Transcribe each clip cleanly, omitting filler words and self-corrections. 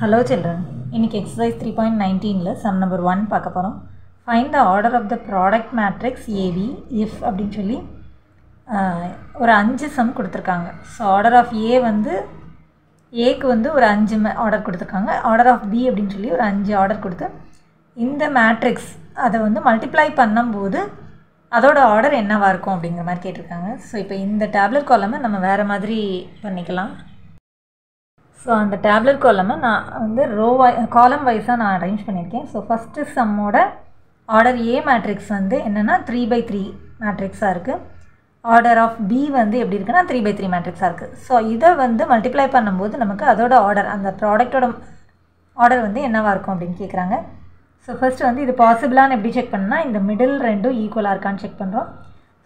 Hello children, இன்னைக்கு exercise 3.19 sum number 1 பார்க்க போறோம். Find the order of the product matrix AB if அப்படினு சொல்லி ஒரு 5 sum கொடுத்திருக்காங்க. So order of A வந்து A க்கு வந்து ஒரு 5 ஆர்டர் கொடுத்திருக்காங்க. Order of B அப்படினு சொல்லி ஒரு 5 ஆர்டர் கொடுத்து இந்த மேட்ரிக்ஸ் அதை வந்து மல்டிப்ளை பண்ணும்போது அதோட ஆர்டர் என்னவா இருக்கும் அப்படிங்கிற மாதிரி கேட்டிருக்காங்க. ஸோ இப்போ இந்த டேப்லெட் காலமை நம்ம வேறு மாதிரி பண்ணிக்கலாம். ஸோ அந்த டேப்லெட் காலமை நான் வந்து காலம் வைஸாக நான் அரேஞ்ச் பண்ணியிருக்கேன். So first சம்மோட order A matrix வந்து என்னென்னா 3/3 மேட்ரிக்ஸாக இருக்குது. ஆர்டர் ஆஃப் பி வந்து எப்படி இருக்குன்னா 3/3 மேட்ரிக்ஸாக இருக்குது. ஸோ இதை வந்து மல்டிப்ளை பண்ணும்போது நமக்கு அதோட ஆர்டர் அந்த ப்ராடக்டோட ஆர்டர் வந்து என்னவாக இருக்கும் அப்படின்னு கேட்குறாங்க. ஸோ ஃபஸ்ட்டு வந்து இது பாசிபிளான்னு எப்படி செக் பண்ணால் இந்த மிடில் ரெண்டும் ஈக்குவலாக இருக்கான்னு செக் பண்ணுறோம்.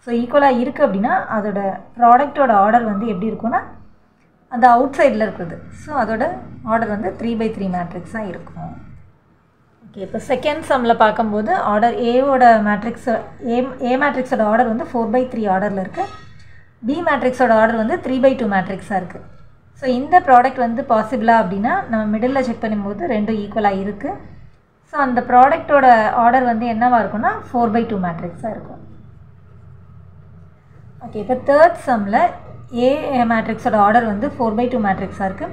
ஸோ ஈக்குவலாக இருக்குது அப்படின்னா அதோட ப்ராடக்டோட ஆர்டர் வந்து எப்படி இருக்குன்னா அந்த அவுட் சைடில் இருக்குது. ஸோ அதோட ஆர்டர் வந்து 3/3 மேட்ரிக்ஸாக இருக்கும். ஓகே, இப்போ செகண்ட் சம்மில் பார்க்கும்போது ஆர்டர் ஏவோட மேட்ரிக்ஸ் ஏ மேட்ரிக்ஸோட ஆர்டர் வந்து 4/3 ஆர்டரில் இருக்குது. பி மேட்ரிக்ஸோட ஆர்டர் வந்து 3/2 மேட்ரிக்ஸாக இருக்குது. ஸோ இந்த ப்ராடக்ட் வந்து பாசிபிளா அப்படின்னா நம்ம மிடில் செக் பண்ணும்போது ரெண்டும் ஈக்குவலாக இருக்குது. ஸோ அந்த ப்ராடக்டோட ஆர்டர் வந்து என்னவாக இருக்குன்னா 4/2 மேட்ரிக்ஸாக இருக்கும். ஓகே, இப்போ தேர்ட் சம்மில் ஏ மேட்ரிக்ஸோட ஆர்டர் வந்து 4/2 மேட்ரிக்ஸாக இருக்குது.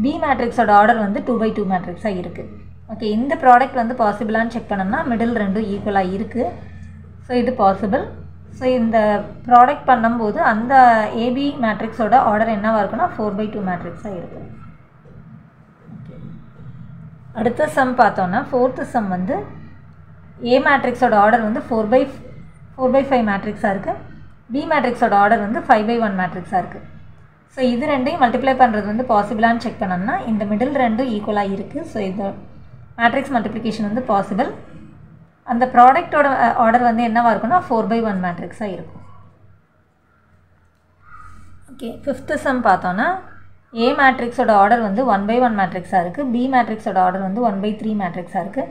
பி மேட்ரிக்ஸோட ஆர்டர் வந்து 2/2 மேட்ரிக்ஸாக இருக்குது. ஓகே, இந்த ப்ராடக்ட் வந்து பாசிபிளான்னு செக் பண்ணோம்னா மிடில் ரெண்டும் ஈக்குவலாக இருக்குது. ஸோ இது பாசிபிள். ஸோ இந்த ப்ராடக்ட் பண்ணும்போது அந்த ஏபி மேட்ரிக்ஸோட ஆர்டர் என்னவாக இருக்குன்னா 4/2 மேட்ரிக்ஸாக இருக்குது. அடுத்த சம் பார்த்தோன்னா ஃபோர்த்து சம் வந்து ஏ மேட்ரிக்ஸோட ஆர்டர் வந்து 4/5 மேட்ரிக்ஸாக இருக்குது. பி மேட்ரிக்ஸோட ஆர்டர் வந்து 5/1 மேட்ரிக்ஸாக இருக்குது. ஸோ இது ரெண்டையும் மல்டிப்ளை பண்ணுறது வந்து பாசிபிளான்னு செக் பண்ணோம்னா இந்த மிடில் ரெண்டும் ஈக்குவலாக இருக்குது. ஸோ இந்த மேட்ரிக்ஸ் மல்டிப்ளிகேஷன் வந்து பாசிபிள். அந்த ப்ராடக்டோட ஆர்டர் வந்து என்னவாக இருக்குன்னா 4/1 மேட்ரிக்ஸாக இருக்கும். ஓகே, ஃபிஃப்த்து சம் பார்த்தோன்னா ஏ மேட்ரிக்ஸோட ஆர்டர் வந்து 1/1 மேட்ரிக்ஸாக இருக்குது. பி மேட்ரிக்ஸோட ஆர்டர் வந்து 1/3 மேட்ரிக்ஸாக இருக்குது.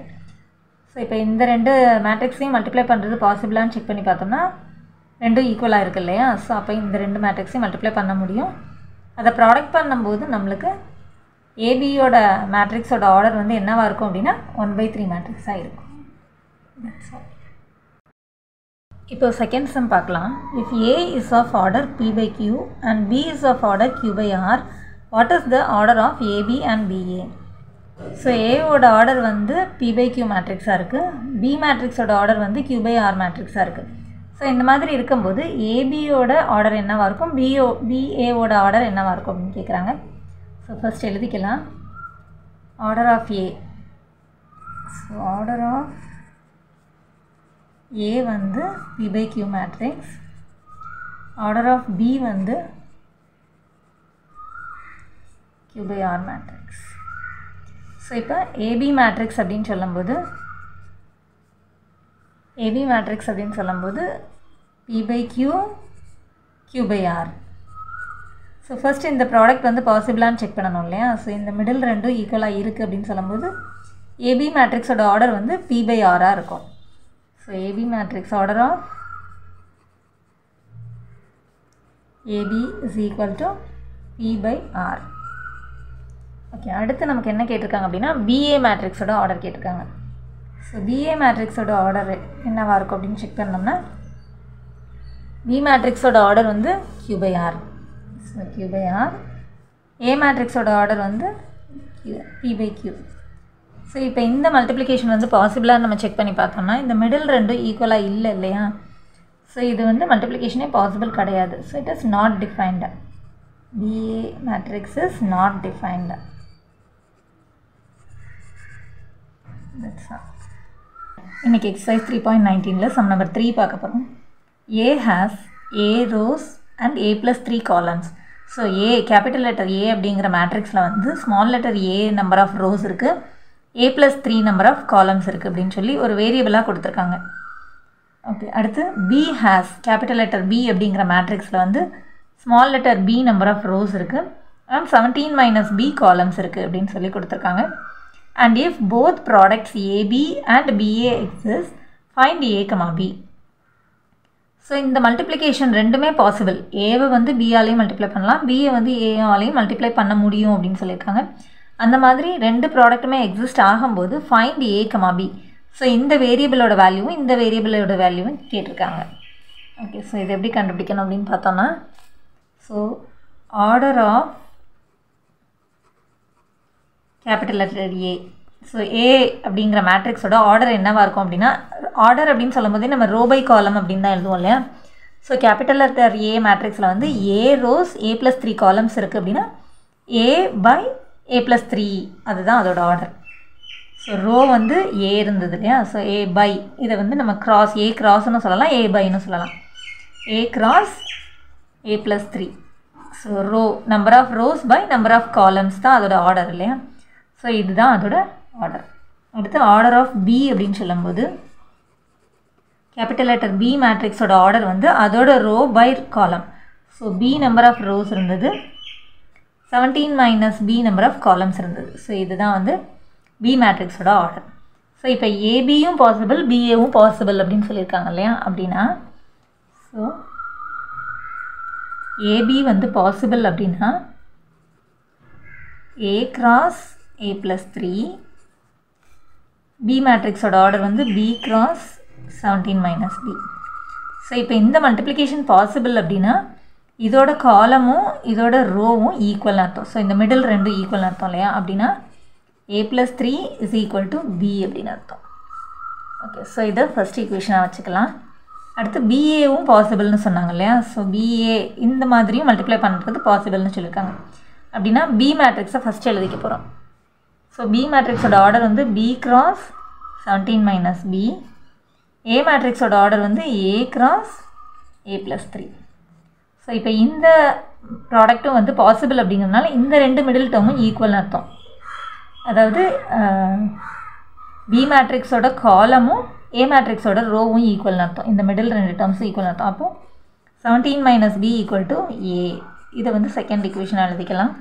ஸோ இப்போ இந்த ரெண்டு மேட்ரிக்ஸையும் மல்டிப்ளை பண்ணுறது பாசிபிளான்னு செக் பண்ணி பார்த்தோம்னா ரெண்டும் ஈக்குவலாக இருக்குது இல்லையா? ஸோ அப்போ இந்த ரெண்டு மேட்ரிக்ஸையும் மல்டிப்ளை பண்ண முடியும். அதை ப்ராடக்ட் பண்ணும்போது நம்மளுக்கு ஏபியோட மேட்ரிக்ஸோட ஆர்டர் வந்து என்னவாக இருக்கும் அப்படின்னா 1/3 மேட்ரிக்ஸாக இருக்கும். இப்போ செகண்ட் சம் பார்க்கலாம். If A is of order p/q and B is of order q/r, what is the order of AB and BA? So ஏவோட ஆர்டர் வந்து p/q மேட்ரிக்ஸாக இருக்குது. பி மேட்ரிக்ஸோட ஆர்டர் வந்து q/r மேட்ரிக்ஸாக இருக்குது. ஸோ இந்த மாதிரி இருக்கும்போது ஏபியோட ஆர்டர் என்னவாக இருக்கும், பிஏவோட ஆர்டர் என்னவாக இருக்கும் அப்படின்னு கேட்குறாங்க. ஸோ ஃபஸ்ட் எழுதிக்கலாம். Order of A, so order of A வந்து p/q matrix. Order of B வந்து q/r மேட்ரிக்ஸ். ஸோ இப்போ ஏபி மேட்ரிக்ஸ் அப்படின்னு சொல்லும்போது p/q q/r. ஸோ ஃபஸ்ட் இந்த ப்ராடக்ட் வந்து பாசிபிளான்னு செக் பண்ணணும் இல்லையா? ஸோ இந்த மிடில் ரெண்டும் ஈக்குவலாக இருக்குது அப்படின்னு சொல்லும்போது ஏபி மேட்ரிக்ஸோட ஆர்டர் வந்து p/r இருக்கும். So AB matrix order of AB is equal to p/r. Okay, அடுத்து நமக்கு என்ன கேட்டிருக்காங்க அப்படின்னா பிஏ மேட்ரிக்ஸோட ஆர்டர் கேட்டிருக்காங்க. ஸோ பிஏ மேட்ரிக்ஸோட ஆர்டர் என்னவாக இருக்கும் அப்படின்னு செக் பண்ணோம்னா பி மேட்ரிக்ஸோட ஆர்டர் வந்து q/r. So q/r. ஏ மேட்ரிக்ஸோட ஆர்டர் வந்து p/q. ஸோ இப்போ இந்த மல்டிப்ளிகேஷன் வந்து பாசிபிளாக நம்ம செக் பண்ணி பார்த்தோம்னா இந்த மிடில் ரெண்டும் ஈக்குவலாக இல்லை இல்லையா? ஸோ இது வந்து மல்டிப்ளிகேஷனே பாசிபிள் கிடையாது. So it is not defined. BA matrix is not defined. இன்னைக்கு எக்ஸசைஸ் 3.19 சம் நம்பர் 3 பார்க்க போகிறோம். A has a rows and a+3 columns. So A capital letter A அப்படிங்கிற மேட்ரிக்ஸில் வந்து small letter a number of rows இருக்குது, a+3 number of columns இருக்குது அப்படின்னு சொல்லி ஒரு வேரியபிளாக கொடுத்துருக்காங்க. ஓகே, அடுத்து B has capital letter B அப்படிங்கிற மேட்ரிக்ஸில் வந்து small letter b number of rows இருக்குது அண்ட் 17 - b காலம்ஸ் இருக்குது அப்படின்னு சொல்லி கொடுத்துருக்காங்க. And if both products AB and BA exist, find a, b. So இந்த மல்டிப்ளிகேஷன் ரெண்டுமே பாசிபிள். ஏவை வந்து பிஆலையும் மல்டிப்ளை பண்ணலாம், பிஏ வந்து ஏஆலையும் மல்டிப்ளை பண்ண முடியும் அப்படின்னு சொல்லியிருக்காங்க. அந்த மாதிரி ரெண்டு ப்ராடக்ட்டுமே எக்ஸிஸ்ட் ஆகும்போது ஃபைண்ட் ஏ கமா பி. ஸோ இந்த வேரியபிளோட வேல்யூவும் இந்த வேரியபிளோட வேல்யூவும் கேட்டிருக்காங்க. ஓகே, ஸோ இது எப்படி கண்டுபிடிக்கணும் அப்படின்னு பார்த்தோன்னா, so order of capital letter A. So A அப்படிங்கிற மேட்ரிக்ஸோட ஆர்டர் என்னவாக இருக்கும் அப்படின்னா, ஆர்டர் அப்படின்னு சொல்லும் போதே நம்ம ரோ பை காலம் அப்படின்னு தான் எழுதுவோம் இல்லையா. ஸோ கேபிட்டல் லெட்டர் ஏ மேட்ரிக்ஸில் வந்து ஏ ரோஸ் A+3 காலம்ஸ் இருக்குது அப்படின்னா ஏ பை A+3 அதுதான் அதோட ஆர்டர். ஸோ ரோ வந்து ஏ இருந்தது இல்லையா. ஸோ ஏ பை இதை வந்து நம்ம கிராஸ் ஏ கிராஸ்னு சொல்லலாம், ஏ பைன்னு சொல்லலாம். A cross A+3. So row number of rows by number of columns தான் அதோட ஆர்டர் இல்லையா. ஸோ இதுதான் அதோட ஆர்டர். அடுத்து ஆர்டர் ஆஃப் பி அப்படின்னு சொல்லும்போது கேபிட்டல் லெட்டர் பி மேட்ரிக்ஸோட ஆர்டர் வந்து அதோட row by column. So B number of rows இருந்தது, 17 minus B number of columns இருந்தது. ஸோ இதுதான் வந்து பி மேட்ரிக்ஸோட ஆர்டர். ஸோ இப்போ ஏபியும் பாசிபிள் பிஏவும் பாசிபிள் அப்படின்னு சொல்லியிருக்காங்க இல்லையா. அப்படின்னா ஸோ ஏபி வந்து பாசிபிள் அப்படின்னா ஏ கிராஸ் A+3, பி மேட்ரிக்ஸோட ஆர்டர் வந்து B cross 17 minus B. So இப்போ இந்த மல்டிப்ளிகேஷன் பாசிபிள் அப்படின்னா இதோட காலமும் இதோட ரோவும் ஈக்குவல் அர்த்தம். ஸோ இந்த மிடில் ரெண்டும் ஈக்குவல் அர்த்தம் இல்லையா. அப்படின்னா A+3 is equal to B அப்படின்னு அர்த்தம். ஓகே, ஸோ இதை ஃபஸ்ட் ஈக்குவேஷனாக வச்சுக்கலாம். அடுத்து பிஏவும் பாசிபிள்னு சொன்னாங்க இல்லையா. ஸோ பிஏ இந்த மாதிரியும் மல்டிப்ளை பண்ணுறது பாசிபிள்னு சொல்லியிருக்காங்க. அப்படின்னா பி மேட்ரிக்ஸை ஃபஸ்ட்டு எழுதிக்க போகிறோம். ஸோ பி மேட்ரிக்ஸோட ஆர்டர் வந்து பி கிராஸ் 17 மைனஸ் பி. ஏ மேட்ரிக்ஸோட ஆர்டர் வந்து ஏ கிராஸ் A+3. ஸோ இப்போ இந்த ப்ராடக்ட்டும் வந்து பாசிபிள் அப்படிங்கிறதுனால இந்த ரெண்டு மிடில் டேர்மும் ஈக்குவல் அர்த்தம். அதாவது பி மேட்ரிக்ஸோட காலமும் ஏ மேட்ரிக்ஸோட ரோவும் ஈக்குவல் அர்த்தம். இந்த மிடில் ரெண்டு டேர்ம்ஸும் ஈக்குவல் அர்த்தம். அப்போது 17 மைனஸ் பி ஈக்குவல் டு ஏ. இதை வந்து செகண்ட் ஈக்குவேஷனாக எழுதிக்கலாம்.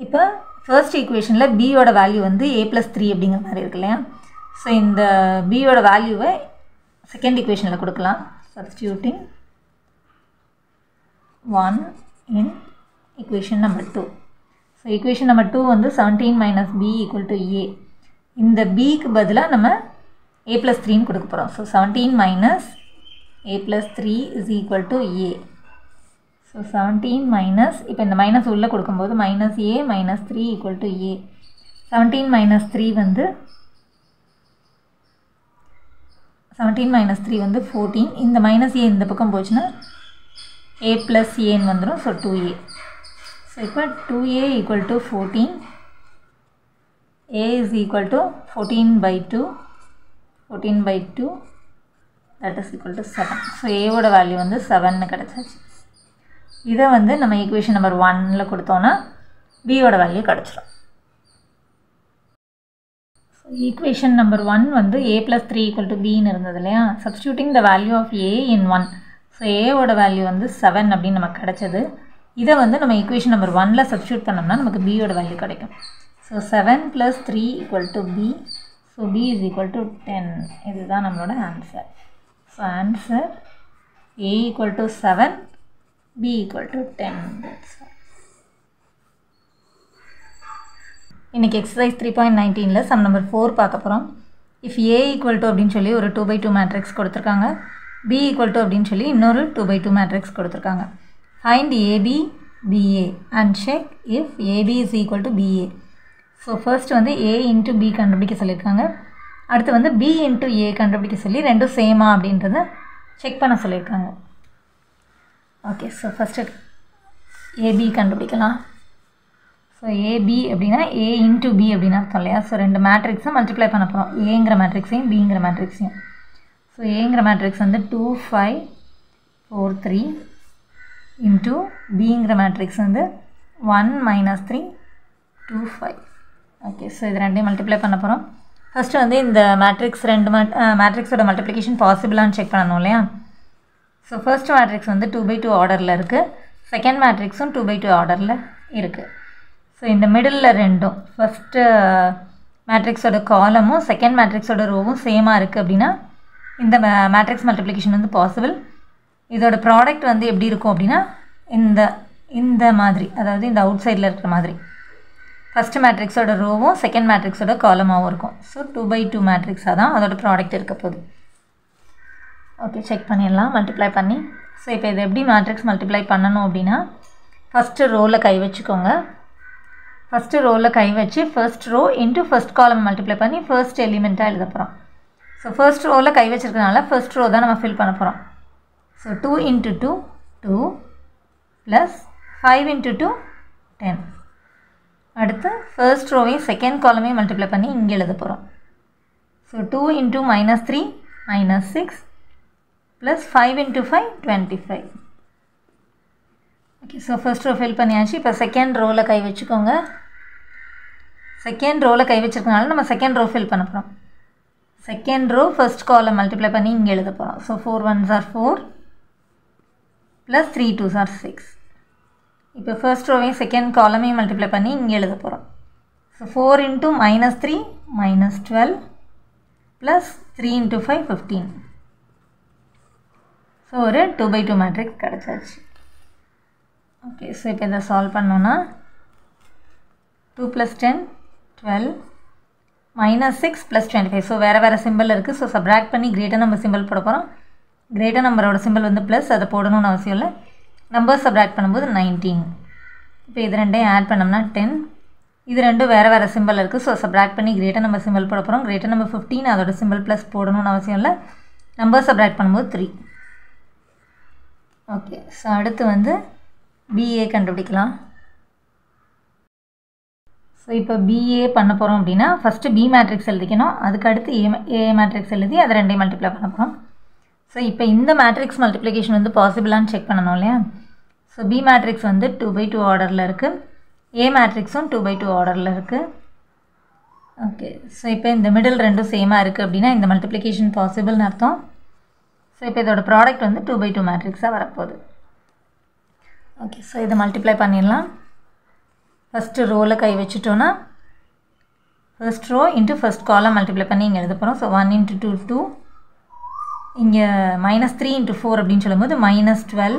இப்போ ஃபர்ஸ்ட் ஈக்குவேஷனில் பியோட வேல்யூ வந்து A+3 அப்படிங்கிற மாதிரி இருக்கு இல்லையா. ஸோ இந்த பியோட வேல்யூவை செகண்ட் ஈக்குவேஷனில் கொடுக்கலாம். சப்ஸ்டியூட்டிங் 1 இன் equation number 2. So equation number 2 வந்து 17 மைனஸ் பி ஈக்குவல் டு ஏ. இந்த பிக்கு பதிலாக நம்ம A+3ன்னு கொடுக்க போகிறோம். So 17 minus A+3 is equal to A. So 17 minus இப்போ இந்த மைனஸ் உள்ளே கொடுக்கும்போது minus A minus 3 equal to A. 17 minus 3 வந்து 17 மைனஸ் 3 வந்து 14. இந்த மைனஸ் ஏ இந்த பக்கம் போச்சுன்னா ஏ ப்ளஸ் ஏன்னு வந்துடும். So 2a. ஸோ இப்போ 2a equal to 14. a is equal to 14 by 2. 14 by 2 that is equal to 7. So ஏவோட வேல்யூ வந்து 7ன்னு கிடச்சாச்சு. இதை வந்து நம்ம ஈக்குவேஷன் நம்பர் 1ல் கொடுத்தோன்னா பியோட வேல்யூ கிடச்சிரும். ஈக்குவேஷன் நம்பர் 1 வந்து A+3 ஈக்குவல் டு பின்னு இருந்தது இல்லையா. Substituting the value of A in 1. So ஏவோட வேல்யூ வந்து 7 அப்படின்னு நமக்கு கிடச்சது. இதை வந்து நம்ம ஈக்குவேஷன் நம்பர் 1ல் சப்ஸ்டியூட் பண்ணோம்னா நமக்கு பியோட வேல்யூ கிடைக்கும். So 7 + 3 equal to B. So B is equal to 10. இதுதான் நம்மளோட answer. So answer A equal to 7, B equal to 10. இன்றைக்கி எக்ஸசைஸ் 3.19ல் சம் நம்பர் 4 பார்க்க போகிறோம். இஃப் ஏ ஈக்குவல் டு அப்படின்னு சொல்லி ஒரு 2/2 மேட்ரிக்ஸ் கொடுத்துருக்காங்க. பி ஈக்குவல் டு அப்படின்னு சொல்லி இன்னொரு 2/2 மேட்ரிக்ஸ் கொடுத்துருக்காங்க. Find AB BA and check if AB is equal to BA. So first வந்து ஏ இன்ட்டு பி கண்டுபிடிக்க சொல்லியிருக்காங்க. அடுத்து வந்து பி இன்ட்டு ஏ கண்டுபிடிக்க சொல்லி ரெண்டும் சேமா அப்படின்றத செக் பண்ண சொல்லியிருக்காங்க. ஓகே, ஸோ ஃபஸ்ட்டு ஏபி கண்டுபிடிக்கலாம். ஸோ ஏபி அப்படின்னா ஏ இன்ட்டு பி அப்படின்னு அர்த்தம் இல்லையா. ஸோ ரெண்டு மேட்ரிக்ஸும் மல்டிப்ளை பண்ண போகிறோம், ஏங்கிற மேட்ரிக்ஸையும் பிங்கிற மேட்ரிக்ஸையும். ஸோ ஏங்கிற மேட்ரிக்ஸ் வந்து 2 5 4 3 இன்ட்டு பிங்கிற மேட்ரிக்ஸ் வந்து 1 - 3 2 5. ஓகே, ஸோ இது ரெண்டையும் மல்டிப்ளை பண்ண போகிறோம். ஃபஸ்ட்டு வந்து இந்த மேட்ரிக்ஸ் ரெண்டு மேட்ரிக்ஸோட மல்டிப்ளிகேஷன் பாசிபிளான்னு செக் பண்ணணும் இல்லையா. ஸோ ஃபர்ஸ்ட் மேட்ரிக்ஸ் வந்து 2/2 ஆர்டரில் இருக்குது. செகண்ட் மேட்ரிக்ஸும் 2/2 ஆர்டரில் இருக்குது. ஸோ இந்த மிடில் ரெண்டும் ஃபஸ்ட்டு மேட்ரிக்ஸோட காலமும் செகண்ட் மேட்ரிக்ஸோட ரோவும் சேமாக இருக்குது அப்படின்னா இந்த மேட்ரிக்ஸ் மல்டிப்ளிகேஷன் வந்து பாசிபிள். இதோட ப்ராடக்ட் வந்து எப்படி இருக்கும் அப்படின்னா இந்த மாதிரி, அதாவது இந்த அவுட் சைடில் இருக்கிற மாதிரி. ஃபஸ்ட்டு மேட்ரிக்ஸோட ரோவும் செகண்ட் மேட்ரிக்ஸோட காலமாகவும் இருக்கும். ஸோ 2/2 மேட்ரிக்ஸாக தான் அதோட ப்ராடக்ட் இருக்க போகுது. ஓகே, செக் பண்ணிடலாம் மல்டிப்ளை பண்ணி. ஸோ இப்போ இது எப்படி மேட்ரிக்ஸ் மல்டிப்ளை பண்ணணும் அப்படின்னா, ஃபஸ்ட்டு ரோவில் கை வச்சுக்கோங்க. ஃபஸ்ட்டு ரோவில் கை வச்சு first row into first column multiply பண்ணி ஃபர்ஸ்ட் எலிமெண்ட்டாக எழுத போகிறோம். ஸோ ஃபர்ஸ்ட் ரோவில் கை வச்சுருக்கனால ஃபர்ஸ்ட் ரோ தான் நம்ம ஃபில் பண்ண போகிறோம். So 2 × 2 2 plus 5 × 2 10. அடுத்து ஃபர்ஸ்ட் ரோவையும் செகண்ட் காலமையும் மல்டிப்ளை பண்ணி இங்கே எழுத போகிறோம். So 2 × -3 -6 plus 5 × 5 25. Okay, so first row fill பண்ணியாச்சு. இப்போ செகண்ட் ரோவில் கை வச்சுக்கோங்க. செகண்ட் ரோவில் கை வச்சுருக்கனால நம்ம செகண்ட் ரோ ஃபில் பண்ண போகிறோம். Second row first column multiply பண்ணி இங்கே எழுத போகிறோம். So 4 1s are 4 plus 3 2s are 6. இப்போ ஃபர்ஸ்ட் ரோவையும் செகண்ட் காலமையும் மல்டிப்ளை பண்ணி இங்கே எழுத போகிறோம். So 4 × -3 -12 plus 3 × 5 15. ஸோ ஒரு 2/2 மேட்ரிக்ஸ் கிடச்சாச்சு. ஓகே, ஸோ இப்போ இதை சால்வ் பண்ணோன்னா 2 + 10 12 -6 + 25. ஸோ வேறு வேறு சிம்பிள் இருக்குது. ஸோ சப்ராக்ட் பண்ணி கிரேட்டர் நம்பர் சிம்பிள் போட போகிறோம். கிரேட்டர் நம்பரோட சிம்பிள் வந்து ப்ளஸ், அதை போடணும்னு அவசியம் இல்லை. நம்பர் சப்ராக்ட் பண்ணும்போது 19. இப்போ இது ரெண்டையும் ஆட் பண்ணோம்னா 10. இது ரெண்டும் வேறு வேறு சிம்பிள் இருக்குது. ஸோ சப்ராக்ட் பண்ணி கிரேட்டர் நம்பர் சிம்பிள் போட போகிறோம். கிரேட்டர் நம்பர் 15, அதோட சிம்பிள் ப்ளஸ் போடணும்னு அவசியம் இல்லை. நம்பர் சப்ராக்ட் பண்ணும்போது 3. ஓகே, ஸோ அடுத்து வந்து BA கண்டுபிடிக்கலாம். ஸோ இப்போ BA பண்ண போகிறோம் அப்படின்னா ஃபஸ்ட்டு B மேட்ரிக்ஸ் எழுதிக்கணும். அதுக்கு அடுத்து A மேட்ரிக்ஸ் எழுதி அதை ரெண்டையும் மல்டிப்ளை பண்ண போகிறோம். ஸோ இப்போ இந்த மேட்ரிக்ஸ் மல்டிப்ளிகேஷன் வந்து பாசிபிளான்னு செக் பண்ணணும் இல்லையா? ஸோ B மேட்ரிக்ஸ் வந்து 2/2 ஆர்டரில் இருக்குது. A மேட்ரிக்ஸும் 2/2 ஆர்டரில் இருக்குது. ஓகே, ஸோ இப்போ இந்த மிடில் ரெண்டும் சேமாக இருக்குது அப்படின்னா இந்த மல்டிப்ளிகேஷன் பாசிபிள்னு அர்த்தம். ஸோ இப்போ இதோட ப்ராடக்ட் வந்து 2/2 மேட்ரிக்ஸாக வரப்போகுது. ஓகே, ஸோ இதை மல்டிப்ளை பண்ணிடலாம். ஃபஸ்ட்டு ரோவில் கை வச்சுட்டோன்னா first row into first column multiply பண்ணி இங்கே எழுத போகிறோம். ஸோ 1 × 2 2. இங்கே -3 × 4 அப்படின்னு சொல்லும்போது -12.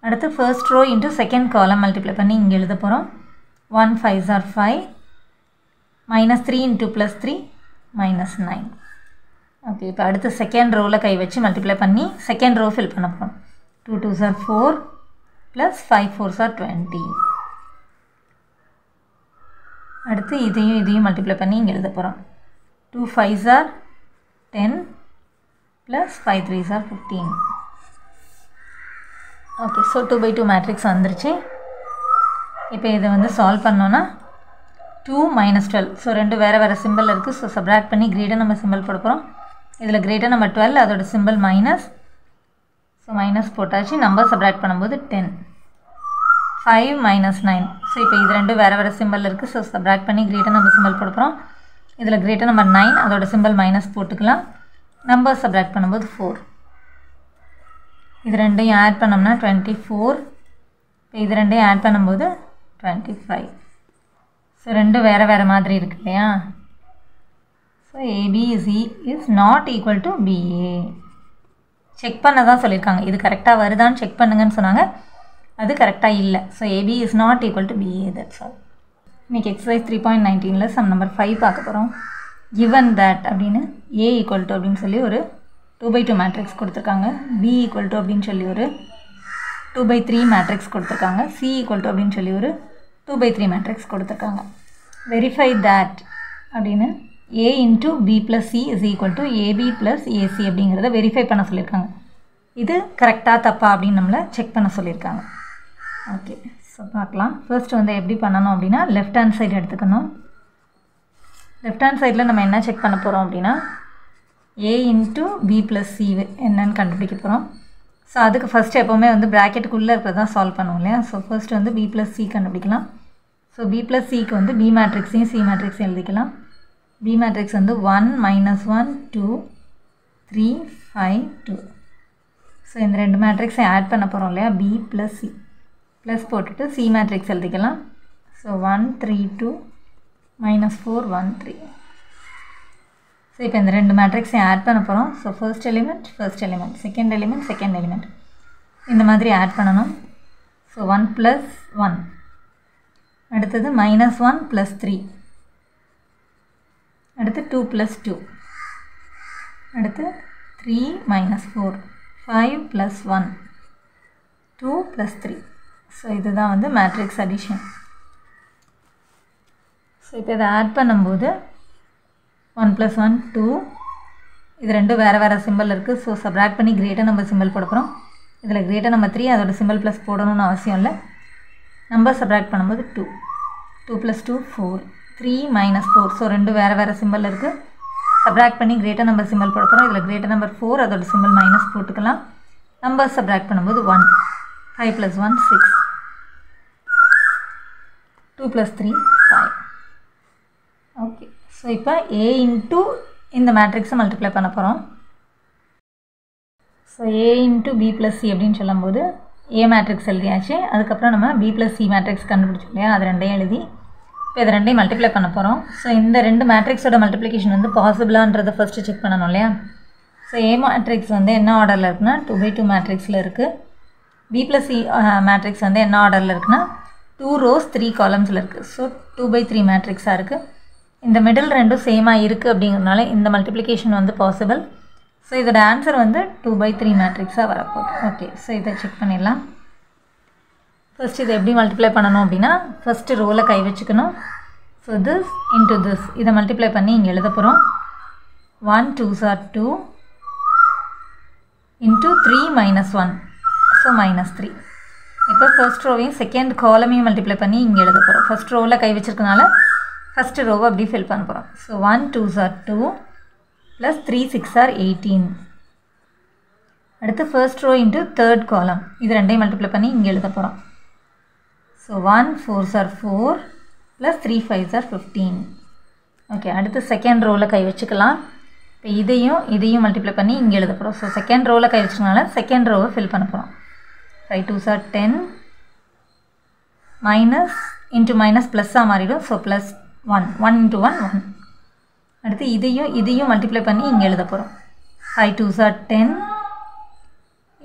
அடுத்து first row into second column multiply பண்ணி இங்கே எழுத போகிறோம். 1 5s are 5 -3 × +3 -9. ஓகே, இப்போ அடுத்து செகண்ட் ரோவில் கை வச்சு மல்டிப்ளை பண்ணி செகண்ட் ரோ ஃபில் பண்ண போகிறோம். 2 2s are 4 plus 5 4s are 20. அடுத்து இதையும் மல்டிப்ளை பண்ணி இங்கே எழுத போகிறோம். 2 5s are 10 plus 5 3s are 15. Okay, so 2/2 matrix வந்துருச்சு. இப்போ இதை வந்து சால்வ் பண்ணோன்னா 2 -12. ஸோ ரெண்டு வேறு வேறு சிம்பிள் இருக்குது. ஸோ சப்ராக்ட் பண்ணி கிரேட்டர் நம்பர் சிம்பிள் போட போகிறோம். இதில் கிரேட்டர் நம்பர் 12, அதோட சிம்பிள் மைனஸ். ஸோ மைனஸ் போட்டாச்சு. நம்பர் சப்ராக்ட் பண்ணும்போது 10 5 -9. ஸோ இப்போ இது ரெண்டும் வேறு வேறு சிம்பிள் இருக்குது. ஸோ சப்ராக்ட் பண்ணி கிரேட்டர் நம்பர் சிம்பிள் போட போகிறோம். இதில் கிரேட்டர் நம்பர் 9, அதோட சிம்பிள் மைனஸ் போட்டுக்கலாம். நம்பர் சப்ராக்ட் பண்ணும்போது 4. இது ரெண்டையும் ஆட் பண்ணோம்னா 24. இப்போ இது ரெண்டையும் ஆட் பண்ணும்போது 25. ஸோ ரெண்டும் வேறு வேறு மாதிரி இருக்கு இல்லையா? So AB is not equal to BA. Check பண்ண தான் சொல்லியிருக்காங்க. இது கரெக்டாக வருதான்னு செக் பண்ணுங்கன்னு சொன்னாங்க. அது கரெக்டாக இல்லை. So AB is not equal to BA. that's all. இன்றைக்கி எக்ஸசைஸ் 3.19ல் சம் நம்பர் 5 பார்க்க போகிறோம். given that அப்படின்னு A equal to அப்படின்னு சொல்லி ஒரு 2/2 மேட்ரிக்ஸ் கொடுத்துருக்காங்க. B equal to அப்படின்னு சொல்லி ஒரு 2/3 மேட்ரிக்ஸ் கொடுத்துருக்காங்க. C equal to அப்படின்னு சொல்லி ஒரு 2/3 மேட்ரிக்ஸ் கொடுத்துருக்காங்க. வெரிஃபை that அப்படின்னு A into B plus C is equal to AB plus AC அப்படிங்கிறத வெரிஃபை பண்ண சொல்லியிருக்காங்க. இது கரெக்டாக தப்பா அப்படின்னு நம்மளை செக் பண்ண சொல்லியிருக்காங்க. ஓகே, ஸோ பார்க்கலாம். ஃபர்ஸ்ட் வந்து எப்படி பண்ணணும் அப்படின்னா லெஃப்ட் ஹேண்ட் சைடு எடுத்துக்கணும். லெஃப்ட் ஹேண்ட் சைடில் நம்ம என்ன செக் பண்ண போகிறோம் அப்படின்னா A into B plus C என்னன்னு கண்டுபிடிக்க போகிறோம். ஸோ அதுக்கு ஃபஸ்ட்டு எப்போவுமே வந்து ப்ராக்கெட்டுக்குள்ளே இருக்கிறதான் சால்வ் பண்ணுவோம் இல்லையா? ஸோ ஃபர்ஸ்ட் வந்து B plus C கண்டுபிடிக்கலாம். ஸோ B plus Cக்கு வந்து B மேட்ரிக்ஸையும் C மேட்ரிக்ஸையும் எழுதிக்கலாம். B மேட்ரிக்ஸ் வந்து 1 -1 2 3 5 2. ஸோ இந்த ரெண்டு மேட்ரிக்ஸை ஆட் பண்ண போகிறோம் இல்லையா? B plus C ப்ளஸ் போட்டுட்டு C மேட்ரிக்ஸ் எழுதிக்கலாம். ஸோ 1 3 2 -4 1 3. ஸோ இப்போ இந்த ரெண்டு மேட்ரிக்ஸையும் ஆட் பண்ண போகிறோம். So first element second element இந்த மாதிரி ஆட் பண்ணணும். ஸோ 1 + 1 அடுத்தது -1 + 3, அடுத்து 2 + 2, அடுத்து 3 - 4, 5 + 1, 2 + 3. ஸோ இதுதான் வந்து மேட்ரிக்ஸ் அடிஷன். ஸோ இப்போ இதை ஆட் பண்ணும்போது 1 + 1 2, இது ரெண்டும் வேறு வேறு சிம்பிள் இருக்குது. ஸோ சப்ராக்ட் பண்ணி கிரேட்டர் நம்பர் சிம்பிள் போட போகிறோம். இதில் கிரேட்டர் நம்பர் 3 அதோட சிம்பிள் ப்ளஸ் போடணும்னு அவசியம் இல்லை. நம்பர் சப்ராக்ட் பண்ணும்போது 2, 2 + 2 4, 3 - 4. ஸோ ரெண்டும் வேறு வேறு சிம்பிள் இருக்குது. சப்ராக்ட் பண்ணி கிரேட்டர் நம்பர் சிம்பிள் போட போகிறோம். இதில் கிரேட்டர் நம்பர் 4 அதோட சிம்பிள் மைனஸ் போட்டுக்கலாம். நம்பர் சப்ராக்ட் பண்ணும்போது 1, 5 + 1 6, 2 + 3 5. ஓகே, ஸோ இப்போ A இன்ட்டு இந்த மேட்ரிக்ஸை மல்டிப்ளை பண்ண போகிறோம். ஸோ A × B + C அப்படின்னு சொல்லும்போது A மேட்ரிக்ஸ் எழுதியாச்சு. அதுக்கப்புறம் நம்ம B + C மேட்ரிக்ஸ் கண்டுபிடிச்சோம் இல்லையா, அது ரெண்டையும் எழுதி இப்போ இது ரெண்டையும் மல்டிப்ளை பண்ண போகிறோம். ஸோ இந்த ரெண்டு மேட்ரிக்ஸோட மல்டிப்ளிகேஷன் வந்து பாசிபிளான்றதை ஃபஸ்ட்டு செக் பண்ணணும் இல்லையா. ஸோ A மேட்ரிக்ஸ் வந்து என்ன ஆர்டரில் இருக்குன்னா 2/2 மேட்ரிக்ஸில் இருக்குது. B + C மேட்ரிக்ஸ் வந்து என்ன ஆர்டரில் இருக்குன்னா 2 rows 3 columnsல இருக்குது. ஸோ 2/3 மேட்ரிக்ஸாக இருக்குது. இந்த மிடில் ரெண்டும் சேமாக இருக்குது அப்படிங்கிறதுனால இந்த மல்டிப்ளிகேஷன் வந்து பாசிபிள். ஸோ இதோட ஆன்சர் வந்து 2/3 மேட்ரிக்ஸாக வரப்போகுது. ஓகே, ஸோ இதை செக் பண்ணிடலாம். ஃபர்ஸ்ட் இதை எப்படி மல்டிப்ளை பண்ணணும் அப்படின்னா ஃபஸ்ட்டு ரோவில் கை வச்சுக்கணும். ஸோ திஸ் இன்ட்டு திஸ் இதை மல்டிப்ளை பண்ணி இங்கே எழுத போகிறோம். 1 2s are 2 இன்ட்டு 3 - 1, ஸோ -3. இப்போ ஃபர்ஸ்ட் ரோவையும் செகண்ட் காலமையும் மல்டிப்ளை பண்ணி இங்கே எழுத போகிறோம். ஃபஸ்ட் ரோவில் கை வச்சிருக்கனால ஃபஸ்ட்டு ரோவை அப்படி ஃபில் பண்ண போகிறோம். So 1 2s are 2 + 3 6 are 18. அடுத்து ஃபர்ஸ்ட் ரோ இன்ட்டு தேர்ட் காலம் இது ரெண்டையும் மல்டிப்ளை பண்ணி இங்கே எழுத போகிறோம். So 1 4s are 4 + 3 5s are 15. Okay, அடுத்து செகண்ட் ரோவில் கை வச்சுக்கலாம். இப்போ இதையும் மல்டிப்ளை பண்ணி இங்கே எழுத போகிறோம். ஸோ செகண்ட் ரோவில் கை வச்சுக்கனால செகண்ட் ரோவை ஃபில் பண்ண போகிறோம். 5 2s are 10, minus into minus ப்ளஸ்ஸாக மாறிடும். ஸோ +1, 1 × 1 1. அடுத்து இதையும் மல்டிப்ளை பண்ணி இங்கே எழுத போகிறோம். 5 2s are 10,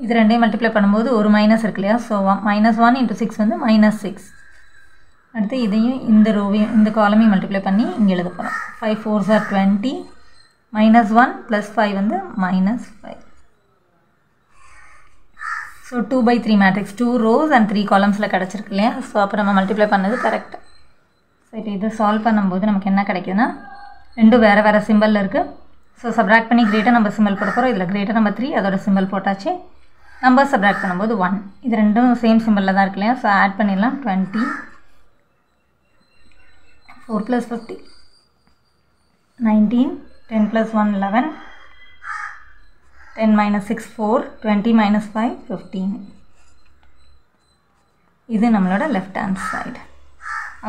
இது ரெண்டையும் மல்டிப்ளை பண்ணும்போது ஒரு மைனஸ் இருக்கு இல்லையா. ஸோ -1 × 6 வந்து -6. அடுத்து இதையும் இந்த ரோவையும் இந்த காலமையும் மல்டிப்ளை பண்ணி இங்கே எழுத போகிறோம். 5 4s are 20, -1 + 5 வந்து -5. ஸோ 2/3 மேட்ரிக்ஸ் 2 rows and 3 columnsல கிடச்சிருக்கு இல்லையா. ஸோ அப்போ நம்ம மல்டிப்ளை பண்ணது கரெக்ட். சரி, இதை சால்வ் பண்ணும்போது நமக்கு என்ன கிடைக்குதுன்னா ரெண்டும் வேறு வேறு சிம்பிளில் இருக்குது. ஸோ சப்ராக்ட் பண்ணி கிரேட்டர் நம்பர் சிம்பிள் போட போகிறோம். இதில் கிரேட்டர் நம்பர் 3 அதோட சிம்பிள் போட்டாச்சு. நம்பர் சப்ராக்ட் பண்ணும்போது 1, இது ரெண்டும் சேம் சிம்பிளில் தான் இருக்கு இல்லையா. ஸோ ஆட் பண்ணிடலாம். 20 4 + 50 19, 10 + 1 11, 10 - 6 4, 20 - 5 15. இது நம்மளோட left hand side.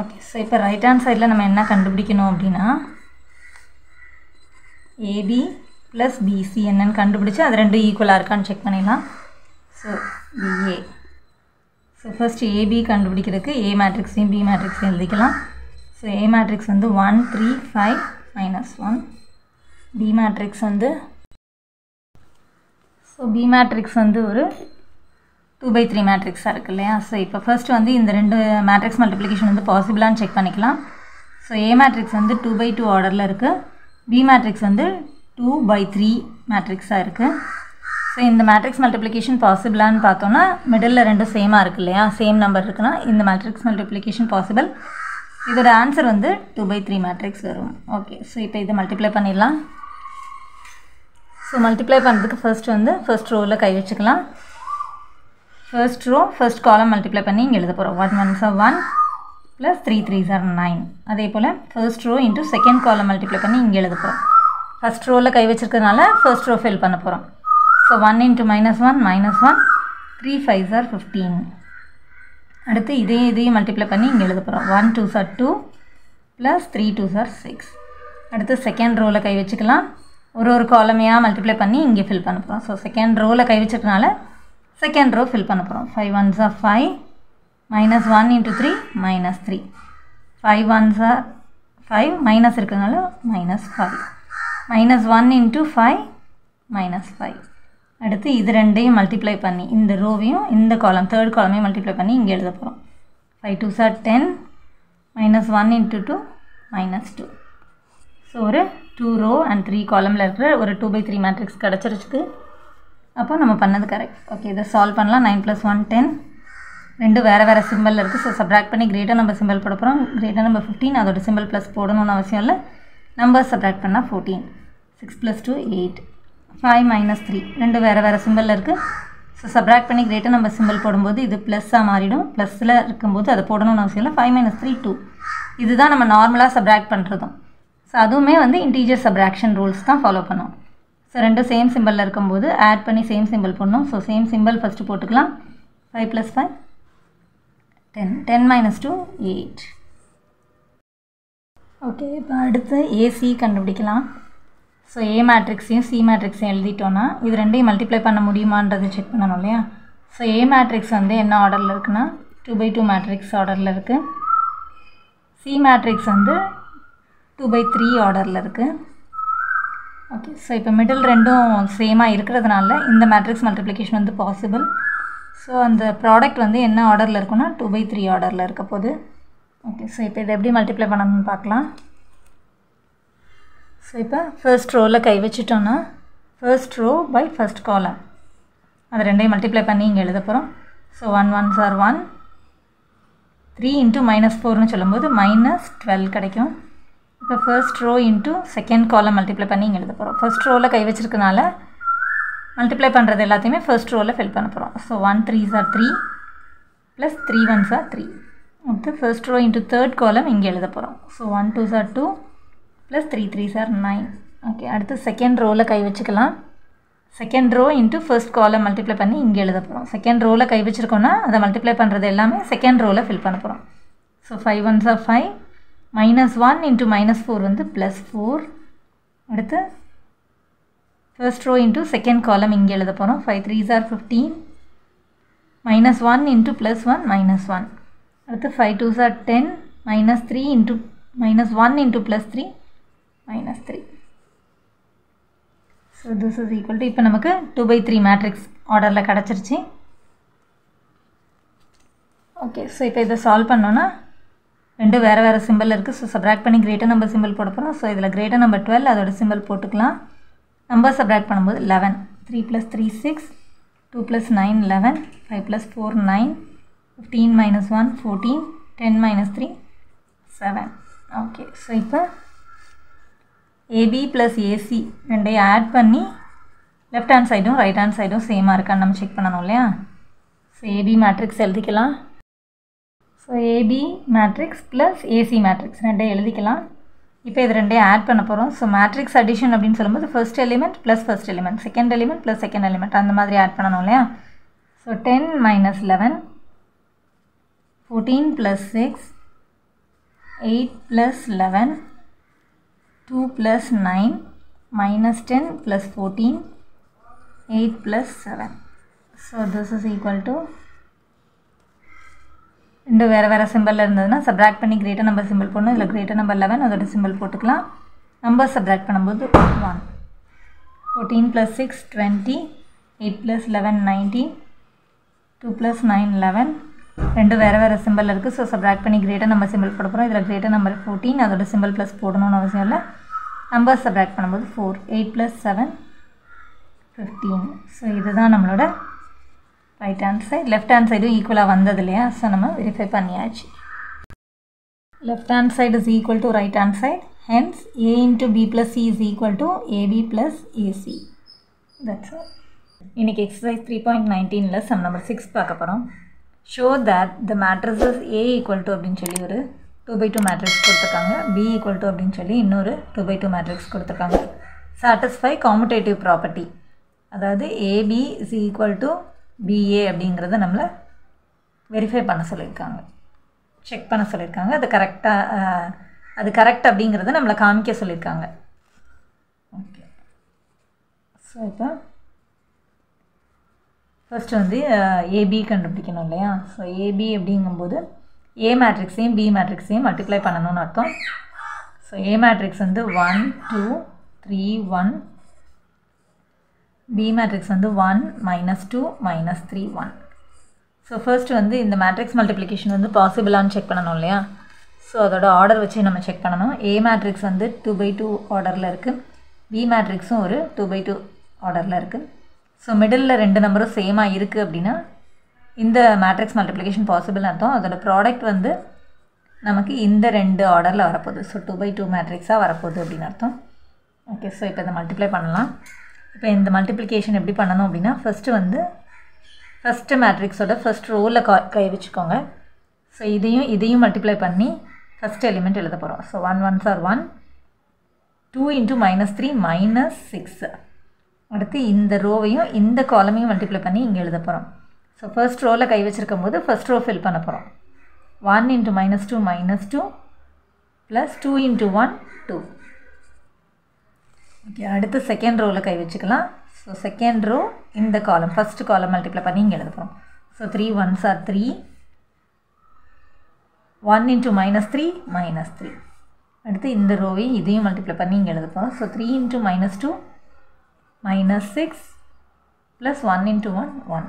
Okay, so இப்போ ரைட் ஹேண்ட் சைடில் நம்ம என்ன கண்டுபிடிக்கணும் அப்படின்னா AB + BC என்னன்னு கண்டுபிடிச்சி அது ரெண்டும் ஈக்குவலாக இருக்கான்னு செக் பண்ணிடலாம். So BA. So first AB கண்டுபிடிக்கிறதுக்கு A மேட்ரிக்ஸையும் B மேட்ரிக்ஸையும் எழுதிக்கலாம். ஸோ A மேட்ரிக்ஸ் வந்து 1 3 5 -1. B மேட்ரிக்ஸ் வந்து ஒரு 2/3 மேட்ரிக்ஸாக இருக்குது இல்லையா. ஸோ இப்போ ஃபர்ஸ்ட் வந்து இந்த ரெண்டு மேட்ரிக்ஸ் மல்டிப்ளிகேஷன் வந்து பாசிபிளான்னு செக் பண்ணிக்கலாம். ஸோ A மேட்ரிக்ஸ் வந்து 2/2 ஆர்டரில் இருக்குது. B மேட்ரிக்ஸ் வந்து 2/3 மேட்ரிக்ஸாக இருக்குது. ஸோ இந்த மேட்ரிக்ஸ் மல்டிப்ளிகேஷன் பாசிபிளான்னு பார்த்தோன்னா மிடில் ரெண்டும் சேமாக இருக்குது இல்லையா. சேம் நம்பர் இருக்குன்னா இந்த மேட்ரிக்ஸ் மல்டிப்ளிகேஷன் பாசிபிள். இதோட ஆன்சர் வந்து 2/3 மேட்ரிக்ஸ் வரும். ஓகே, ஸோ இப்போ இதை மல்டிப்ளை பண்ணிடலாம். ஸோ மல்டிப்ளை பண்ணுறதுக்கு ஃபர்ஸ்ட் ரோவில் கை வச்சுக்கலாம். First row first column multiply பண்ணி இங்கே எழுத போகிறோம். 1 1s are 1 + 3 3s are 9. அதே போல் first row into second column multiply பண்ணி இங்கே எழுத போகிறோம். ஃபர்ஸ்ட் ரோவில் கை வச்சிருக்கிறதுனால ஃபர்ஸ்ட் ரோ ஃபில் பண்ண போகிறோம். So 1 × -1 -1, 3 5s are 15. அடுத்து இதையும் மல்டிப்ளை பண்ணி இங்கே எழுத போகிறோம். 1 2s are 2 + 3 2s are 6. அடுத்து செகண்ட் ரோவில் கை வச்சுக்கலாம். ஒரு காலமையாக மல்டிப்ளை பண்ணி இங்கே ஃபில் பண்ண போகிறோம். ஸோ செகண்ட் ரோவில் கை வச்சிருக்கனால செகண்ட் ரோ ஃபில் பண்ண போகிறோம். 5 1s are 5, -1 × 3 -3, 5 1s are 5 minus இருக்கிறதுனால -5, -1 × 5 -5. அடுத்து இது ரெண்டையும் மல்டிப்ளை பண்ணி இந்த ரோவையும் இந்த காலம் தேர்ட் காலமையும் மல்டிப்ளை பண்ணி இங்கே எழுத போகிறோம். 5 2s are 10, -1 into 2 -2. ஸோ ஒரு 2 row and 3 columnல இருக்கிற ஒரு 2/3 மேட்ரிக்ஸ் கிடச்சிருச்சு. அப்போ நம்ம பண்ணது கரெக்ட். ஓகே, இதை சால்வ் பண்ணலாம். 9 + 1 10. ரெண்டு வேறு வேறு சிம்பிளில் இருக்குது. ஸோ சப்ராக்ட் பண்ணி கிரேட்டர் நம்பர் சிம்பிள் போட போகிறோம். கிரேட்டர் நம்பர் 15, அதோட சிம்பிள் ப்ளஸ் போடணும்னு அவசியம் இல்லை. நம்பர் சப்ராக்ட் பண்ணால் 14. 6 + 2 8. 5 - 3 ரெண்டு வேறு வேறு சிம்பிளில் இருக்குது. ஸோ சப்ராக்ட் பண்ணி கிரேட்டர் நம்பர் சிம்பிள் போடும்போது இது ப்ளஸ்ஸாக மாறிடும். ப்ளஸில் இருக்கும்போது அதை போடணும்னு அவசியம் இல்லை. 5 - 3 2. இதுதான் நம்ம நார்மலாக சப்ராக்ட் பண்ணுறதும். ஸோ அதுவுமே வந்து இன்டீஜர் சப்ராக்ஷன் ரூல்ஸ் தான் ஃபாலோ பண்ணும். ஸோ ரெண்டும் சேம் சிம்பிளில் இருக்கும்போது ஆட் பண்ணி சேம் சிம்பிள் போடணும். ஸோ சேம் சிம்பிள் ஃபஸ்ட்டு போட்டுக்கலாம். 5 + 5 10. 10 - 2 8. ஓகே, இப்போ அடுத்து ஏசி கண்டுபிடிக்கலாம். ஸோ ஏ மேட்ரிக்ஸையும் சி மேட்ரிக்ஸையும் எழுதிட்டோன்னா இது ரெண்டையும் மல்டிப்ளை பண்ண முடியுமான்றது செக் பண்ணணும் இல்லையா. ஸோ ஏ மேட்ரிக்ஸ் வந்து என்ன ஆர்டரில் இருக்குன்னா 2/2 மேட்ரிக்ஸ் ஆர்டரில் இருக்குது. சி மேட்ரிக்ஸ் வந்து 2/3 ஆர்டரில் இருக்குது. ஓகே, ஸோ இப்போ மிடில் ரெண்டும் சேமாக இருக்கிறதுனால இந்த மேட்ரிக்ஸ் மல்டிப்ளிகேஷன் வந்து பாசிபிள். ஸோ அந்த ப்ராடக்ட் வந்து என்ன ஆர்டரில் இருக்குன்னா 2/3 ஆர்டரில் இருக்க போகுது. ஓகே, ஸோ இப்போ இதை எப்படி மல்டிப்ளை பண்ணணும்னு பார்க்கலாம். ஸோ இப்போ ஃபர்ஸ்ட் ரோவில் கை வச்சுட்டோன்னா first row by first column அது ரெண்டையும் மல்டிப்ளை பண்ணி இங்கே எழுத போகிறோம். So 1 1s are 1. 3 × -4ன்னு சொல்லும்போது -12 கிடைக்கும். இப்போ first row into second column multiply பண்ணி இங்கே எழுத போகிறோம். ஃபர்ஸ்ட் ரோவில் கை வச்சிருக்கனால மல்டிப்ளை பண்ணுறது எல்லாத்தையுமே ஃபர்ஸ்ட் ரோவில் ஃபில் பண்ண போகிறோம். So 1 3s are 3 + 3 1s are 3. அடுத்து ஃபர்ஸ்ட் ரோ இன்ட்டு தேர்ட் காலம் இங்கே எழுத போகிறோம். So 1 2s are 2 + 3 3s are 9. Okay, அடுத்து செகண்ட் ரோவில் கை வச்சுக்கலாம். Second row into first column multiply பண்ணி இங்கே எழுத போகிறோம். செகண்ட் ரோவில் கை வச்சுருக்கோன்னா அதை மல்டிப்ளை பண்ணுறது எல்லாமே செகண்ட் ரோவில் ஃபில் பண்ண போகிறோம். So 5 1s are 5. -1 × -4 வந்து +4. அடுத்து first row into second column இங்கே எழுத போகிறோம். 5 3s are 15. -1 × +1 -1. அடுத்து 5 2s are 10. -1 × +3 -3. So this is equal to இப்போ நமக்கு 2/3 மேட்ரிக்ஸ் ஆர்டரில் கிடச்சிருச்சு. ஓகே, ஸோ இப்போ இதை சால்வ் பண்ணோன்னா ரெண்டு வேறு வேறு சிம்பிள் இருக்குது. ஸோ சப்ராக்ட் பண்ணி கிரேட்டர் நம்பர் சிம்பிள் போட போகிறோம். ஸோ இதில் கிரேட்டர் நம்பர் 12 அதோட சிம்பிள் போட்டுக்கலாம். நம்பர் சப்ராக்ட் பண்ணும்போது 11. 3 + 3 6. 2 + 9 11. 5 + 4 9. 15 - 1 14. 10 - 3 7. ஓகே, ஸோ இப்போ ஏபி ப்ளஸ் ஏசி ரெண்டையும் ஆட் பண்ணி லெஃப்ட் ஹேண்ட் சைடும் ரைட் ஹேண்ட் சைடும் சேமாக இருக்கான்னு நம்ம செக் பண்ணணும் இல்லையா. ஸோ ஏபி மேட்ரிக்ஸ் எழுதிக்கலாம். So AB matrix plus AC matrix ரெண்டையும் எழுதிக்கலாம். இப்போ இது ரெண்டையும் ஆட் பண்ண போகிறோம். ஸோ மேட்ரிக்ஸ் அடிஷன் அப்படின்னு சொல்லும்போது first element plus first element, second element plus second element அந்த மாதிரி ஆட் பண்ணணும் இல்லையா. So 10 - 11. 14 + 6. 8 + 11. 2 + 9. -10 + 14. 8 + 7. So this is equal to ரெண்டு வேறு வேறு சிம்பிளில் இருந்ததுன்னா சப்ராக்ட் பண்ணி கிரேட்டர் நம்பர் சிம்பிள் போடணும். இதில் கிரேட்டர் நம்பர் 11 அதோட சிம்பிள் போட்டுக்கலாம். நம்பர் சப்ராக்ட் பண்ணும்போது 1. 14 + 6 20. 8 + 11 19. 2 + 9 11. ரெண்டு வேறு வேறு சிம்பிள் இருக்குது. ஸோ சப்ராக்ட் பண்ணி கிரேட்டர் நம்பர் சிம்பிள் போட போகிறோம். இதில் கிரேட்டர் நம்பர் 14 அதோட சிம்பிள் ப்ளஸ் போடணும்னு அவசியம் இல்லை. நம்பர் சப்ராக்ட் பண்ணும்போது 4. 8 + 7 15. ஸோ இதுதான் நம்மளோட right hand side. Left hand சைடும் ஈக்குவலாக வந்தது இல்லையா. ஸோ நம்ம வெரிஃபை பண்ணியாச்சு. Left hand side is equal to right hand side. Hence A × B + C is equal to AB + AC. That's all. இன்னைக்கு எக்ஸசைஸ் 3.19ல் சம் நம்பர் 6 பார்க்க போகிறோம். Show that the matrices A = அப்படின்னு சொல்லி ஒரு 2/2 மேட்ரிக்ஸ் கொடுத்துருக்காங்க. B = அப்படின்னு சொல்லி இன்னொரு 2/2 மேட்ரிக்ஸ் கொடுத்துருக்காங்க. சாட்டிஸ்ஃபை காமுடேட்டிவ் ப்ராப்பர்ட்டி, அதாவது AB is equal to BA அப்படிங்கிறத நம்மளை வெரிஃபை பண்ண சொல்லியிருக்காங்க, செக் பண்ண சொல்லியிருக்காங்க. அது கரெக்டாக அது கரெக்ட் அப்படிங்கிறத நம்மளை காமிக்க சொல்லியிருக்காங்க. ஓகே, ஸோ இப்போ ஃபஸ்ட்டு வந்து ஏபி கண்டுபிடிக்கணும் இல்லையா. ஸோ ஏபி அப்படிங்கும்போது ஏ மேட்ரிக்ஸையும் பி மேட்ரிக்ஸையும் மல்டிப்ளை பண்ணணும்னு அர்த்தம். ஸோ ஏ மேட்ரிக்ஸ் வந்து 1 2 3 1. B மேட்ரிக்ஸ் வந்து 1 -2 -3 1. ஸோ ஃபர்ஸ்ட் வந்து இந்த மேட்ரிக்ஸ் மல்டிப்ளிகேஷன் வந்து பாசிபிளான்னு செக் பண்ணணும் இல்லையா. ஸோ அதோட ஆர்டர் வச்சு நம்ம செக் பண்ணணும். ஏ மேட்ரிக்ஸ் வந்து 2/2 ஆர்டரில் இருக்குது, பி மேட்ரிக்ஸும் ஒரு 2/2 ஆர்டரில் இருக்குது. ஸோ மிடில் 2 நம்பரும் சேமாக இருக்குது அப்படின்னா இந்த மேட்ரிக்ஸ் மல்டிப்ளிகேஷன் பாசிபிள் அர்த்தம். அதோட ப்ராடக்ட் வந்து நமக்கு இந்த 2 ஆர்டரில் வரப்போகுது. ஸோ 2/2 மேட்ரிக்ஸாக வரப்போகுது அப்படின்னு அர்த்தம். ஓகே, ஸோ இப்போ இதை மல்டிப்ளை பண்ணலாம். இப்போ இந்த மல்டிப்ளிகேஷன் எப்படி பண்ணணும் அப்படின்னா ஃபஸ்ட்டு மேட்ரிக்ஸோட ஃபஸ்ட் ரோவில் கை வச்சுக்கோங்க. ஸோ இதையும் மல்டிப்ளை பண்ணி ஃபஸ்ட் எலிமெண்ட் எழுத போகிறோம். So 1 1s are 1, 2 × -3 -6. அடுத்து இந்த ரோவையும் இந்த காலமையும் மல்டிப்ளை பண்ணி இங்கே எழுத போகிறோம். ஸோ ஃபர்ஸ்ட் ரோவில் கை வச்சுருக்கும் போது ஃபஸ்ட் ரோ ஃபில் பண்ண போகிறோம். 1 × -2 -2 + 2 × 1 2. ஓகே, அடுத்து செகண்ட் ரோவில் கை வச்சுக்கலாம். ஸோ செகண்ட் ரோ இந்த காலம் ஃபஸ்ட்டு காலம் மல்டிப்ளை பண்ணி இங்கே எழுத போகிறோம். So 3 1s are 3, 1 × -3 -3. அடுத்து இந்த ரோவையும் இதையும் மல்டிப்ளை பண்ணி இங்கே எழுத போகிறோம். ஸோ 3 × -2 -6 + 1 × 1 1.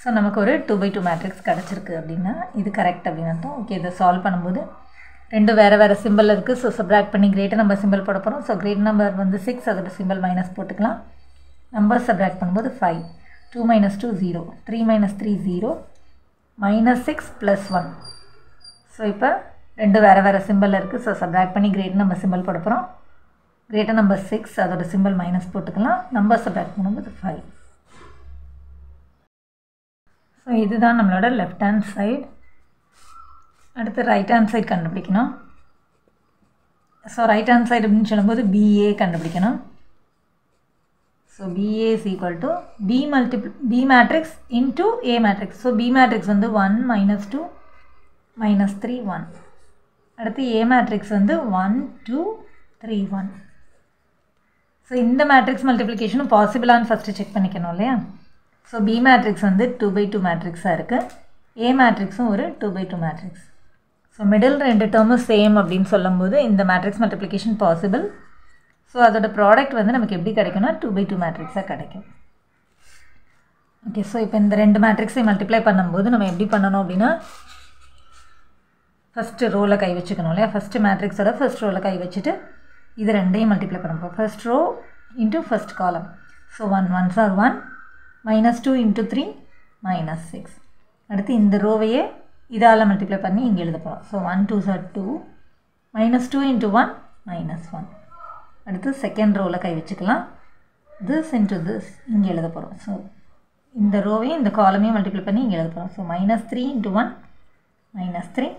ஸோ நமக்கு ஒரு 2/2 மேட்ரிக்ஸ் கிடச்சிருக்கு அப்படின்னா இது கரெக்ட் அப்படின்னு அர்த்தம். ஓகே, இதை சால்வ் பண்ணும்போது ரெண்டும் வேறு சிம்பிள் இருக்குது. ஸோ சப்ராக்ட் பண்ணி கிரேட்டர் நம்பர் சிம்பிள் போட போகிறோம். ஸோ கிரேட் நம்பர் வந்து 6, அதோட சிம்பிள் மைனஸ் போட்டுக்கலாம். நம்பர் சப்ராக்ட் பண்ணும்போது 5, 2 - 2 0, 3 - 3 0, -6 + 1. ஸோ இப்போ ரெண்டு வேறு சிம்பிள் இருக்குது. ஸோ சப்ராக்ட் பண்ணி கிரேட் நம்பர் சிம்பிள் போட போகிறோம். கிரேட்டர் நம்பர் 6, அதோட சிம்பிள் மைனஸ் போட்டுக்கலாம். நம்பர் சப்ராக்ட் பண்ணும்போது 5. ஸோ இதுதான் நம்மளோட லெஃப்ட் ஹேண்ட் சைடு. அடுத்து ரைட் ஹேண்ட் சைடு கண்டுபிடிக்கணும். ஸோ ரைட் ஹேண்ட் சைடு அப்படின்னு சொல்லும்போது பிஏ கண்டுபிடிக்கணும். So BA is equal to B matrix into A matrix. So B matrix வந்து 1 -2 -3 1. அடுத்து ஏ மேட்ரிக்ஸ் வந்து 1 2 3 1. ஸோ இந்த மேட்ரிக்ஸ் மல்டிப்ளிகேஷனும் பாசிபிளான்னு ஃபஸ்ட்டு செக் பண்ணிக்கணும் இல்லையா. ஸோ பி மேட்ரிக்ஸ் வந்து 2/2 மேட்ரிக்ஸாக இருக்குது, ஏ மேட்ரிக்ஸும் ஒரு 2/2 மேட்ரிக்ஸ். ஸோ மிடில் 2 டேர்மும் சேம் அப்படின்னு சொல்லும்போது இந்த மேட்ரிக்ஸ் மல்டிப்ளிகேஷன் பாசிபிள். ஸோ அதோட ப்ராடக்ட் வந்து நமக்கு எப்படி கிடைக்கும்னா 2/2 மேட்ரிக்ஸாக கிடைக்கும். ஓகே, ஸோ இப்போ இந்த 2 மேட்ரிக்ஸையும் மல்டிப்ளை பண்ணும்போது நம்ம எப்படி பண்ணணும் அப்படின்னா ஃபஸ்ட்டு ரோவில் கை வச்சுக்கணும் இல்லையா. ஃபஸ்ட்டு மேட்ரிக்ஸோட ஃபஸ்ட் ரோவில் கை வச்சுட்டு இது ரெண்டையும் மல்டிப்ளை பண்ணுறோம். First row into first column. So 1 1s are 1, -2 × 3 -6. அடுத்து இந்த ரோவையே இதால் மல்டிப்ளை பண்ணி இங்கே எழுத போகிறோம். So 1 2s are 2, -2 × 1 -1. அடுத்து செகண்ட் ரோவில் கை வச்சுக்கலாம். திஸ் இன்ட்டு திஸ் இங்கே எழுத போகிறோம். ஸோ இந்த ரோவையும் இந்த காலமையும் மல்டிப்ளை பண்ணி இங்கே எழுத போகிறோம். ஸோ -3 × 1 -3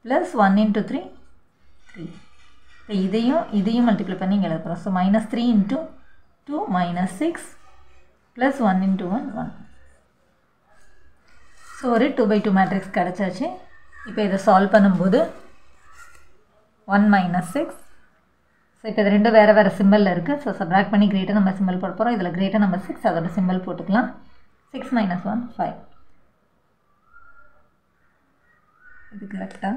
+ 1 × 3 3. இப்போ இதையும் மல்டிப்ளை பண்ணி இங்கே எழுத போகிறோம். ஸோ -3 × 2 -6 + 1 × 1 1. ஸோ ஒரு 2/2 மேட்ரிக்ஸ் கிடச்சாச்சு. இப்போ இதை சால்வ் பண்ணும்போது 1 -6. ஸோ இப்போ இது ரெண்டு வேறு சிம்பிளில் இருக்குது. ஸோ சப்ராக்ட் பண்ணி கிரேட்டர் நம்பர் சிம்பிள் போட போகிறோம். இதில் கிரேட்டர் நம்பர் 6, அதோட சிம்பிள் போட்டுக்கலாம். 6 - 1 5. இது கரெக்டாக.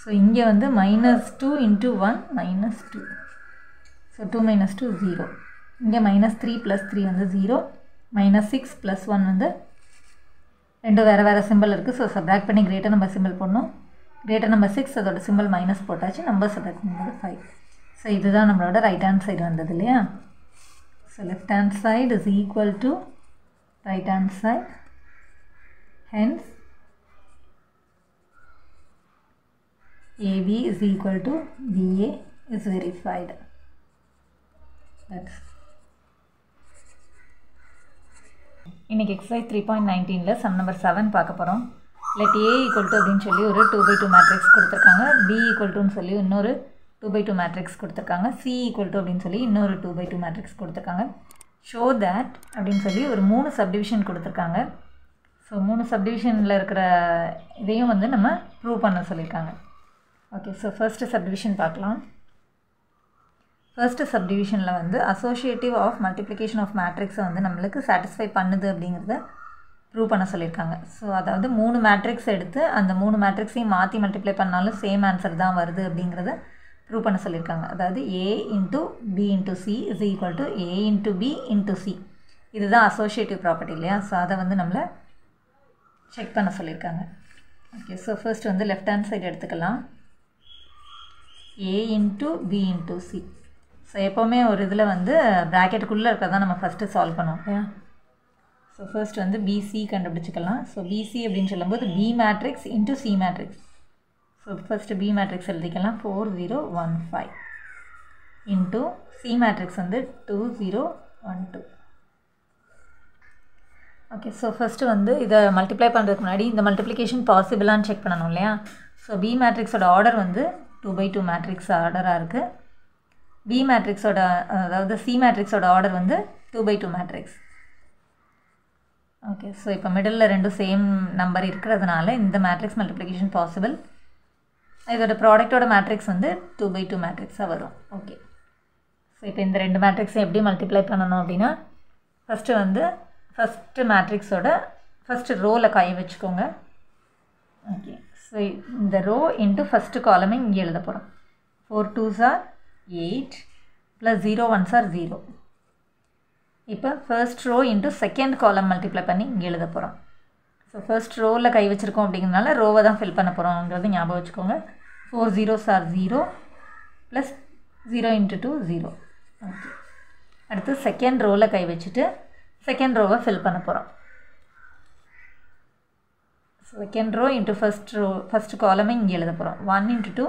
ஸோ இங்கே வந்து -2 × 1 -2. ஸோ 2 - 2 0. இங்கே -3 + 3 வந்து 0, -6 + 1 வந்து ரெண்டு வேறு சிம்பிள் இருக்குது. ஸோ சப்ராக்ட் பண்ணி கிரேட்டர் நம்பர் சிம்பிள் போடணும். கிரேட்டர் நம்பர் 6, அதோட சிம்பிள் மைனஸ் போட்டாச்சு. நம்பர் சப்ராக்ட் பண்ணும்போது 5. ஸோ இதுதான் நம்மளோட ரைட் ஹேண்ட் சைடு வந்தது இல்லையா. So left hand side is equal to right hand side. Hence AB is equal to BA is verified. That's இன்னைக்கு exercise 3.19ல sum number 7 பார்க்க போகிறோம். லெட் A ஈக்குவல் டு அப்படின்னு சொல்லி ஒரு 2/2 மேட்ரிக்ஸ் கொடுத்துருக்காங்க. B ஈக்குவல் டுன்னு சொல்லி இன்னொரு 2/2 மேட்ரிக்ஸ் கொடுத்துருக்காங்க. C ஈக்குவல் டு அப்படின்னு சொல்லி இன்னொரு 2/2 மேட்ரிக்ஸ் கொடுத்துருக்காங்க. ஷோ தேட் அப்படின்னு சொல்லி ஒரு 3 சப்டிவிஷன் கொடுத்துருக்காங்க. ஸோ 3 சப்டிவிஷனில் இருக்கிற இதையும் வந்து நம்ம ப்ரூவ் பண்ண சொல்லியிருக்காங்க. ஓகே, ஸோ ஃபர்ஸ்ட்டு சப்டிவிஷன் பார்க்கலாம். ஃபர்ஸ்ட்டு சப்டிவிஷனில் வந்து அசோசியேட்டிவ் ஆஃப் மல்டிப்ளிகேஷன் ஆஃப் மேட்ரிக்ஸை வந்து நம்மளுக்கு சாட்டிஸ்ஃபை பண்ணுது அப்படிங்கிறத ப்ரூவ் பண்ண சொல்லியிருக்காங்க. ஸோ அதாவது 3 மேட்ரிக்ஸ் எடுத்து அந்த 3 மேட்ரிக்ஸையும் மாற்றி மல்டிப்ளை பண்ணாலும் சேம் ஆன்சர் தான் வருது அப்படிங்கிறத ப்ரூவ் பண்ண சொல்லியிருக்காங்க. அதாவது A × B × C is equal to A × B × C. இதுதான் அசோசியேட்டிவ் ப்ராப்பர்ட்டி இல்லையா. ஸோ அதை வந்து நம்மளை செக் பண்ண சொல்லியிருக்காங்க. ஓகே, ஸோ ஃபர்ஸ்ட் வந்து லெஃப்ட் ஹேண்ட் சைடு எடுத்துக்கலாம். A into B into C. So எப்போவுமே ஒரு இதில் வந்து ப்ராக்கெட்டுக்குள்ளே இருக்கிறதான் நம்ம ஃபஸ்ட்டு சால்வ் பண்ணுவோம் இல்லையா. ஸோ ஃபர்ஸ்ட் வந்து பிசி கண்டுபிடிச்சிக்கலாம். ஸோ பிசி அப்படின்னு சொல்லும்போது B matrix into C matrix. So first B matrix எழுதிக்கலாம் 4 0 1 5 இன்ட்டு சி மேட்ரிக்ஸ் வந்து 2 0 1 2. ஓகே, ஸோ ஃபஸ்ட்டு வந்து இதை மல்டிப்ளை பண்ணுறதுக்கு முன்னாடி இந்த மல்டிப்ளிகேஷன் பாசிபிளான்னு செக் பண்ணணும் இல்லையா. ஸோ பி மேட்ரிக்ஸோட ஆர்டர் வந்து 2/2 மேட்ரிக்ஸ் ஆர்டராக இருக்குது. பி மேட்ரிக்ஸோட அதாவது சி மேட்ரிக்ஸோட ஆர்டர் வந்து 2/2 மேட்ரிக்ஸ். ஓகே, ஸோ இப்போ மிடில் ரெண்டும் சேம் நம்பர் இருக்கிறதுனால இந்த மேட்ரிக்ஸ் மல்டிப்ளிகேஷன் பாசிபிள். இதோட ப்ராடக்டோட மேட்ரிக்ஸ் வந்து 2/2 மேட்ரிக்ஸாக வரும். ஓகே, ஸோ இப்போ இந்த ரெண்டு மேட்ரிக்ஸை எப்படி மல்டிப்ளை பண்ணணும் அப்படின்னா ஃபஸ்ட்டு வந்து ஃபஸ்ட்டு மேட்ரிக்ஸோட ஃபஸ்ட்டு ரோவில் காய வச்சுக்கோங்க. ஓகே, ஸோ இந்த ரோ இன்ட்டு ஃபஸ்ட்டு காலமை இங்கே எழுத போகிறோம். 4 2s are 8 + 0 1s are 0. இப்போ first row into second column multiply பண்ணி இங்கே எழுத போகிறோம். ஸோ ஃபர்ஸ்ட் ரோவில் கை வச்சுருக்கோம் அப்படிங்கிறதுனால ரோவை தான் ஃபில் பண்ண போகிறோங்கிறது ஞாபகம் வச்சுக்கோங்க. 4 0s are 0 + 0 × 2 0. ஓகே, அடுத்து செகண்ட் ரோவில் கை வச்சுட்டு செகண்ட் ரோவை ஃபில் பண்ண போகிறோம். செகண்ட் ரோ இன்ட்டு ஃபஸ்ட் காலமை இங்கே எழுத போகிறோம். 1 × 2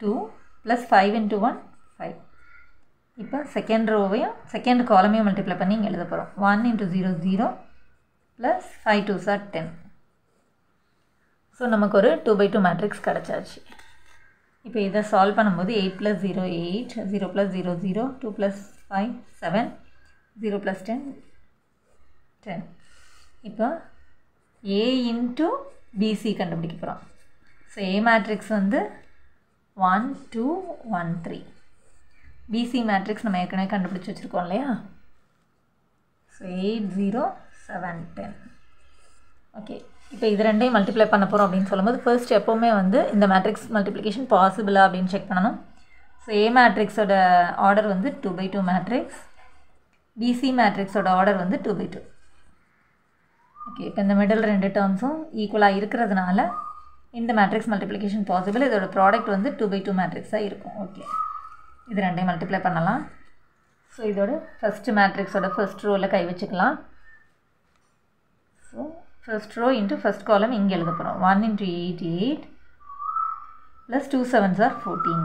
2 + 5 × 1 5. இப்போ செகண்ட் ரோவையும் செகண்ட் காலமையும் மல்டிப்ளை பண்ணி இங்கே எழுத போகிறோம். 1 × 0 0 + 5 2s are 10. ஸோ நமக்கு ஒரு 2/2 மேட்ரிக்ஸ் கிடச்சாச்சு. இப்போ இதை சால்வ் பண்ணும்போது 8 + 0 8 0 + 0 0 2 + 5 7 0 + 10 10. இப்போ A இன்ட்டு பிசி கண்டுபிடிக்க போகிறோம். ஸோ ஏ மேட்ரிக்ஸ் வந்து 1 2 1 3. பிசி மேட்ரிக்ஸ் நம்ம ஏற்கனவே கண்டுபிடிச்சி வச்சுருக்கோம் இல்லையா. ஸோ 8 0 7 10. ஓகே, இப்போ இது ரெண்டையும் மல்டிப்ளை பண்ண போகிறோம் அப்படின்னு சொல்லும்போது ஃபர்ஸ்ட் எப்போவுமே வந்து இந்த மேட்ரிக்ஸ் மல்டிப்ளிகேஷன் பாசிபிளா அப்படின்னு செக் பண்ணணும். ஸோ ஏ மேட்ரிக்ஸோட ஆர்டர் வந்து 2/2 மேட்ரிக்ஸ், பிசி மேட்ரிக்ஸோட ஆர்டர் வந்து 2/2. ஓகே, இப்போ இந்த மிடில் ரெண்டு டேர்ம்ஸும் ஈக்குவலாக இருக்கிறதுனால இந்த மேட்ரிக்ஸ் மல்டிப்ளிகேஷன் பாசிபிள். இதோட ப்ராடக்ட் வந்து 2/2 மேட்ரிக்ஸாக இருக்கும். ஓகே, இது ரெண்டையும் மல்டிப்ளை பண்ணலாம். ஸோ இதோட ஃபஸ்ட்டு மேட்ரிக்ஸோட ஃபர்ஸ்ட் ரோவில் கை வச்சுக்கலாம். So first row into first column இங்கே எழுத போகிறோம். 1 × 8 8 + 2 7s are 14.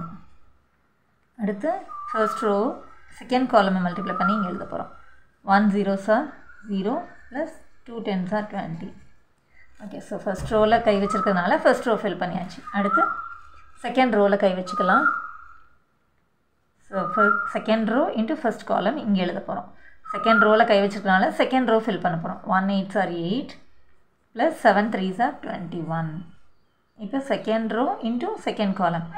அடுத்து ஃபர்ஸ்ட் ரோ செகண்ட் காலமை மல்டிப்ளை பண்ணி இங்கே எழுத போகிறோம். 1 0s are 0 + 2 10s are 20. Okay, so first ரோவில் கை வச்சுருக்கிறதுனால ஃபர்ஸ்ட் ரோ ஃபில் பண்ணியாச்சு. அடுத்து செகண்ட் ரோவில் கை வச்சுக்கலாம். So second row into first column இங்கே எழுத போகிறோம். செகண்ட் ரோவில் கை வச்சுருக்கனால செகண்ட் ரோ ஃபில் பண்ண போகிறோம். 1 8s are 8 + 7 3s are 21. இப்போ செகண்ட் ரோ இன்ட்டு செகண்ட் காலம்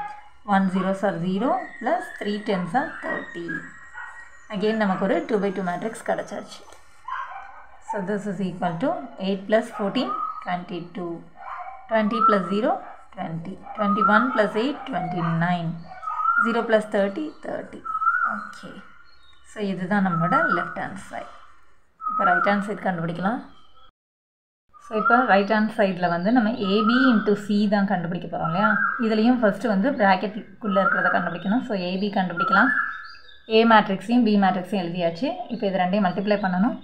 1 0s are 0 + 3 10s are 30. Again நமக்கு ஒரு 2/2 matrix கிடச்சாச்சு. So this is equal to 8 + 14 22, 20 + 0 20, 21 + 8 29, 0 + 30 30. Okay, so இதுதான் நம்மளோட லெஃப்ட் ஹேண்ட் சைட். இப்போ ரைட் ஹேண்ட் சைட் கண்டுபிடிக்கலாம். ஸோ இப்போ ரைட் ஹேண்ட் சைடில் வந்து நம்ம ஏபி இன்ட்டு சி தான் கண்டுபிடிக்க போகிறோம் இல்லையா. இதுலேயும் ஃபஸ்ட்டு வந்து ப்ராக்கெட்டுக்குள்ளே இருக்கிறத கண்டுபிடிக்கணும். ஸோ ஏபி கண்டுபிடிக்கலாம். ஏ மேட்ரிக்ஸையும் பி மேட்ரிக்ஸையும் எழுதியாச்சு. இப்போ இது ரெண்டையும் மல்டிப்ளை பண்ணணும்.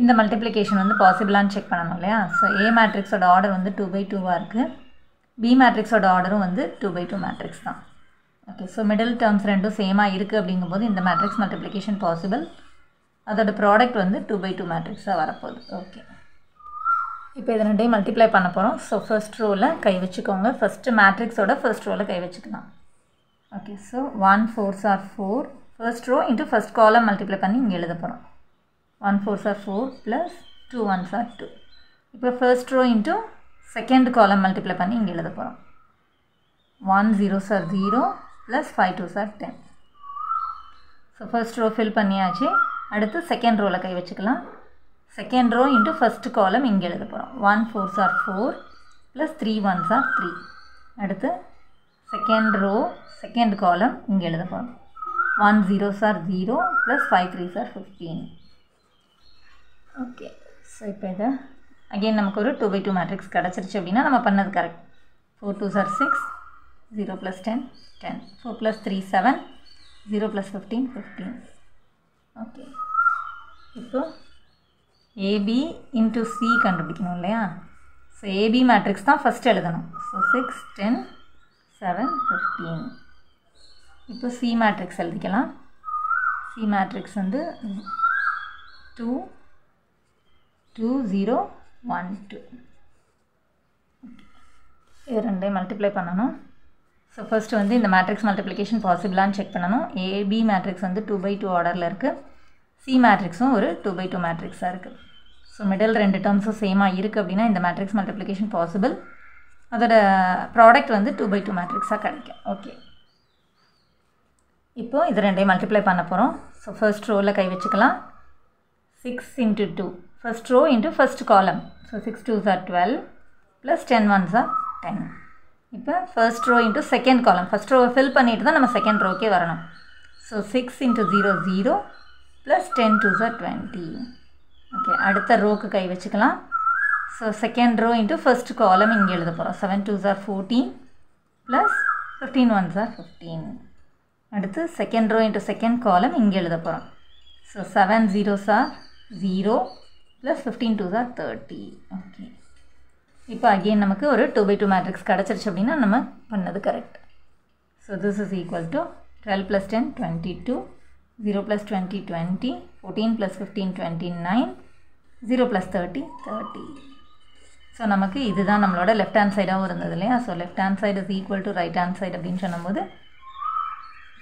இந்த மல்டிப்ளிகேஷன் வந்து பாசிபிளான்னு செக் பண்ணணும் இல்லையா. ஸோ ஏ மேட்ரிக்ஸோட ஆர்டர் வந்து 2/2 இருக்குது. பி மேட்ரிக்ஸோட ஆர்டரும் வந்து 2/2 மேட்ரிக்ஸ் தான். ஓகே, ஸோ மிடில் டேர்ம்ஸ் ரெண்டும் சேமாக இருக்குது அப்படிங்கும்போது இந்த மேட்ரிக்ஸ் மல்டிப்ளிகேஷன் பாசிபிள். அதோட ப்ராடக்ட் வந்து 2/2 மேட்ரிக்ஸாக வரப்போகுது. ஓகே, இப்போ இது ரெண்டையும் மல்டிப்ளை பண்ண போகிறோம். ஸோ ஃபர்ஸ்ட் ரோவில் கை வச்சுக்கோங்க. ஃபஸ்ட்டு மேட்ரிக்ஸோட ஃபர்ஸ்ட் ரோவில் கை வச்சுக்கலாம். Okay, so 1 4s are 4. First row into first column multiply பண்ணி இங்கே எழுத போகிறோம். 1 4s are 4 + 2 1s are 2. இப்போ first row into second column multiply பண்ணி இங்கே எழுத போகிறோம். 1 0s are 0 + 5 2s are 10. So first row fill பண்ணியாச்சு. அடுத்து செகண்ட் ரோவில் கை வச்சுக்கலாம். Second row into first column இங்கே எழுத போகிறோம். 1 4s are 4 + 3 1s are 3. அடுத்து செகண்ட் ரோ செகண்ட் காலம் இங்கே எழுத போகிறோம். 1 0s are 0 + 5 3s are 15. Okay, so இப்போ இதை அகெயின் நமக்கு ஒரு 2/2 மேட்ரிக்ஸ் கிடச்சிருச்சு அப்படின்னா நம்ம பண்ணது correct. 4 2s are 6, 0 plus 10, 10, 4 plus 3 7, 0 plus 15, 15. Okay, இப்போ ஏபி இன்ட்டு சி கண்டுபிடிக்கணும் இல்லையா? ஸோ ஏபி மேட்ரிக்ஸ் தான் ஃபஸ்ட் எழுதணும். ஸோ 6 10 7 15. இப்போ சி மேட்ரிக்ஸ் எழுதிக்கலாம். சி மேட்ரிக்ஸ் வந்து 2 2 0 1 2. இது ரெண்டையும் மல்டிப்ளை பண்ணணும். ஸோ ஃபர்ஸ்ட் வந்து இந்த மேட்ரிக்ஸ் மல்டிப்ளிகேஷன் பாசிபிளான்னு செக் பண்ணணும். ஏபி மேட்ரிக்ஸ் வந்து 2/2 ஆர்டரில் இருக்குது. சி மேட்ரிக்ஸும் ஒரு 2/2 மேட்ரிக்ஸாக இருக்குது. ஸோ மிடில் ரெண்டு டேர்ம்ஸும் சேமாக இருக்குது அப்படின்னா இந்த மேட்ரிக்ஸ் மல்டிப்ளிகேஷன் பாசிபிள். அதோட ப்ராடக்ட் வந்து 2/2 மேட்ரிக்ஸாக கிடைக்கும். ஓகே, இப்போது இது ரெண்டையும் மல்டிப்ளை பண்ண போகிறோம். ஸோ ஃபர்ஸ்ட் ரோவில் கை வச்சுக்கலாம். 6 into 2, first row into first column. So 6 2s are 12 plus 10 1s are 10. இப்போ first row into second column. First row fill பண்ணிட்டு தான் நம்ம second rowக்கே வரணும். So 6 into 0 0 plus 10 2s are 20. Okay, அடுத்த ரோக்கு கை வச்சுக்கலாம். So second row into first column இங்கே எழுத போகிறோம். 7 2s are 14 plus 15 1s are 15. அடுத்து second row into second column இங்கே எழுத போகிறோம். So 7 0s are 0 plus 15 2s are 30. Okay, இப்போ அகெயின் நமக்கு ஒரு 2/2 மேட்ரிக்ஸ் கிடச்சிருச்சு அப்படின்னா நம்ம பண்ணது correct. So this is equal to 12 + 10 22, 0 + 20 20, 14 + 15 29, 0 + 30 30. So நமக்கு இதுதான் நம்மளோட லெஃப்ட் ஹேண்ட் சைடாகவும் இருந்தது இல்லையா? So left hand side is equal to right hand side அப்படின்னு சொல்லும்போது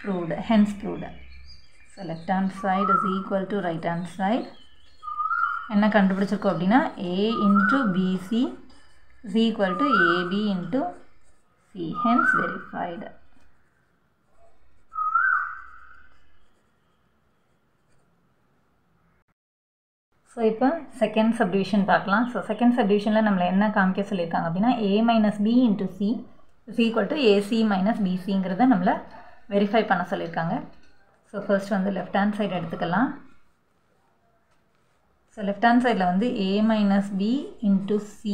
proved, hence proved. So left hand side is equal to right hand side. என்ன கண்டுபிடிச்சிருக்கோம் அப்படின்னா A into BC is equal to AB into C, hence verified. So இப்போ second subdivision பார்க்கலாம். So second சப்டிவிஷனில் நம்மளை என்ன காமிக்க சொல்லியிருக்காங்க அப்படின்னா A minus B into C is equal to AC minus BCங்கிறத நம்மளை வெரிஃபை பண்ண சொல்லியிருக்காங்க. ஸோ ஃபர்ஸ்ட் வந்து லெஃப்ட் ஹேண்ட் சைடு எடுத்துக்கலாம். ஸோ லெஃப்ட் ஹேண்ட் சைடில் வந்து A minus B into C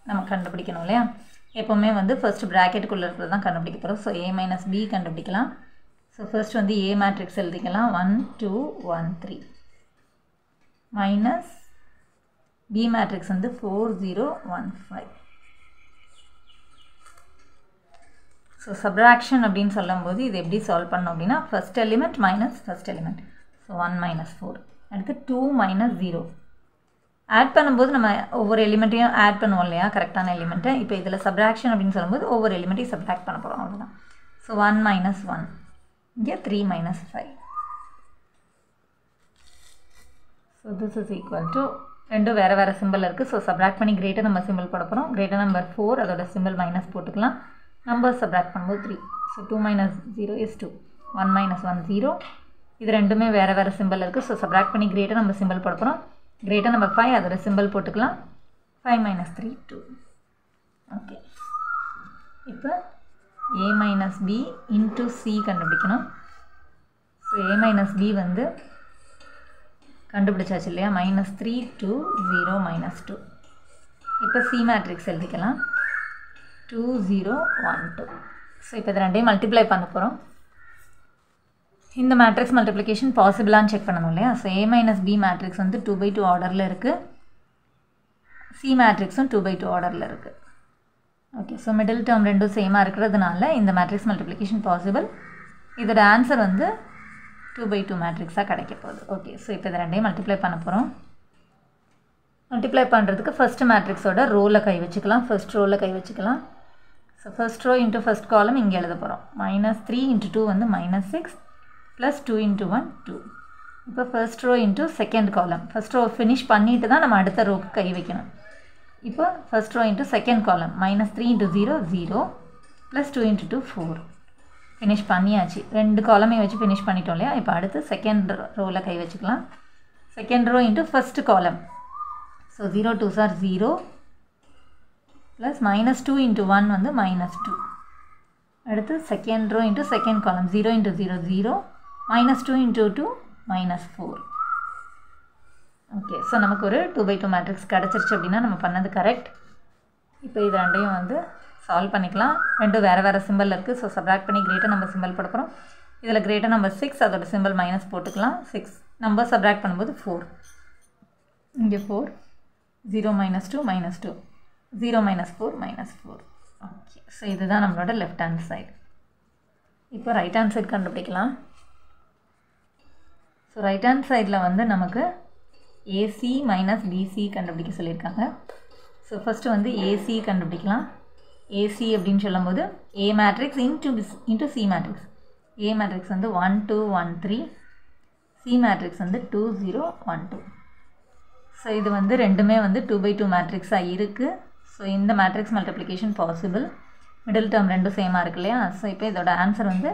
நம்ம கண்டுபிடிக்கணும் இல்லையா? எப்போவுமே வந்து ஃபர்ஸ்ட் ப்ராக்கெட்டுக்குள்ளே இருக்கிறது தான் கண்டுபிடிக்க போகிறோம். ஸோ A minus B கண்டுபிடிக்கலாம். ஸோ ஃபர்ஸ்ட் வந்து A மேட்ரிக்ஸ் எழுதிக்கலாம். 1 2 1 3 மைனஸ் B மேட்ரிக்ஸ் வந்து 4 0 1 5. ஸோ சப்ராக்ஷன் அப்படின்னு சொல்லும்போது இது எப்படி சால்வ் பண்ணோம் அப்படின்னா first element minus first element. So 1 minus 4, அடுத்து 2 minus 0. ஆட் பண்ணும்போது நம்ம ஒவ்வொரு எலிமெண்ட்டையும் ஆட் பண்ணுவோம் இல்லையா, கரெக்டான எலிமெண்ட்டை. இப்போ இதில் சப்ராக்ஷன் அப்படின்னு சொல்லும்போது ஒவ்வொரு எலிமெண்ட்டையும் சப்ராக்ட் பண்ண போகிறோம், அவ்வளோதான். ஸோ 1 minus 1, இங்கே 3 minus 5. So this is equal to ரெண்டும் வேறு வேறு சிம்பிள் இருக்குது. ஸோ சப்ராக்ட் பண்ணி கிரேட்டர் நம்பர் சிம்பிள் போட போகிறோம். கிரேட்டர் நம்பர் 4, அதோட சிம்பிள் மைனஸ் போட்டுக்கலாம். நம்பர் சப்ராக்ட் பண்ணும்போது 3. So 2 minus 0 is 2, 1 minus 1 0. இது ரெண்டுமே வேறு வேறு சிம்பிள் இருக்குது. ஸோ சப்ராக்ட் பண்ணி கிரேட்டர் நம்பர் சிம்பிள் போட போகிறோம். கிரேட்டர் நம்பர் 5, அதோட சிம்பிள் போட்டுக்கலாம். 5 minus 3 2. ஓகே, இப்போ A minus B into C கண்டுபிடிக்கணும். ஸோ A minus B வந்து கண்டுபிடிச்சாச்சு இல்லையா? -3 2 0 -2. இப்போ C மேட்ரிக்ஸ் எழுதிக்கலாம். 2 0 1 2. ஸோ இப்போ இது ரெண்டையும் மல்டிப்ளை பண்ண போகிறோம். இந்த மேட்ரிக்ஸ் மல்டிப்ளிகேஷன் பாசிபிளான்னு செக் பண்ணணும் இல்லையா? So A minus B matrix வந்து 2/2 ஆர்டரில் இருக்குது. C மேட்ரிக்ஸும் 2/2 ஆர்டரில் இருக்குது. ஓகே, ஸோ மிடில் டேர்ம் ரெண்டும் சேமாக இருக்கிறதுனால இந்த மேட்ரிக்ஸ் மல்டிப்ளிகேஷன் பாசிபிள். இதோட ஆன்சர் வந்து 2/2 மேட்ரிக்ஸாக கிடைக்க போகுது. ஓகே, ஸோ இப்போ இதை ரெண்டையும் மல்டிப்ளை பண்ண போகிறோம். மல்டிப்ளை பண்ணுறதுக்கு ஃபஸ்ட்டு மேட்ரிக்ஸோட ரோவில் கை வச்சுக்கலாம். ஃபர்ஸ்ட் ரோவில் கை வச்சுக்கலாம். So first row into first column இங்கே எழுத போகிறோம். -3 into 2 வந்து -6 ப்ளஸ் 2 into 1 2. இப்போ first row into second column. First row finish பண்ணிவிட்டு தான் நம்ம அடுத்த ரோக்கு கை வைக்கணும். இப்போ ஃபர்ஸ்ட் ரோ இன்ட்டு செகண்ட் காலம். -3 into 0 0 ப்ளஸ் 2 into 2 4. ஃபினிஷ் பண்ணியாச்சு. ரெண்டு காலமையும் வச்சு ஃபினிஷ் பண்ணிட்டோம் இல்லையா? இப்போ அடுத்து செகண்ட் ரோவில் கை வச்சுக்கலாம். Second row into first column. So 0 2s are 0 plus -2 into 1 வந்து -2. அடுத்து second row into second column. 0 into 0 0, -2 into 2 -4. Okay, so நமக்கு ஒரு 2/2 மேட்ரிக்ஸ் கிடச்சிருச்சு அப்படின்னா நம்ம பண்ணது கரெக்ட். இப்போ இது ரெண்டையும் வந்து சால்வ் பண்ணிக்கலாம். ரெண்டும் வேறு வேறு சிம்பிள் இருக்குது. ஸோ சப்ராக்ட் பண்ணி கிரேட்டர் நம்பர் சிம்பிள் போட போகிறோம். இதில் கிரேட்டர் நம்பர் 6, அதோட சிம்பிள் மைனஸ் போட்டுக்கலாம். 6 நம்பர் சப்ராக்ட் பண்ணும்போது 4, இங்கே 4, 0 - 2 -2, 0 - 4 -4. ஓகே, ஸோ இதுதான் நம்மளோட லெஃப்ட் ஹேண்ட் சைடு. இப்போ ரைட் ஹேண்ட் சைடு கண்டுபிடிக்கலாம். ஸோ ரைட் ஹேண்ட் சைடில் வந்து நமக்கு ஏசி மைனஸ் பிசி கண்டுபிடிக்க சொல்லியிருக்காங்க. ஸோ ஃபஸ்ட்டு வந்து ஏசி கண்டுபிடிக்கலாம். ஏசி அப்படின்னு சொல்லும்போது A matrix into C matrix. A matrix வந்து 1 2 1 3, சி மேட்ரிக்ஸ் வந்து 2 0 1 2. ஸோ இது வந்து ரெண்டுமே வந்து 2/2 மேட்ரிக்ஸாக இருக்குது. ஸோ இந்த matrix multiplication possible. Middle term ரெண்டும் சேமாக இருக்கு இல்லையா? ஸோ இப்போ இதோட ஆன்சர் வந்து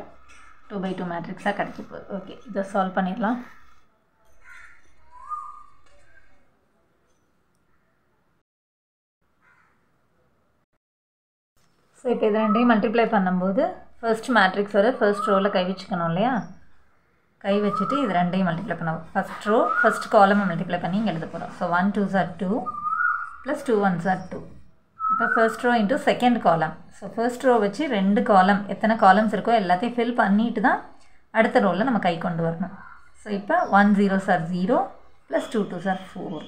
2/2 மேட்ரிக்ஸாக கிடச்சி போகுது. ஓகே, இதை சால்வ் பண்ணிடலாம். ஸோ இப்போ இது ரெண்டையும் மல்டிப்ளை பண்ணும்போது ஃபர்ஸ்ட் மேட்ரிக்ஸோட ஃபர்ஸ்ட் ரோவில் கை வச்சுக்கணும் இல்லையா? கை வச்சுட்டு இது ரெண்டையும் மல்டிப்ளை பண்ணோம். ஃபஸ்ட் ரோ ஃபஸ்ட் காலமை மல்டிப்ளை பண்ணி இங்கே எழுத போகிறோம். So 1 2s are 2 + 2 1s are 2. இப்போ first row into second column. So first row வச்சு 2 காலம், எத்தனை காலம்ஸ் இருக்கோ எல்லாத்தையும் ஃபில் பண்ணிட்டு தான் அடுத்த ரோவில் நம்ம கை கொண்டு வரணும். ஸோ இப்போ 1 0s are 0 + 2 2s are 4.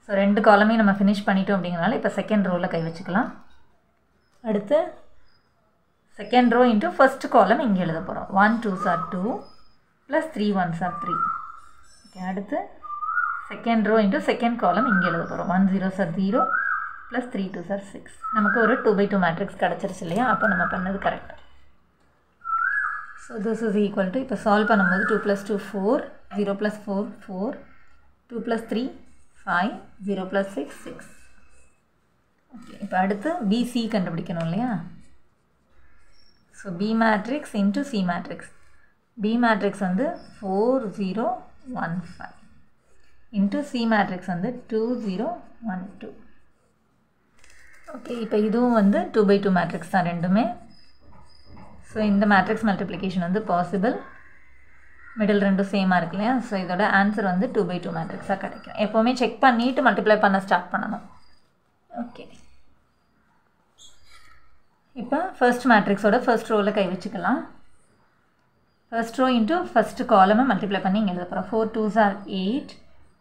So 2 காலமையும் நம்ம ஃபினிஷ் பண்ணிட்டோம் அப்படிங்கிறனால இப்போ செகண்ட் ரோவில் கை வச்சுக்கலாம். அடுத்து second row into first column இங்கே எழுத போகிறோம். 1 2s are 2 + 3 1s are 3. Okay, அடுத்து second row into second column இங்கே எழுத போகிறோம். 1 0s are 0 + 3 2s are 6. நமக்கு ஒரு 2/2 மேட்ரிக்ஸ் கிடச்சிருச்சு இல்லையா? அப்போ நம்ம பண்ணது correct. So this is equal to, இப்போ சால்வ் பண்ணும்போது 2 + 2 4, 0 + 4 4, 2 + 3 5, 0 + 6 6. ஓகே, இப்போ அடுத்து பிசி கண்டுபிடிக்கணும் இல்லையா? So B matrix into C matrix. B matrix வந்து 4 0 1 5 இன்ட்டு சி மேட்ரிக்ஸ் வந்து 2 0 1 2. ஓகே, இப்போ இதுவும் வந்து 2/2 மேட்ரிக்ஸ் தான் ரெண்டுமே. ஸோ இந்த மேட்ரிக்ஸ் மல்டிப்ளிகேஷன் வந்து பாசிபிள். மிடில் ரெண்டும் சேமாக இருக்கு இல்லையா? ஸோ இதோட ஆன்சர் வந்து 2/2 மேட்ரிக்ஸாக கிடைக்கும். எப்போவுமே செக் பண்ணிவிட்டு மல்டிப்ளை பண்ண ஸ்டார்ட் பண்ணணும். ஓகே, இப்போ ஃபர்ஸ்ட் மேட்ரிக்ஸோட ஃபர்ஸ்ட் ரோவில் கை வச்சுக்கலாம். ஃபர்ஸ்ட் ரோ இன்ட்டு ஃபஸ்ட்டு காலமை மல்டிப்ளை பண்ணி இங்கே எழுத போகிறோம். 4 2s are 8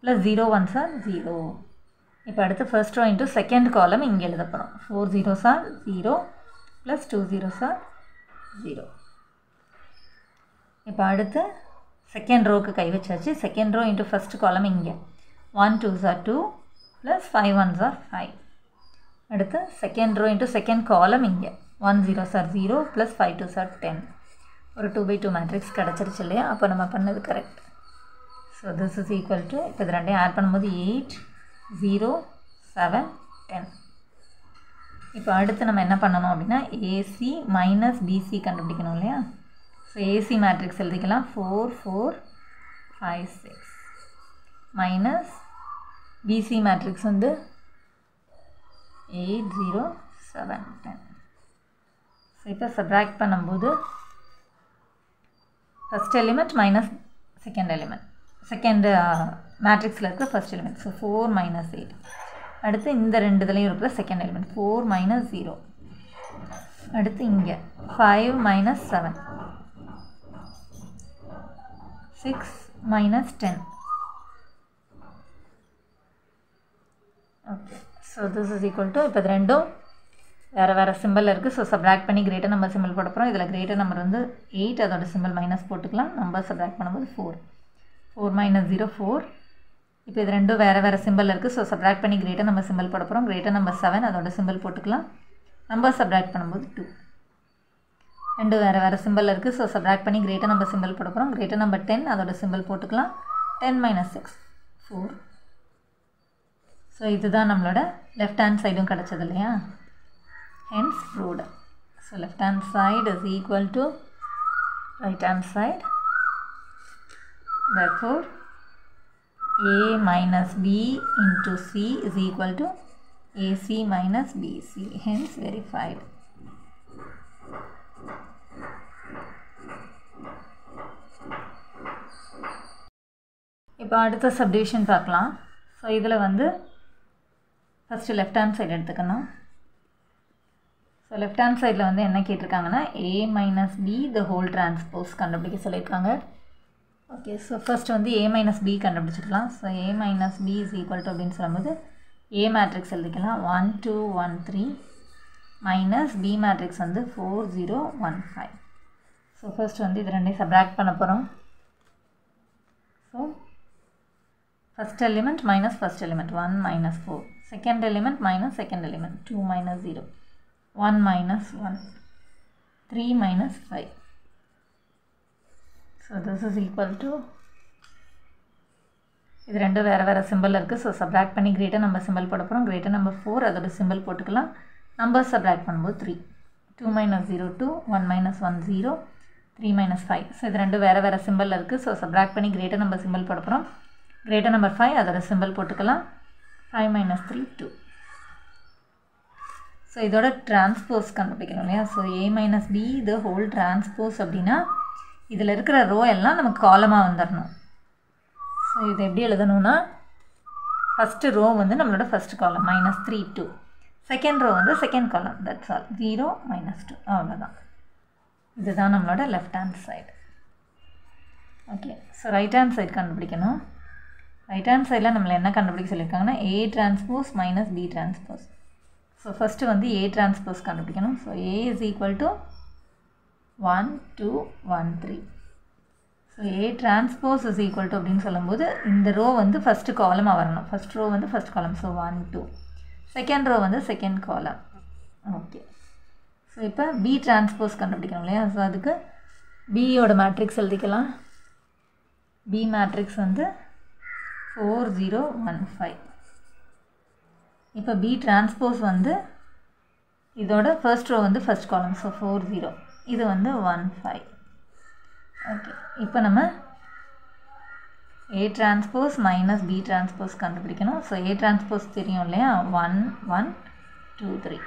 + 0 1s are 0. இப்போ அடுத்து first row into second column இங்கே எழுத போகிறோம். 4 0s are 0 + 2 0s are 0. இப்போ அடுத்து செகண்ட் ரோவுக்கு கை வச்சாச்சு. Second row into first column இங்கே 1 2s are 2 + 5 1s are 5. அடுத்து second row into second column இங்கே 1 0s are 0 + 5 2s are 10. ஒரு 2/2 மேட்ரிக்ஸ் கிடச்சிருச்சு இல்லையா? அப்போ நம்ம பண்ணது correct. So this is equal to, இப்போ இது ரெண்டையும் ஆட் பண்ணும்போது 8 0 7 10. இப்போ அடுத்து நம்ம என்ன பண்ணணும் அப்படின்னா ஏசி மைனஸ் பிசி கண்டுபிடிக்கணும் இல்லையா? ஸோ ஏசி மேட்ரிக்ஸ் எழுதிக்கலாம். 4 4 5 6 மைனஸ் பிசி மேட்ரிக்ஸ் வந்து 8 0 7 10. ஸோ இப்போ சப்ராக்ட் பண்ணும்போது first element minus second element, second மேட்ரிக்ஸில் இருக்கிற ஃபஸ்ட் எலிமெண்ட். ஸோ 4 - 8. அடுத்து இந்த ரெண்டு இதுலேயும் இருக்கிற செகண்ட் எலிமெண்ட் 4 - 0. அடுத்து இங்கே 5 - 7 6 - 10. Okay, so this is equal to, இப்போ இது ரெண்டும் வேறு வேறு சிம்பிள் இருக்குது. ஸோ சப்ராக்ட் பண்ணி கிரேட்டர் நம்பர் சிம்பிள் போட போகிறோம். இதில் கிரேட்டர் நம்பர் வந்து 8, அதோட சிம்பிள் மைனஸ் போட்டுக்கலாம். நம்பர் சப்ராக்ட் பண்ணும்போது 4 4 - 0 4. இப்போ இது ரெண்டும் வேறு வேறு சிம்பிள் இருக்குது. ஸோ சப்ராக்ட் பண்ணி கிரேட்டர் நம்பர் சிம்பிள் போட போகிறோம். கிரேட்டர் நம்பர் 7, அதோட சிம்பிள் போட்டுக்கலாம். நம்பர் சப்ராக்ட் பண்ணும்போது 2. ரெண்டு வேறு வேறு சிம்பிள் இருக்குது. ஸோ சப்ராக்ட் பண்ணி கிரேட்டர் நம்பர் சிம்பிள் போட போகிறோம். கிரேட்டர் நம்பர் 10, அதோட சிம்பிள் போட்டுக்கலாம். 10 - 6 4. ஸோ இதுதான் நம்மளோட லெஃப்ட் ஹேண்ட் சைடும் கிடச்சது இல்லையா? hence proved. So left hand side is equal to right hand side. Therefore A minus B into C is equal to AC minus BC. Hence verified. இப்போ இப்போ அடுத்த சப்டிவிஷன் பார்க்கலாம். ஸோ இதில் வந்து ஃபஸ்ட்டு லெஃப்ட் ஹேண்ட் சைடு எடுத்துக்கணும். So left hand சைடில் வந்து என்ன கேட்டிருக்காங்கன்னா a minus B the whole transpose கண்டுபிடிக்க சொல்லியிருக்காங்க. ஓகே, ஸோ ஃபஸ்ட் வந்து a மைனஸ் பி கண்டுபிடிச்சிக்கலாம். So a minus B is equal to அப்படின்னு சொல்லும்போது a மேட்ரிக்ஸ் எழுதிக்கலாம் 1 2 1 3 மைனஸ் b மேட்ரிக்ஸ் வந்து 4 0 1 5. ஸோ ஃபர்ஸ்ட் வந்து இது ரெண்டையும் சப்ராக்ட் பண்ண போகிறோம். So first element minus first element 1 minus 4, second element minus second element 2 minus 0, 1 minus 1, 3 minus 5. So this is equal to, இது ரெண்டு வேறு வேறு சிம்பிள் இருக்குது. ஸோ சப்ராக்ட் பண்ணி கிரேட்டர் நம்பர் சிம்பிள் போட போகிறோம். கிரேட்டர் நம்பர் 4 அதோட சிம்பிள் போட்டுக்கலாம். நம்பர் சப்ராக்ட் பண்ணும்போது 3, 2 minus 0 2, 1 minus 1 0, 3 minus 5. ஸோ இது ரெண்டு வேறு வேறு சிம்பிள் இருக்குது. ஸோ சப்ராக்ட் பண்ணி கிரேட்டர் நம்பர் சிம்பிள் போட போகிறோம். கிரேட்டர் நம்பர் 5 அதோட சிம்பிள் போட்டுக்கலாம். 5 minus 3 2. ஸோ இதோட டிரான்ஸ்போஸ் கண்டுபிடிக்கணும் இல்லையா. So a minus B the whole transpose அப்படின்னா இதில் இருக்கிற ரோ எல்லாம் நமக்கு காலமாக வந்துடணும். ஸோ இது எப்படி எழுதணும்னா ஃபஸ்ட்டு ரோ வந்து நம்மளோட ஃபஸ்ட் காலம் -3 2, செகண்ட் ரோ வந்து செகண்ட் காலம், தட்ஸ் ஆல் 0 -2, அவ்வளோதான். இதுதான் நம்மளோட left hand side. Okay, so right hand side கண்டுபிடிக்கணும். ரைட் ஹேண்ட் சைடில் நம்மளை என்ன கண்டுபிடிக்க சொல்லியிருக்காங்கன்னா a transpose minus b transpose. So first வந்து a டிரான்ஸ்போஸ் கண்டுபிடிக்கணும். So a is equal to 1 2 1 3. So a transpose is equal to அப்படின்னு சொல்லும்போது இந்த ரோ வந்து ஃபஸ்ட்டு காலமாக வரணும். ஃபஸ்ட் ரோ வந்து first column, so 1 2. Second row வந்து செகண்ட் காலம். ஓகே, ஸோ இப்போ b டிரான்ஸ்போஸ் கண்டுபிடிக்கணும் இல்லையா. ஸோ அதுக்கு பியோட மேட்ரிக்ஸ் எழுதிக்கலாம். b மேட்ரிக்ஸ் வந்து 4 0 1 5. இப்போ b டிரான்ஸ்போஸ் வந்து இதோட ஃபர்ஸ்ட் ரோ வந்து ஃபர்ஸ்ட் காலம், ஸோ 4 0, இது வந்து 1 5. ஓகே, இப்போ நம்ம a transpose minus b transpose கண்டுபிடிக்கணும். ஸோ a டிரான்ஸ்போஸ் தெரியும் இல்லையா, 1 1 2 3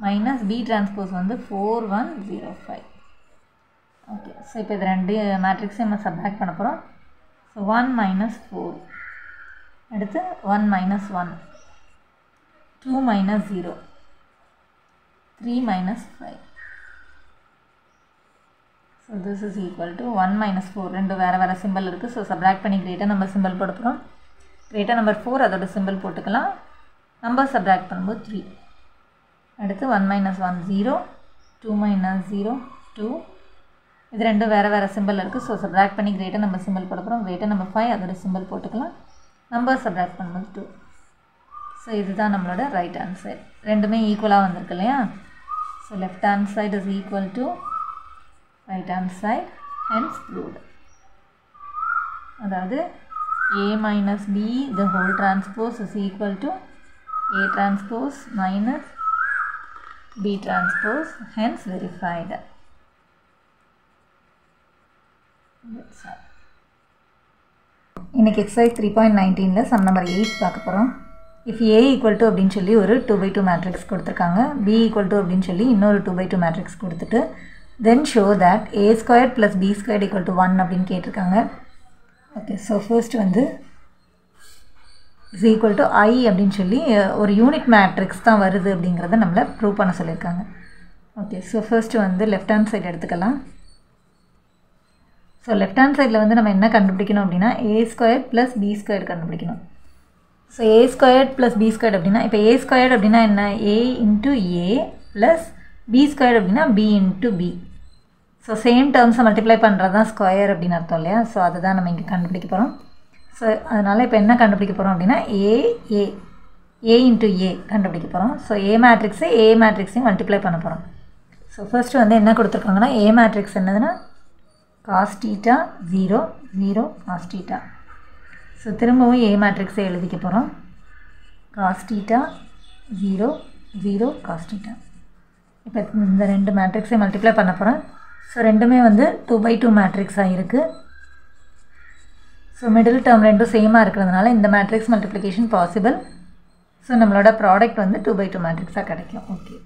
மைனஸ் b டிரான்ஸ்போஸ் வந்து 4 1 0 5. ஓகே, ஸோ இப்போ இது ரெண்டு மேட்ரிக்ஸையும் நம்ம சப்ராக்ட் பண்ண போகிறோம். ஸோ 1 minus 4, அடுத்து 1 minus 1, 2 minus 0, 3 minus 5. So this is equal to 1 minus 4. ரெண்டு வேறு வேறு சிம்பிள் இருக்குது. ஸோ சப்ராக்ட் பண்ணி கிரேட்டர் நம்பர் சிம்பிள் போட போகிறோம். கிரேட்டர் நம்பர் 4 அதோட சிம்பிள் போட்டுக்கலாம். நம்பர் சப்ராக்ட் பண்ணும்போது 3, அடுத்து 1 minus 1 0, 2 minus 0 2. இது ரெண்டு வேறு வேறு சிம்பிள் இருக்குது. ஸோ சப்ராக்ட் பண்ணி கிரேட்டர் நம்பர் சிம்பிள் போட போகிறோம். கிரேட்டர் நம்பர் 5 அதோட சிம்பிள் போட்டுக்கலாம். நம்பர் சப்ராக்ட் பண்ணும்போது 2. ஸோ இதுதான் நம்மளோட ரைட் ஹேண்ட் சைடு. ரெண்டுமே ஈக்குவலாக வந்திருக்கு இல்லையா. So left hand side is equal to right hand side, hence proved. அதாவது a minus b the whole transpose is equal to a transpose minus b transpose, hence verified. இன்றைக்கி exercise 3.19ல் sum number 8 பார்க்க போகிறோம். If a equal to அப்படின்னு சொல்லி ஒரு 2/2 matrix கொடுத்துருக்காங்க, b equal to அப்படின்னு சொல்லி இன்னொரு 2/2 மேட்ரிக்ஸ் கொடுத்துட்டு தென் show that a square plus b square equal to 1 அப்படின்னு கேட்டிருக்காங்க. ஓகே, ஸோ ஃபர்ஸ்ட் வந்து இஸ் ஈக்குவல் டு i அப்படின்னு சொல்லி ஒரு யூனிட் மேட்ரிக்ஸ் தான் வருது அப்படிங்கிறத நம்மளை ப்ரூவ் பண்ண சொல்லியிருக்காங்க. ஓகே, ஸோ ஃபர்ஸ்ட்டு வந்து லெஃப்ட் ஹேண்ட் சைடு எடுத்துக்கலாம். ஸோ லெஃப்ட் ஹேண்ட் சைடில் வந்து நம்ம என்ன கண்டுபிடிக்கணும் அப்படின்னா a square plus b square கண்டுபிடிக்கணும். So a square plus b square அப்படின்னா இப்போ a ஸ்கொயர் அப்படின்னா என்ன, a into a plus b square அப்படின்னா b into b. So same டேர்ம்ஸை மல்டிப்ளை பண்ணுறது தான் ஸ்கொயர் அப்படின்னு அர்த்தம் இல்லையா. ஸோ அதுதான் நம்ம இங்கே கண்டுபிடிக்க போகிறோம். ஸோ அதனால் இப்போ என்ன கண்டுபிடிக்க போகிறோம் அப்படின்னா a இன்ட்டு a கண்டுபிடிக்க போகிறோம். ஸோ a மேட்ரிக்ஸையும் மல்டிப்ளை பண்ண போகிறோம். ஸோ ஃபர்ஸ்ட்டு வந்து என்ன கொடுத்துருக்காங்கன்னா a மேட்ரிக்ஸ் என்னதுன்னா cos θ 0 0 cos θ. ஸோ திரும்பவும் a மேட்ரிக்ஸை எழுதிக்க போகிறோம். cos θ 0 0 cos θ. இப்போ இந்த ரெண்டு மேட்ரிக்ஸை மல்டிப்ளை பண்ண போகிறேன். ஸோ ரெண்டுமே வந்து 2/2 மேட்ரிக்ஸாக இருக்குது. ஸோ மிடில் டேர்ம் ரெண்டும் சேமாக இருக்கிறதுனால இந்த மேட்ரிக்ஸ் மல்டிப்ளிகேஷன் பாசிபிள். ஸோ நம்மளோட ப்ராடக்ட் வந்து 2/2 மேட்ரிக்ஸாக கிடைக்கும். ஓகே,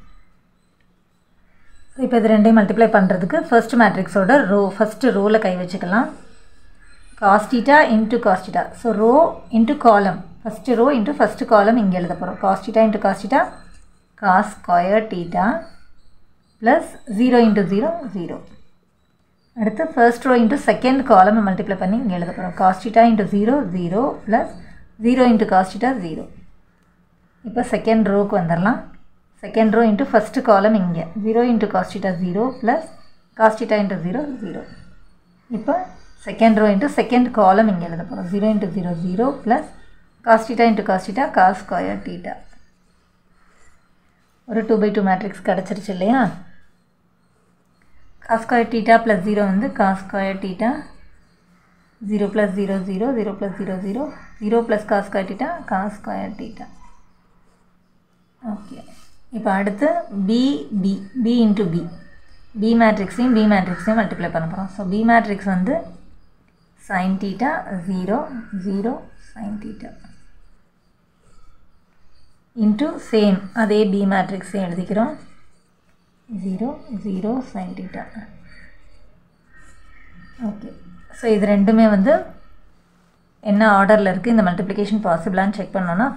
ஸோ இப்போ இது ரெண்டையும் மல்டிப்ளை பண்ணுறதுக்கு ஃபர்ஸ்ட் மேட்ரிக்ஸோட ஃபஸ்ட்டு ரோவில் கை வச்சுக்கலாம். cos theta into cos theta. So row into column, first row into first column இங்கே எழுத போகிறோம். cos theta into cos theta, cos square theta plus 0 into 0, 0. அடுத்து first row into second column multiply பண்ணி இங்கே எழுத போகிறோம். cos theta into 0, 0 plus 0 into cos theta, 0. இப்போ second rowக்கு வந்துடலாம். second row into first column இங்கே 0 into cos theta, 0 plus cos theta into 0, 0. இப்போ second row into second column இங்கே எழுத போகிறோம். 0 into 0, 0 plus cos theta into cos theta, cos square theta. ஒரு 2/2 matrix கிடச்சிருச்சு இல்லையா? cos square theta plus 0 வந்து cos square theta, 0 plus 0, 0, 0 plus 0, 0, 0 plus cos square theta, cos square theta. Okay, இப்போ அடுத்து B into B. B மேட்ரிக்ஸையும் B மேட்ரிக்ஸையும் multiply பண்ண போகிறோம். ஸோ B மேட்ரிக்ஸ் வந்து sin theta, 0, 0, sin theta into same அதே B மேட்ரிக்ஸையும் எழுதிக்கிறோம். 0, 0, sin theta. ஓகே, ஸோ இது ரெண்டுமே வந்து என்ன ஆர்டரில் இருக்குது, இந்த மல்டிப்ளிகேஷன் பாசிபிளான்னு செக் பண்ணோன்னா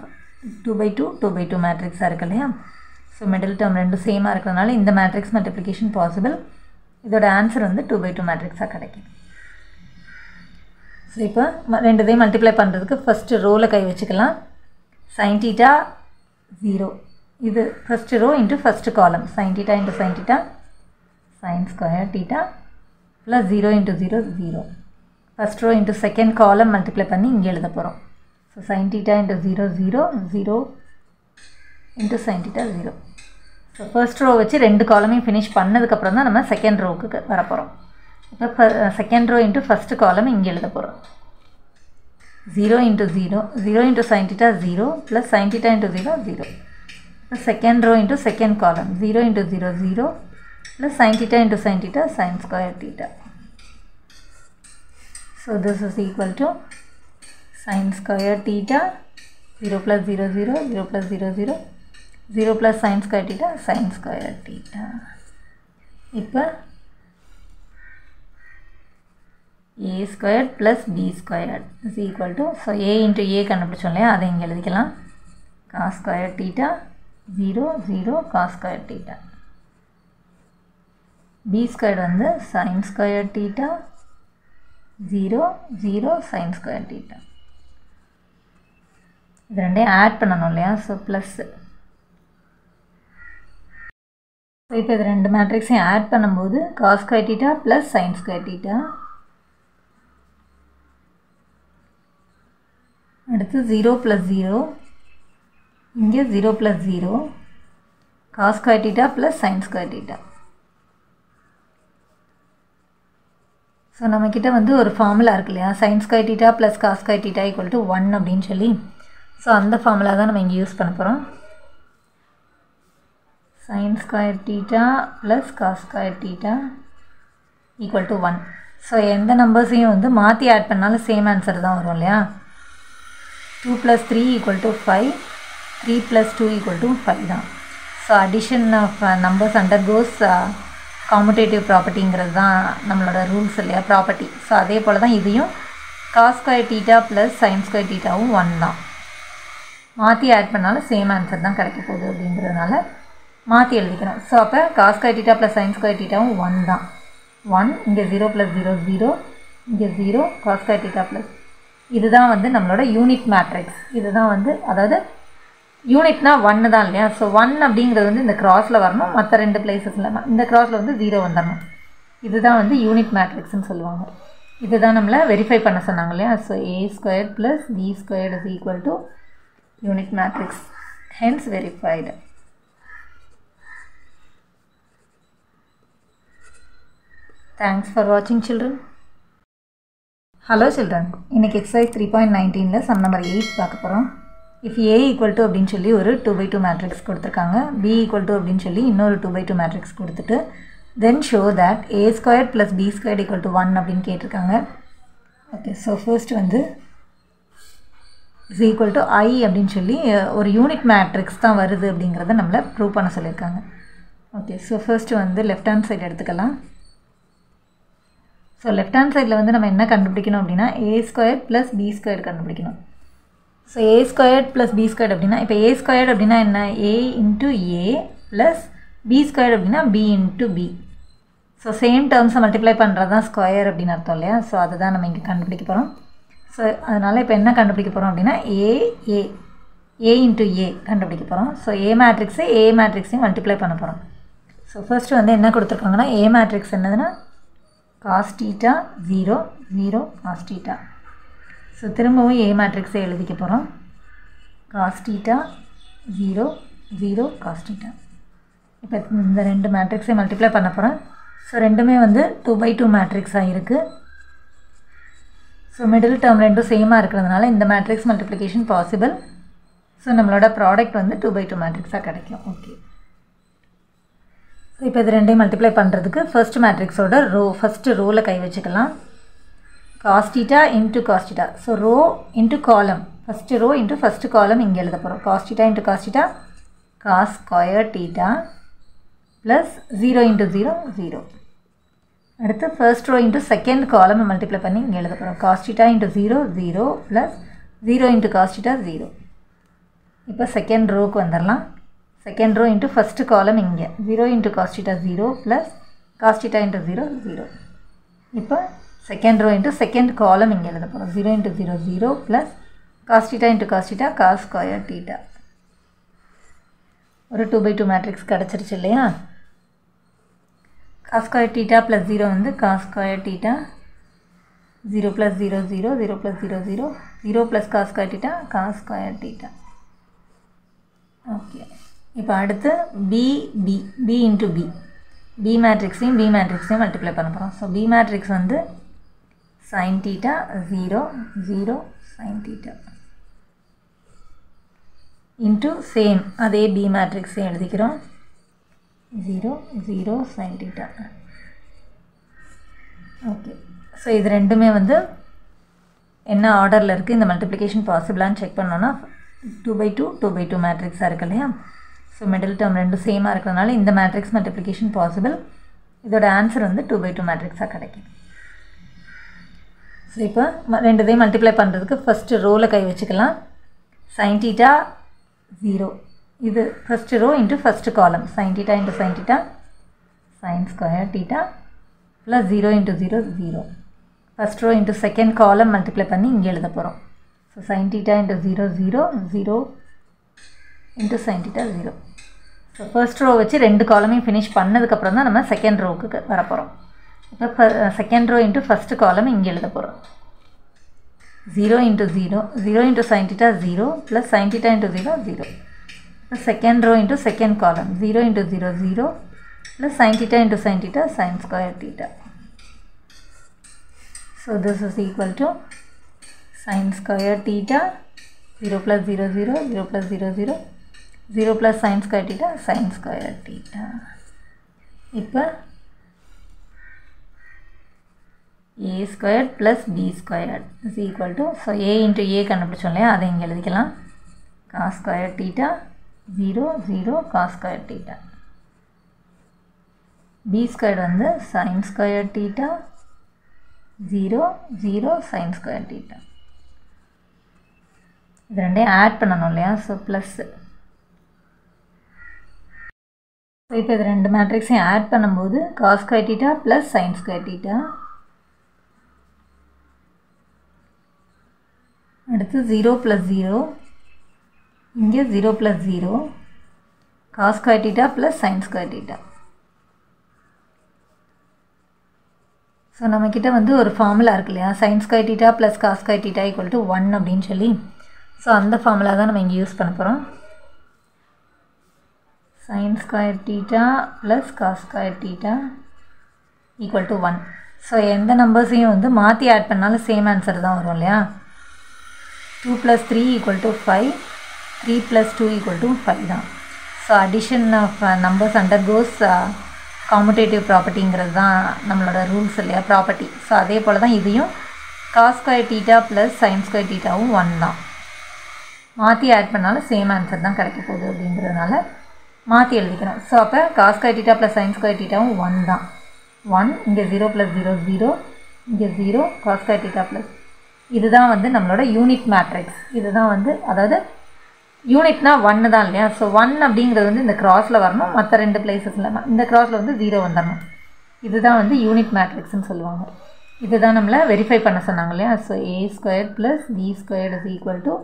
2/2, 2/2 மேட்ரிக்ஸாக இருக்கு இல்லையா? ஸோ மிடில் டேர்ம் ரெண்டும் சேமாக இருக்கிறதுனால இந்த மேட்ரிக்ஸ் மல்டிப்ளிகேஷன் பாசிபிள். இதோட ஆன்சர் வந்து 2/2 மேட்ரிக்ஸாக கிடைக்கும். ஸோ இப்போ ரெண்டுதையும் மல்டிப்ளை பண்ணுறதுக்கு ஃபஸ்ட்டு ரோவில் கை வச்சுக்கலாம். sin theta 0, இது first row into first column. sin theta into sin theta, sin square theta plus 0 into 0, 0. First row into second column multiply பண்ணி இங்கே எழுத போகிறோம். So sin theta into 0, 0, 0 into sin theta, 0. So first row வச்சு ரெண்டு காலமையும் finish பண்ணதுக்கப்புறம் தான் நம்ம second ரோவுக்கு வரப்போகிறோம். இப்போ second row into first column இங்கே எழுத போகிறோம். 0 into 0, 0 into sin theta, 0 plus sin theta into 0, 0. இப்போ second row into second column 0 into 0, 0 plus sin theta into sin theta, sin square theta. So this is equal to sin square theta, 0 plus 0, 0, 0 plus 0, 0, 0 plus sin square theta, sin square theta. இப்போ a squared plus b squared is equal to, so a into a கண்டுபிடிச்சோம் இல்லையா, அதை இங்கே எழுதிக்கலாம். cos square theta, 0, 0, cos square theta. b squared வந்து sin square theta, 0, 0, sin square theta. இது ரெண்டையும் add பண்ணணும் இல்லையா? So plus. ஸோ இப்போ இது ரெண்டு மேட்ரிக்ஸையும் ஆட் பண்ணும்போது cos square theta plus sin square theta. அடுத்து 0 plus 0, இங்கே 0 plus 0, cos square theta plus sin square theta. So நம்மக்கிட்ட வந்து ஒரு ஃபார்முலா இருக்கு இல்லையா, sin square theta plus cos square theta equal to 1 அப்படின்னு சொல்லி. ஸோ அந்த ஃபார்முலா தான் நம்ம இங்கே யூஸ் பண்ண போகிறோம். sin square theta plus cos square theta equal to 1. So எந்த நம்பர்ஸையும் வந்து மாற்றி ஆட் பண்ணாலும் சேம் ஆன்சர் தான் வரும் இல்லையா? 2 plus 3 equal to 5, 3 plus 2 equal to 5 தான். So addition of numbers undergoes commutative ப்ராப்பர்ட்டிங்கிறது தான் நம்மளோட ரூல்ஸ் இல்லையா, ப்ராப்பர்ட்டி. ஸோ அதே போல் தான் இதையும் cos square theta plus sin square thetaவும் 1 தான். மாற்றி ஆட் பண்ணாலும் சேம் ஆன்சர் தான் கிடைக்க போகுது அப்படிங்கிறதுனால மாற்றி எழுதிக்கிறோம். ஸோ அப்போ cos square theta plus sin square thetaவும் 1 தான். 1 இங்கே 0 plus 0, 0, இங்கே 0, cos square theta ப்ளஸ். இதுதான் வந்து நம்மளோட யூனிட் மேட்ரிக்ஸ். இதுதான் வந்து, அதாவது யூனிட்னா 1 தான் இல்லையா? ஸோ 1 அப்படிங்கிறது வந்து இந்த கிராஸில் வரணும், மற்ற ரெண்டு பிளேசஸில் இந்த கிராஸில் வந்து 0 வந்துடணும். இதுதான் வந்து யூனிட் மேட்ரிக்ஸ்ன்னு சொல்லுவாங்க. இதுதான் நம்மளை வெரிஃபை பண்ண சொன்னாங்க இல்லையா? So a squared plus b squared is equal to unit matrix, hence verified. Thanks for watching children. Hello children, இன்னைக்கு exercise 3.19ல sum number 8 பார்க்க போகிறோம். if a equal to அப்படின்னு சொல்லி ஒரு 2/2 மேட்ரிக்ஸ் கொடுத்துருக்காங்க, b equal to அப்படின்னு சொல்லி இன்னொரு 2/2 மேட்ரிக்ஸ் கொடுத்துட்டு then show that a squared plus b squared equal to 1 அப்படின்னு கேட்டிருக்காங்க. ஓகே, ஸோ ஃபர்ஸ்ட் வந்து is equal to I அப்படின்னு சொல்லி ஒரு யூனிட் மேட்ரிக்ஸ் தான் வருது அப்படிங்கிறத நம்மளை ப்ரூவ் பண்ண சொல்லியிருக்காங்க. ஓகே, ஸோ ஃபர்ஸ்ட் வந்து லெஃப்ட் ஹேண்ட் சைடு எடுத்துக்கலாம். ஸோ லெஃப்ட் ஹேண்ட் சைடில் வந்து நம்ம என்ன கண்டுபிடிக்கணும் அப்படின்னா a square plus b square கண்டுபிடிக்கணும். So a square plus b square அப்படின்னா இப்போ a ஸ்கொயர் அப்படின்னா என்ன a into a plus b square அப்படின்னா b into b. So same டேர்ம்ஸை மல்டிப்ளை பண்ணுறது தான் ஸ்கொயர் அப்படின்னு அர்த்தம் இல்லையா? ஸோ அதுதான் நம்ம இங்கே கண்டுபிடிக்க போகிறோம். ஸோ அதனால் இப்போ என்ன கண்டுபிடிக்க போகிறோம் அப்படின்னா a இன்ட்டு a கண்டுபிடிக்க போகிறோம். ஸோ a மேட்ரிக்ஸையும் மல்டிப்ளை பண்ண போகிறோம். ஸோ ஃபர்ஸ்ட்டு வந்து என்ன கொடுத்துருக்காங்கன்னா a மேட்ரிக்ஸ் என்னதுன்னா cos θ 0 0 cos θ. ஸோ திரும்பவும் a மேட்ரிக்ஸை எழுதிக்க போகிறோம். cos θ 0 0 cos θ. இப்போ இந்த ரெண்டு மேட்ரிக்ஸை மல்டிப்ளை பண்ண போகிறேன். ஸோ ரெண்டுமே வந்து 2/2 மேட்ரிக்ஸாக இருக்குது. ஸோ மிடில் டேர்ம் ரெண்டும் சேமாக இருக்கிறதுனால இந்த மேட்ரிக்ஸ் மல்டிப்ளிகேஷன் பாசிபிள். ஸோ நம்மளோட ப்ராடக்ட் வந்து 2/2 மேட்ரிக்ஸாக கிடைக்கும். ஓகே, ஸோ இப்போ இது ரெண்டையும் மல்டிப்ளை பண்ணுறதுக்கு ஃபர்ஸ்ட் மேட்ரிக்ஸோட ஃபஸ்ட்டு ரோவில் கை வச்சுக்கலாம். cos θ into cos θ. So row into column, first row into first column இங்கே எழுத போகிறோம். cos θ into cos θ cos square θ plus 0 into 0 0. அடுத்து first row into second column multiply பண்ணி இங்கே எழுத போகிறோம். cos θ into 0 0 plus 0 into cos θ 0. இப்போ செகண்ட் ரோவுக்கு வந்துடலாம். Second row into first column இங்கே 0 into cos θ 0 plus cos θ into 0 0. இப்போ second row into second column இங்கே எழுத போகிறோம். 0 into 0 0 plus cos θ into cos θ cos square θ. ஒரு 2/2 மேட்ரிக்ஸ் கிடச்சிருச்சு இல்லையா? cos ஸ்கொயர் θ ப்ளஸ் 0 வந்து cos square θ 0 plus 0 0 0 plus 0 0 0 plus cos square θ cos square θ. Okay, இப்போ அடுத்து b இன்ட்டு b மேட்ரிக்ஸையும் மல்டிப்ளை பண்ண போகிறோம். ஸோ b மேட்ரிக்ஸ் வந்து sin θ 0 0 sin θ இன்ட்டு சேம் அதே b மேட்ரிக்ஸையும் எழுதிக்கிறோம். 0 0 sin θ. ஓகே, ஸோ இது ரெண்டுமே வந்து என்ன ஆர்டரில் இருக்குது, இந்த மல்டிப்ளிகேஷன் பாசிபிளான்னு செக் பண்ணோன்னா 2/2 மேட்ரிக்ஸாக இருக்கு இல்லையா? ஸோ மிடில் டேர்ம் ரெண்டும் சேமாக இருக்கிறதுனால இந்த மேட்ரிக்ஸ் மல்டிப்ளிகேஷன் பாசிபிள். இதோட ஆன்சர் வந்து 2/2 மேட்ரிக்ஸாக கிடைக்கும். ஸோ இப்போ ரெண்டுதையும் மல்டிப்ளை பண்ணுறதுக்கு ஃபஸ்ட்டு ரோவில் கை வச்சுக்கலாம். sin θ 0, இது first row into first column. sin θ into sin θ sin square θ plus 0 into 0 0. First row into second column multiply பண்ணி இங்கே எழுத போகிறோம். So sin θ into 0 0 0 into sin θ 0. So first row வச்சு ரெண்டு காலமையும் ஃபினிஷ் பண்ணதுக்கப்புறம் தான் நம்ம செகண்ட் ரோவுக்கு வரப்போகிறோம். இப்போ second row into first column இங்கே எழுத போகிறோம். 0 into 0 0 into sin θ 0 plus sin θ into 0 0. இப்போ second row into second column 0 into 0 0 plus sin θ into sin θ sin square θ. So this is equal to sin square θ 0 plus 0 0 0 plus 0 0 0 plus sin square θ sin square θ. இப்போ a square plus b square is equal to, so a into a கண்டுபிடிச்சோம் இல்லையா, அதை இங்கே எழுதிக்கலாம். cos square θ 0 0 cos square θ. b square வந்து sin square θ 0 0 sin square θ. இது ரெண்டையும் add பண்ணணும் இல்லையா? So plus. ஸோ இப்போ இது ரெண்டு மேட்ரிக்ஸையும் ஆட் பண்ணும்போது cos square θ plus sin square θ. அடுத்து 0 ப்ளஸ் 0 இங்கே 0 plus 0 cos square θ plus sin square θ. So நம்மக்கிட்ட வந்து ஒரு ஃபார்முலா இருக்கு இல்லையா, sin square θ plus cos square θ equal to 1 அப்படின்னு சொல்லி. ஸோ அந்த ஃபார்முலா தான் நம்ம இங்கே யூஸ் பண்ண போகிறோம். sin square θ plus cos square θ equal to 1. So எந்த நம்பர்ஸையும் வந்து மாற்றி ஆட் பண்ணாலும் சேம் ஆன்சர் தான் வரும் இல்லையா? 2 + 3 = 5, 3 + 2 = 5 தான். So addition of numbers undergoes commutative ப்ராப்பர்ட்டிங்கிறது தான் நம்மளோட ரூல்ஸ் இல்லையா, ப்ராப்பர்ட்டி. ஸோ அதே போல் தான் இதையும் cos square θ plus sin square θவும் 1 தான். மாற்றி ஆட் பண்ணாலும் சேம் ஆன்சர் தான் கிடைக்க போகுது அப்படிங்கிறதுனால மாற்றி எழுதிக்கிறோம். ஸோ அப்போ cos square θ plus sin square θவும் 1 தான். 1 இங்கே 0 + 0 0 இங்கே 0 cos square theta ப்ளஸ் இதுதான் வந்து நம்மளோட யூனிட் மேட்ரிக்ஸ். இதுதான் வந்து அதாவது யூனிட்னா 1 தான் இல்லையா. ஸோ 1 அப்படிங்கிறது வந்து இந்த கிராஸில் வரணும், மற்ற 2 பிளேசஸில் இந்த கிராஸில் வந்து 0 வந்துடணும். இதுதான் வந்து யூனிட் மேட்ரிக்ஸ்ன்னு சொல்லுவாங்க. இதுதான் நம்மளை வெரிஃபை பண்ண சொன்னாங்க இல்லையா. So a² + b² =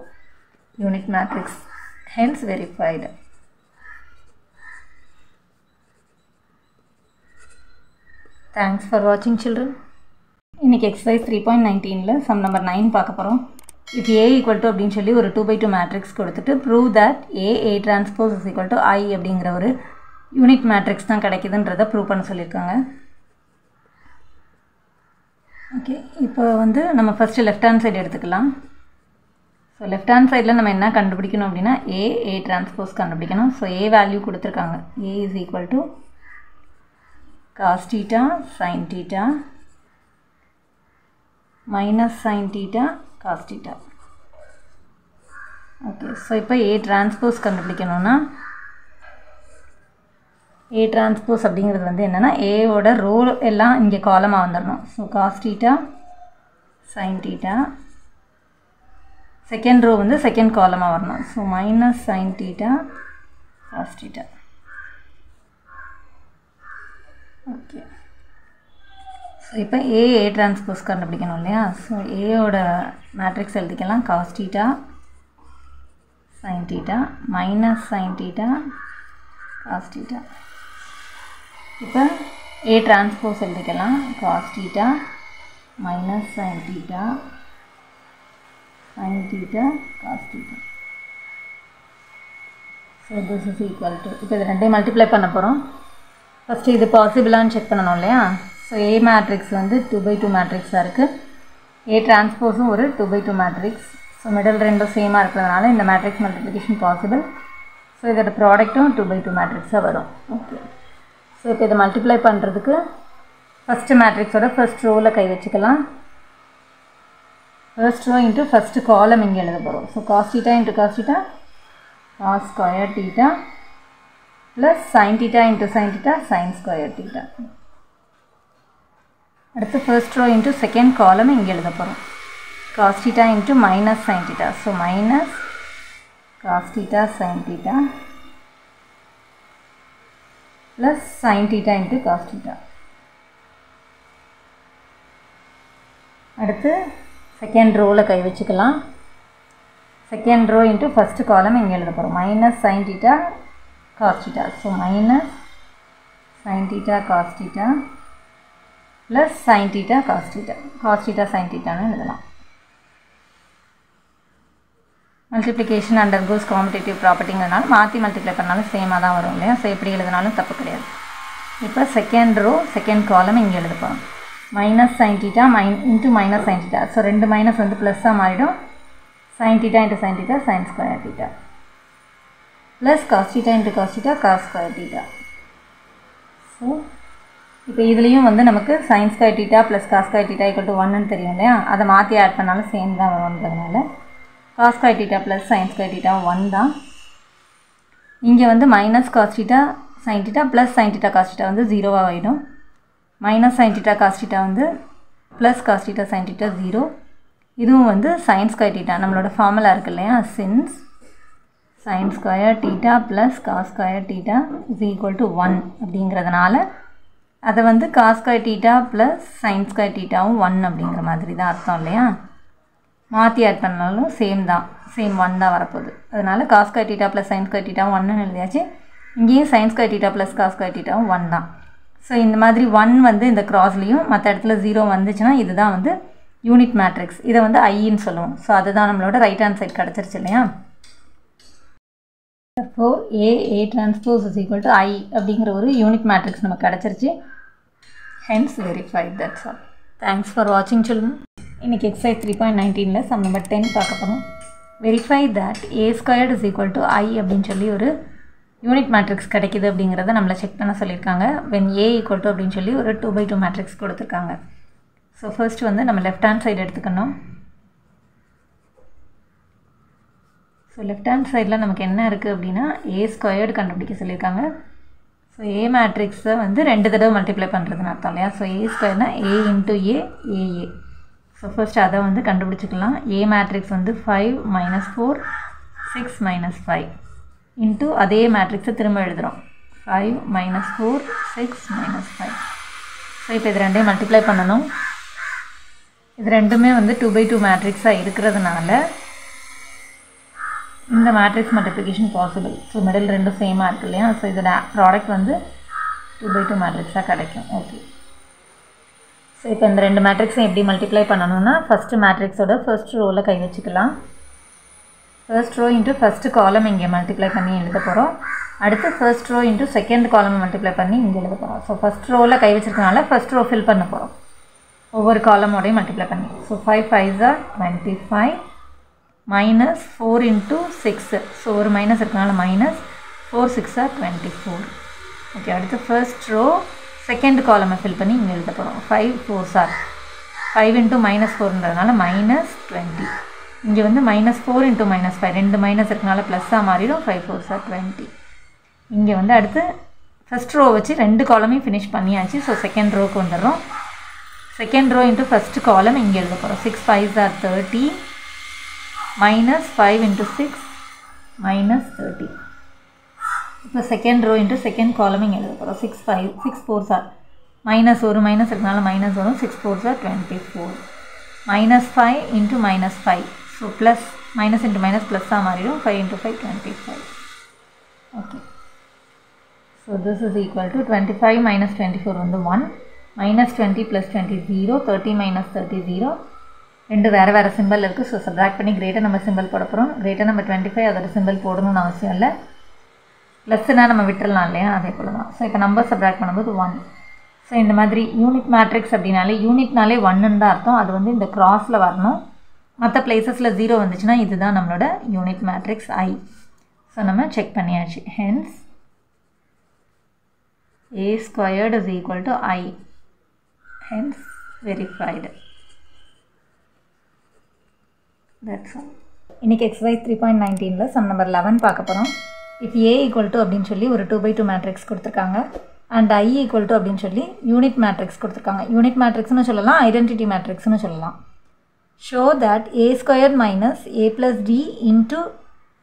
unit matrix, hence verified. Thanks for வாட்சிங் சில்ட்ரன். இன்றைக்கி எக்ஸசைஸ் 3.19ல் சம் நம்பர் 9 பார்க்க போகிறோம். இஃப் A = அப்படின்னு சொல்லி ஒரு 2/2 மேட்ரிக்ஸ் கொடுத்துட்டு prove that A transpose = I அப்படிங்கிற ஒரு யூனிட் மேட்ரிக்ஸ் தான் கிடைக்குதுன்றதை ப்ரூவ் பண்ண சொல்லியிருக்காங்க. ஓகே, இப்போ வந்து நம்ம ஃபஸ்ட்டு லெஃப்ட் ஹேண்ட் சைடு எடுத்துக்கலாம். ஸோ லெஃப்ட் ஹேண்ட் சைடில் நம்ம என்ன கண்டுபிடிக்கணும் அப்படின்னா A transpose கண்டுபிடிக்கணும். ஸோ A வேல்யூ கொடுத்துருக்காங்க. A = cos theta sin theta minus sin theta cos theta. Okay, so இப்போ A transpose கண்டுபிடிக்கணும்னா A transpose அப்படிங்கிறது வந்து என்னென்னா ஏவோட ரோ எல்லாம் இங்கே காலமாக வந்துடணும். So cos theta sin theta, second row வந்து செகண்ட் காலமாக வரணும். So minus sin theta cos theta. Okay, so இப்போ A transpose கண்டுபிடிக்கணும் இல்லையா. ஸோ ஏயோட மேட்ரிக்ஸ் எழுதிக்கலாம். cos theta sin theta minus sin theta cos theta. இப்போ A transpose எழுதிக்கலாம். cos theta minus sin theta sin theta cos theta. So this is equal to, இப்போ இது ரெண்டையும் மல்டிப்ளை பண்ண போகிறோம். ஃபஸ்ட்டு இது பாசிபிளான்னு செக் பண்ணணும் இல்லையா. ஸோ A மேட்ரிக்ஸ் வந்து 2/2 மேட்ரிக்ஸாக இருக்குது. A டிரான்ஸ்போஸும் ஒரு 2/2 மேட்ரிக்ஸ். ஸோ மிடில் ரெண்டும் சேமாக இருக்கிறதுனால இந்த மேட்ரிக்ஸ் மல்டிப்ளிகேஷன் பாசிபிள். ஸோ இதோட ப்ராடக்ட்டும் 2/2 மேட்ரிக்ஸாக வரும். ஓகே, ஸோ இப்போ இதை மல்டிப்ளை பண்ணுறதுக்கு ஃபஸ்ட்டு மேட்ரிக்ஸோட ஃபஸ்ட் ரோவில் கை வச்சுக்கலாம். First row into first column இங்கே எழுத போகிறோம். So cos theta × cos theta cos square theta plus sin theta × sin theta sin square theta. அடுத்து first row into second column இங்கே எழுத போகிறோம். cos theta × minus sin theta. So minus cos theta sin theta plus sin theta × cos theta. அடுத்து second ரோவில் கை வச்சுக்கலாம். Second row into first column இங்கே எழுத போகிறோம். minus sin theta cos theta. So minus sin theta cos theta plus sin theta cos theta. cos theta sin thetaன்னு எழுதலாம். Multiplication undergoes competitive ப்ராப்பர்ட்டிங்கிறதுனால மாற்றி multiply பண்ணாலும் சேமாக தான் வரும் இல்லையா. ஸோ எப்படி எழுதினாலும் தப்பு கிடையாது. இப்போ செகண்ட் ரோ செகண்ட் காலம் இங்கே எழுத போகிறோம். minus sin theta into minus sin theta. So ரெண்டு மைனஸ் வந்து ப்ளஸ்ஸாக மாறிடும். sin theta × sin theta sin square theta plus cos theta × cos theta cos square theta. So இப்போ இதுலேயும் வந்து நமக்கு sin square theta plus cos square theta = 1ன்னு தெரியும் இல்லையா. அதை மாற்றி ஆட் பண்ணாலும் சேம் தான் வரும்ன்றதுனால cos square theta plus sin square theta 1 தான். இங்கே வந்து minus cos theta sin theta plus sin theta cos theta வந்து 0வாக ஆகிடும். minus sin theta cos theta வந்து plus cos theta sin theta 0. இதுவும் வந்து sin square theta நம்மளோட ஃபார்முலா இருக்கு இல்லையா. since sin square theta plus cos square theta = 1 அப்படிங்கிறதுனால அதை வந்து cos square theta plus sin square thetaவும் 1 அப்படிங்கிற மாதிரி தான் அர்த்தம் இல்லையா. மாற்றி ஆட் பண்ணாலும் சேம் தான், சேம் 1 தான் வரப்போகுது. அதனால் cos square theta plus sin square thetaவும் 1ன்னு எழுதியாச்சு. இங்கேயும் sin square theta plus cos square thetaவும் 1 தான். ஸோ இந்த மாதிரி 1 வந்து இந்த கிராஸ்லேயும் மற்ற இடத்துல 0 வந்துச்சுன்னா இதுதான் வந்து யூனிட் மேட்ரிக்ஸ். இதை வந்து ஐன்னு சொல்லுவோம். ஸோ அதுதான் நம்மளோட ரைட் ஹேண்ட் சைட் கிடச்சிருச்சு இல்லையா. Therefore A transpose = I அப்படிங்கிற ஒரு யூனிட் மேட்ரிக்ஸ் நமக்கு கிடச்சிருச்சு. Hence verified. That's all. Thanks for வாட்சிங் சில்ட்ரன். இன்றைக்கி எக்ஸசைஸ் 3.19ல் சம் நம்பர் 10 பார்க்க போகிறோம். வெரிஃபை தட் A² = I அப்படின்னு சொல்லி ஒரு யூனிட் மேட்ரிக்ஸ் கிடைக்கிது அப்படிங்கிறத நம்மளை செக் பண்ண சொல்லியிருக்காங்க. when A = அப்படின்னு சொல்லி ஒரு 2/2 மேட்ரிக்ஸ் கொடுத்துருக்காங்க. ஸோ ஃபர்ஸ்ட் வந்து நம்ம லெஃப்ட் ஹேண்ட் சைடு எடுத்துக்கணும். ஸோ லெஃப்ட் ஹேண்ட் சைடில் நமக்கு என்ன இருக்குது அப்படின்னா A² கண்டுபிடிக்க சொல்லியிருக்காங்க. ஸோ ஏ மேட்ரிக்ஸை வந்து 2 தடவை மல்டிப்ளை பண்ணுறதுன்னு அர்த்தம் இல்லையா. So A ஸ்கொயர்னா A into A AA. So first அதை வந்து கண்டுபிடிச்சிக்கலாம். ஏ மேட்ரிக்ஸ் வந்து 5 - 4 6 - 5 இன்ட்டு அதே மேட்ரிக்ஸை திரும்ப எழுதுகிறோம். 5 - 4 6 - 5. ஸோ இப்போ இது ரெண்டையும் மல்டிப்ளை பண்ணணும். இது ரெண்டுமே வந்து 2/2 மேட்ரிக்ஸாக இருக்கிறதுனால இந்த matrix multiplication possible. So middle ரெண்டும் சேமாக இருக்கு இல்லையா. ஸோ இதோட ப்ராடக்ட் வந்து 2/2 மேட்ரிக்ஸாக கிடைக்கும். ஓகே. ஸோ இப்போ இந்த 2 மேட்ரிக்ஸை எப்படி மல்டிப்ளை பண்ணணும்னா ஃபஸ்ட்டு மேட்ரிக்ஸோட ஃபர்ஸ்ட் ரோவில் கை வச்சுக்கலாம். First row into first column இங்கே மல்டிப்ளை பண்ணி எழுத போகிறோம். அடுத்து first row into second column multiply பண்ணி இங்கே எழுத போகிறோம். ஸோ ஃபஸ்ட் ரோவில் கை வச்சுருக்கனால ஃபஸ்ட் ரோ ஃபில் பண்ண போகிறோம் ஒவ்வொரு காலமோடையும் மல்டிப்ளை பண்ணி. So 5 5s are 25 -4 × 6. ஸோ ஒரு மைனஸ் இருக்கனால -4 6 are 24. ஓகே. அடுத்து ஃபர்ஸ்ட் ரோ செகண்ட் காலமை ஃபில் பண்ணி இங்கே எழுத போகிறோம். 5 4s are 5 × -4ன்றதுனால -20. இங்கே வந்து -4 × -5 2 மைனஸ் இருக்கனால ப்ளஸ்ஸாக மாறிடும். 5 4s are 20. இங்கே வந்து அடுத்து ஃபஸ்ட் ரோ வச்சு 2 காலமையும் ஃபினிஷ் பண்ணியாச்சு. ஸோ செகண்ட் ரோக்கு வந்துடுறோம். Second row into first column இங்கே எழுத போகிறோம். 6 5s are 30 -5 × 6 -30. இப்போ second row into second column இங்கே எழுத போகிறோம். 6 4s are ஒரு மைனஸ் இருக்கனால மைனஸ் வரும். 6 4s are 24 -5 × -5. So plus minus into minus ப்ளஸ்ஸாக மாறிடும். 5 × 5 25. Okay. So this is equal to 25 - 24 வந்து 1 -20 + 20 0 30 - 30 0. ரெண்டு வேறு சிம்பிள் இருக்குது. ஸோ சப்ராக்ட் பண்ணி கிரேட்டர் நம்பர் சிம்பிள் போட போகிறோம். கிரேட்டர் நம்பர் 25 அதோட சிம்பிள் போடணும்னு அவசியம் இல்லை. ப்ளஸ்னால் நம்ம விட்டுடலாம் இல்லையா. அதே போல் தான். ஸோ இப்போ நம்பர் சப்ராக்ட் பண்ணும்போது 1. ஸோ இந்த மாதிரி யூனிட் மேட்ரிக்ஸ் அப்படின்னாலே யூனிட்னாலே 1ன்னு தான் அர்த்தம். அது வந்து இந்த கிராஸில் வரணும். மற்ற பிளேசஸில் 0 வந்துச்சுன்னா இதுதான் நம்மளோட யூனிட் மேட்ரிக்ஸ் I. ஸோ நம்ம செக் பண்ணியாச்சு. Hence A squared is equal to I. Hence verified. That's all. இன்னைக்கு exercise 3.19ல sum number 11 பார்க்க போகிறோம். if A equal to அப்படின்னு சொல்லி ஒரு 2/2 மேட்ரிக்ஸ் கொடுத்துருக்காங்க and I equal to அப்படின்னு சொல்லி யூனிட் மேட்ரிக்ஸ் கொடுத்துருக்காங்க. யூனிட் மேட்ரிக்ஸ்னு சொல்லலாம், ஐடென்டிட்டி மேட்ரிக்ஸ்னு சொல்லலாம். show that A squared minus A plus D into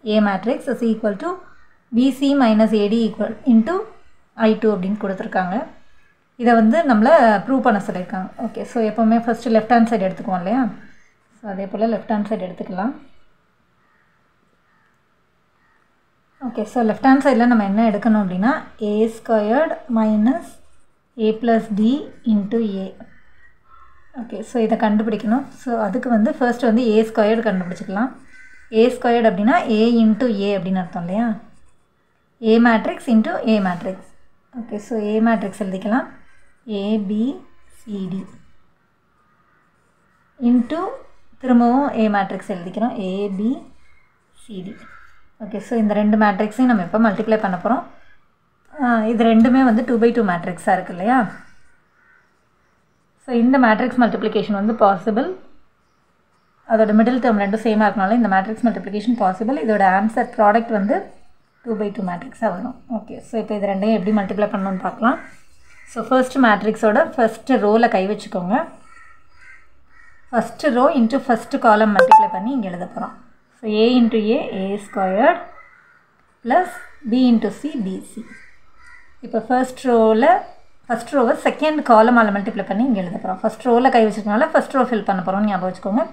A matrix is equal to BC minus AD equal into I2 அப்படின்னு கொடுத்துருக்காங்க. இதை வந்து நம்மளை ப்ரூவ் பண்ண சொல்லியிருக்காங்க. ஓகே. ஸோ எப்போவுமே ஃபஸ்ட்டு லெஃப்ட் ஹேண்ட் சைடு எடுத்துக்குவோம் இல்லையா. ஸோ அதே போல் லெஃப்ட் ஹேண்ட் சைடு எடுத்துக்கலாம். ஓகே. ஸோ லெஃப்ட் ஹேண்ட் சைடில் நம்ம என்ன எடுக்கணும் அப்படின்னா A squared minus A plus D into A. Okay. So இதை கண்டுபிடிக்கணும். ஸோ அதுக்கு வந்து ஃபர்ஸ்ட் வந்து A squared கண்டுபிடிச்சிக்கலாம். A squared அப்படின்னா A into A அப்படின்னு அர்த்தம் இல்லையா. A matrix into A matrix. Okay. So A matrix எழுதிக்கலாம். ABCD into திரும்பவும் A matrix எழுதிக்கிறோம். ABCD. ஓகே. ஸோ இந்த ரெண்டு மேட்ரிக்ஸையும் நம்ம இப்போ மல்டிப்ளை பண்ண போகிறோம். இது ரெண்டுமே வந்து 2/2 மேட்ரிக்ஸாக இருக்குது இல்லையா. ஸோ இந்த மேட்ரிக்ஸ் மல்டிப்ளிகேஷன் வந்து பாசிபிள். அதோட மிடில் டேர்ம் ரெண்டும் சேமாக இருக்கனால இந்த மேட்ரிக்ஸ் மல்டிப்ளிகேஷன் பாசிபிள். இதோட ஆன்சர் ப்ராடக்ட் வந்து 2/2 மேட்ரிக்ஸாக வரும். ஓகே. ஸோ இப்போ இது ரெண்டையும் எப்படி மல்டிப்ளை பண்ணணும்னு பார்க்கலாம். ஸோ ஃபர்ஸ்ட்டு மேட்ரிக்ஸோட ஃபஸ்ட்டு ரோவில் கை வச்சுக்கோங்க. First row into first column multiply பண்ணி இங்கே எழுத போகிறோம். So A into A squared plus B into C BC. இப்போ ஃபர்ஸ்ட் ரோவை செகண்ட் காலமால் மல்டிப்ளை பண்ணி இங்கே எழுத போகிறோம். ஃபஸ்ட் ரோவில் கை வச்சுக்கனால ஃபஸ்ட் ரோ ஃபில் பண்ண போகிறோம்னு ஞாபகம் வச்சுக்கோங்க.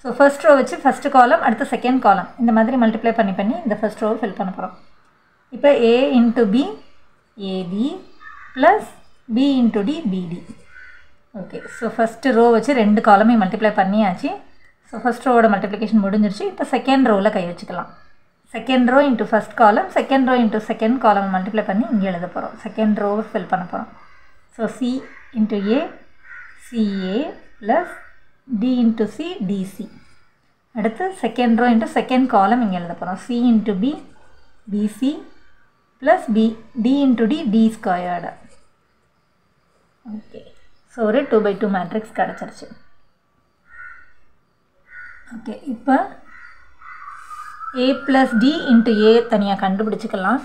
ஸோ ஃபஸ்ட் ரோ வச்சு ஃபஸ்ட்டு காலம் அடுத்து செகண்ட் காலம் இந்த மாதிரி மல்டிப்ளை பண்ணி இந்த ஃபஸ்ட் ரோவை ஃபில் பண்ண போகிறோம். இப்போ A into B AB plus B into D BD. Okay. So first row வச்சு ரெண்டு காலமையும் மல்டிப்ளை பண்ணியாச்சு. ஸோ ஃபஸ்ட் ரோவோட மல்டிப்ளிகேஷன் முடிஞ்சிருச்சு. இப்போ செகண்ட் ரோவில் கை வச்சுக்கலாம். Second row into first column second row into second column multiply பண்ணி இங்கே எழுத போகிறோம். செகண்ட் ரோவை ஃபில் பண்ண போகிறோம். So C into A CA plus D into C DC. அடுத்து second row into second column இங்கே எழுத போகிறோம். C into B BC plus D into D D squared. Okay. So ஒரு 2/2 மேட்ரிக்ஸ் கிடச்சிருச்சு. ஓகே. இப்போ A plus D into A தனியாக கண்டுபிடிச்சிக்கலாம்.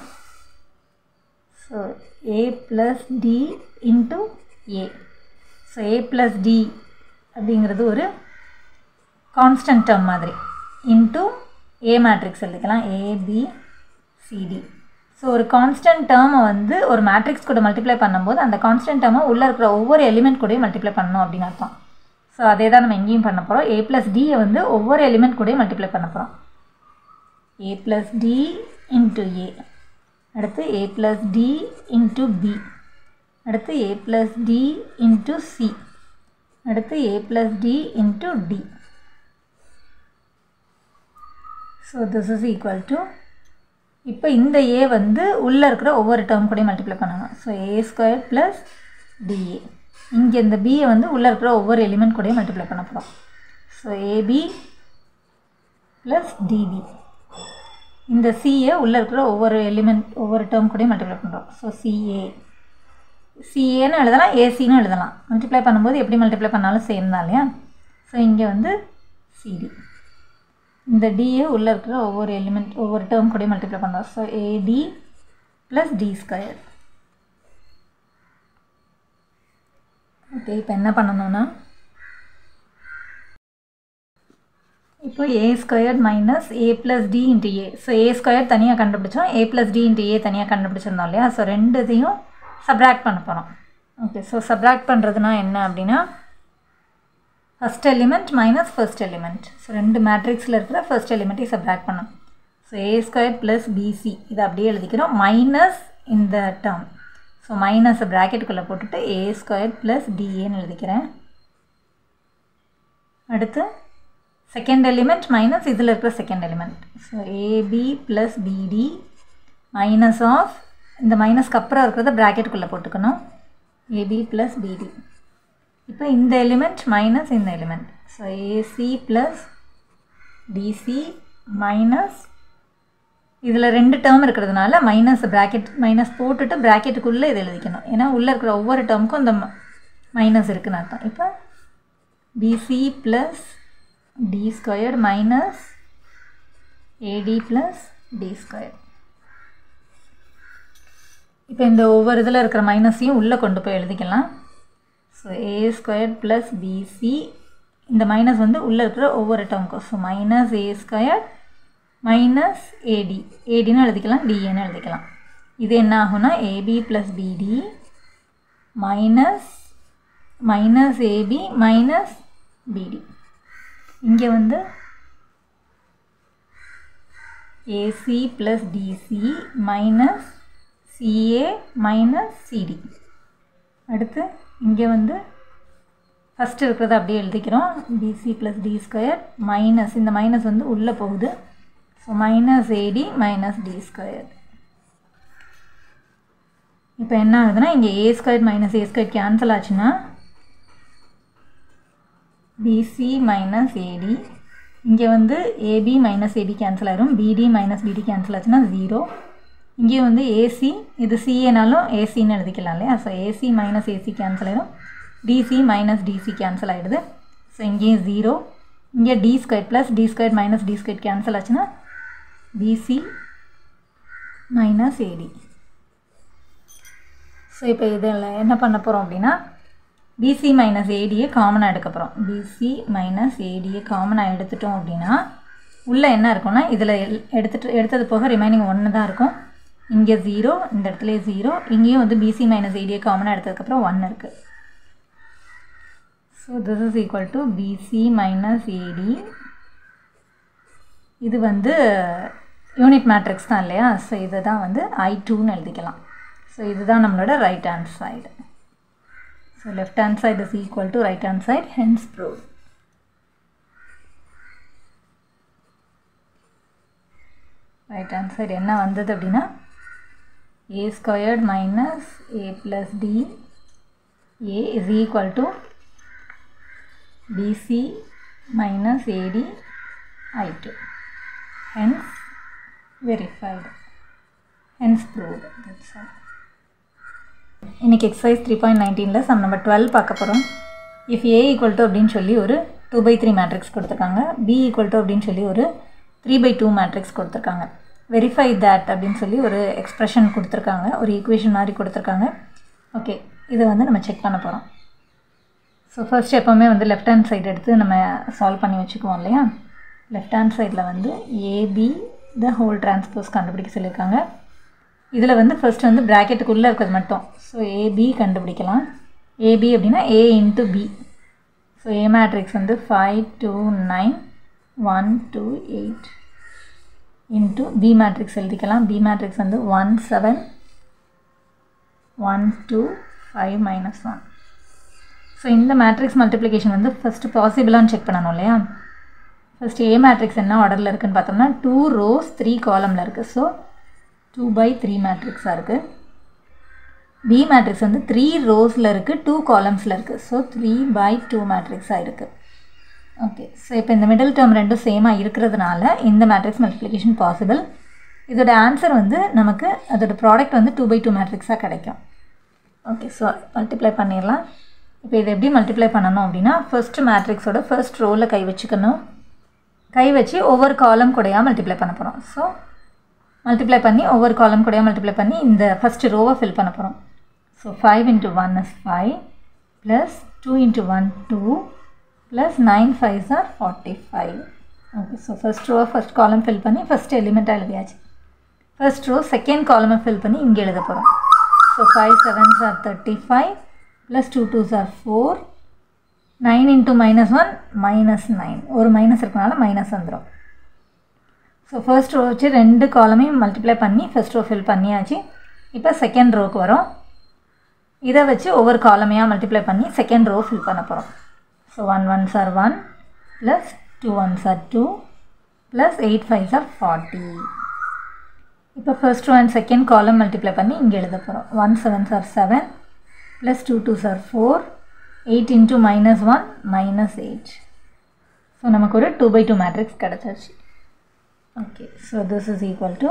So a plus d into a. So a plus d அப்படிங்கிறது ஒரு கான்ஸ்டன்ட் டேர்ம் மாதிரி into a matrix எழுதிக்கலாம் ABCD. So ஒரு கான்ஸ்டன்ட் டேர்மை வந்து ஒரு மேட்ரிக்ஸ் கூட மல்டிப்ளை பண்ணும்போது அந்த கான்ஸ்டன்ட் டேர்மை உள்ளே இருக்கிற ஒவ்வொரு எலிமெண்ட் கூடயும் மல்டிப்ளை பண்ணணும் அப்படின்னு அர்த்தம். ஸோ அதே தான் நம்ம எங்கேயும் பண்ண போகிறோம். a plus d வந்து ஒவ்வொரு எலிமெண்ட் கூடயும் மல்டிப்ளை பண்ண போகிறோம். a plus d into a, அடுத்து a plus d into b, அடுத்து a plus d into c, அடுத்து a plus d into d. So this is equal to, இப்போ இந்த a வந்து உள்ளே இருக்கிற ஒவ்வொரு டேர்ம் கூட மல்டிப்ளை பண்ணணும். So a square plus dA. இங்கே இந்த bயை வந்து உள்ளே இருக்கிற ஒவ்வொரு எலிமெண்ட் கூட மல்டிப்ளை பண்ண போகிறோம். So ab plus db. இந்த சியை உள்ளே இருக்கிற ஒவ்வொரு எலிமெண்ட் ஒவ்வொரு டேர்ம் கூட மல்டிப்ளை பண்ணுறோம். ஸோ சிஏன்னு எழுதலாம், ஏசின்னு எழுதலாம். மல்டிப்ளை பண்ணும்போது எப்படி மல்டிப்ளை பண்ணாலும் சேம் தான் இல்லையா. ஸோ இங்கே வந்து சிடி. இந்த டிஏ உள்ளே இருக்கிற ஒவ்வொரு எலிமெண்ட் ஒவ்வொரு டேர்ம் கூட மல்டிப்ளை பண்ணுறோம். So AD plus D square. Okay, இப்போ என்ன பண்ணணும்னா இப்போ a square minus a plus D into A. So a square தனியாக கண்டுபிடிச்சோம், a plus D into A தனியாக கண்டுபிடிச்சிருந்தோம் இல்லையா. ஸோ ரெண்டுத்தையும் சப்ராக்ட் பண்ண போகிறோம். ஓகே, ஸோ சப்ராக்ட் பண்ணுறதுனா என்ன அப்படின்னா first element minus first element. So ரெண்டு மேட்ரிக்ஸில் இருக்கிற ஃபர்ஸ்ட் எலிமெண்ட்டையும் சப்ராக்ட் பண்ணோம். So a square plus BC இதை அப்படியே எழுதிக்கிறோம், மைனஸ் இந்த டேர்ம். ஸோ மைனஸ் ப்ராக்கெட்டுக்குள்ளே போட்டுட்டு a ஸ்கொயர் ப்ளஸ் டிஏன்னு எழுதிக்கிறேன். அடுத்து செகண்ட் எலிமெண்ட் மைனஸ் இதில் இருக்கிற second element. So AB plus BD minus of இந்த மைனஸ்க்கு அப்புறம் இருக்கிறத ப்ராக்கெட்டுக்குள்ளே போட்டுக்கணும், ஏபி ப்ளஸ் பிடி. இப்போ இந்த எலிமெண்ட் மைனஸ் இந்த element. So AC plus DC minus இதில் ரெண்டு டேர்ம் இருக்கிறதுனால மைனஸ் ப்ராக்கெட் மைனஸ் போட்டுட்டு ப்ராக்கெட்டுக்குள்ளே இதை எழுதிக்கணும். ஏன்னா உள்ளே இருக்கிற ஒவ்வொரு டேர்முக்கும் இந்த மைனஸ் இருக்குன்னு அர்த்தம். இப்போ BC plus d squared minus ad plus d squared. இப்போ இந்த ஒவ்வொரு இதில் இருக்கிற மைனஸையும் உள்ளே கொண்டு போய் எழுதிக்கலாம். So a square plus BC இந்த மைனஸ் வந்து உள்ளே இருக்கிற ஒவ்வொரு டேர்முக்கும். So minus a square minus AD, ஏடின்னு எழுதிக்கலாம், டிஏன்னு எழுதிக்கலாம். இது என்ன ஆகும்னா AB plus BD minus minus AB minus BD. இங்கே வந்து AC plus DC minus CA minus CD. அடுத்து இங்கே வந்து ஃபஸ்ட்டு இருக்கிறத அப்படியே எழுதிக்கிறோம், BC plus D square minus இந்த மைனஸ் வந்து உள்ளே போகுது. So minus AD minus D square. இப்போ என்ன ஆகுதுன்னா இங்கே ஏ ஸ்கொயர் மைனஸ் ஏ ஸ்கொயர் கேன்சல் ஆச்சுன்னா BC மைனஸ் ஏடி, இங்கே வந்து ஏபி மைனஸ் ஏடி கேன்சல் ஆகிடும், பிடி மைனஸ் பிடி கேன்சல் ஆச்சுன்னா 0. இங்கே வந்து ஏசி இது சிஏனாலும் ஏசின்னு எழுதிக்கலாம் இல்லையா. So AC minus AC cancel ஆகிடும், டிசி மைனஸ் டிசி கேன்சல் ஆகிடுது. ஸோ இங்கேயும் 0. இங்கே D square plus D square minus D square cancel ஆச்சுன்னா பிசி மைனஸ் ஏடி. ஸோ இப்போ இதில் என்ன பண்ண போகிறோம் அப்படின்னா பிசி மைனஸ் ஏடியை காமனாக எடுக்க போகிறோம். பிசி மைனஸ் ஏடியை காமனாக எடுத்துட்டோம் அப்படின்னா உள்ளே என்ன இருக்கும்னா இதில் எடுத்தது போக ரிமைனிங் 1 தான் இருக்கும். இங்கே 0, இந்த இடத்துல 0, இங்கேயும் வந்து பிசி மைனஸ் ஏடியை காமனாக எடுத்ததுக்கப்புறம் 1 இருக்குது. So this is equal to BC minus AD. இது வந்து யூனிட் மேட்ரிக்ஸ் தான் இல்லையா. ஸோ இதை தான் வந்து I2ன்னு எழுதிக்கலாம். ஸோ இதுதான் நம்மளோட right hand side. So left hand side is equal to right hand side, hence proved. Right hand side என்ன வந்தது அப்படின்னா a squared minus a plus d a is equal to bc minus ad I2, hence verified, hence proved. That's all. இன்றைக்கி exercise 3.19ல் sum number 12 பார்க்க போகிறோம். If A equal to அப்படின்னு சொல்லி ஒரு 2/3 matrix கொடுத்துருக்காங்க, பி ஈக்குவல் டு அப்படின்னு சொல்லி ஒரு 3/2 மேட்ரிக்ஸ் கொடுத்துருக்காங்க. வெரிஃபை தட் அப்படின்னு சொல்லி ஒரு எக்ஸ்ப்ரெஷன் கொடுத்துருக்காங்க, ஒரு ஈக்குவேஷன் மாதிரி கொடுத்துருக்காங்க. ஓகே, இதை வந்து நம்ம செக் பண்ண போகிறோம். ஸோ ஃபர்ஸ்ட் எப்போவுமே வந்து லெஃப்ட் ஹேண்ட் சைடு எடுத்து நம்ம சால்வ் பண்ணி வச்சுக்குவோம் இல்லையா. லெஃப்ட் ஹேண்ட் சைடில் வந்து ஏபி த ஹோல் டிரான்ஸ்போஸ் கண்டுபிடிக்க சொல்லியிருக்காங்க. இதில் வந்து ஃபர்ஸ்ட் வந்து ப்ராக்கெட்டுக்குள்ளே இருக்கிறது மட்டும். ஸோ ஏபி கண்டுபிடிக்கலாம். ஏபி அப்படின்னா A into B. So A matrix வந்து 5 2 9 1 2 8 இன்ட்டு பி மேட்ரிக்ஸ் எழுதிக்கலாம். பி மேட்ரிக்ஸ் வந்து 1 7 1 2 5 -1. ஸோ இந்த மேட்ரிக்ஸ் மல்டிப்ளிகேஷன் வந்து ஃபஸ்ட்டு பாசிபிளான்னு செக் பண்ணணும் இல்லையா. ஃபஸ்ட்டு ஏ மேட்ரிக்ஸ் என்ன ஆர்டரில் இருக்குதுன்னு பார்த்தோம்னா 2 rows 3 காலமில் இருக்குது. ஸோ 2/3 மேட்ரிக்ஸாக இருக்குது. பி மேட்ரிக்ஸ் வந்து 3 ரோஸில் இருக்குது, 2 காலம்ஸில் இருக்குது. ஸோ 3/2 மேட்ரிக்ஸாக இருக்குது. ஓகே, ஸோ இப்போ இந்த மிடில் டேர்ம் ரெண்டும் சேமாக இருக்கிறதுனால இந்த மேட்ரிக்ஸ் மல்டிப்ளிகேஷன் பாசிபிள். இதோட ஆன்சர் வந்து நமக்கு அதோட ப்ராடக்ட் வந்து 2/2 மேட்ரிக்ஸாக கிடைக்கும். ஓகே, ஸோ மல்டிப்ளை பண்ணிடலாம். இப்போ இதை எப்படி மல்டிப்ளை பண்ணணும் அப்படின்னா ஃபர்ஸ்ட்டு மேட்ரிக்ஸோட ஃபர்ஸ்ட் ரோவில் கை வச்சுக்கணும். கை வச்சு ஒவ்வொரு காலம் கூடயாக மல்டிப்ளை பண்ண போகிறோம். ஸோ மல்டிப்ளை பண்ணி ஒவ்வொரு காலம் கூடயாக மல்டிப்ளை பண்ணி இந்த ஃபஸ்ட்டு ரோவை ஃபில் பண்ண போகிறோம். So 5 × 1 is 5 plus 2 × 1 2 plus 9 5s are 45. Okay, so first ரோவை ஃபஸ்ட் காலம் ஃபில் பண்ணி ஃபஸ்ட் எலிமெண்ட்டாக எழுதியாச்சு. ஃபஸ்ட் ரோ செகண்ட் காலமை ஃபில் பண்ணி இங்கே எழுத போகிறோம். So 5 7s are 35 plus 2 2s are 4 9 × -1 -9. ஒரு மைனஸ் இருக்கனால மைனஸ் வந்துடும். ஸோ ஃபர்ஸ்ட் ரோ வச்சு ரெண்டு காலமையும் மல்டிப்ளை பண்ணி ஃபஸ்ட் ரோ ஃபில் பண்ணியாச்சு. இப்போ செகண்ட் ரோக்கு வரும். இதை வச்சு ஒவ்வொரு காலமையாக மல்டிப்ளை பண்ணி செகண்ட் ரோ ஃபில் பண்ண போகிறோம். So 1 1s are 1 plus 2 1s are 2 plus 8 5s are 40. இப்போ first row and second column multiply பண்ணி இங்கே எழுத போகிறோம். 1 7s are 7 plus 2 2s are 4 8 × -1 -8. So நமக்கு ஒரு 2/2 மேட்ரிக்ஸ் கிடச்சிருச்சு. Okay, so this is equal to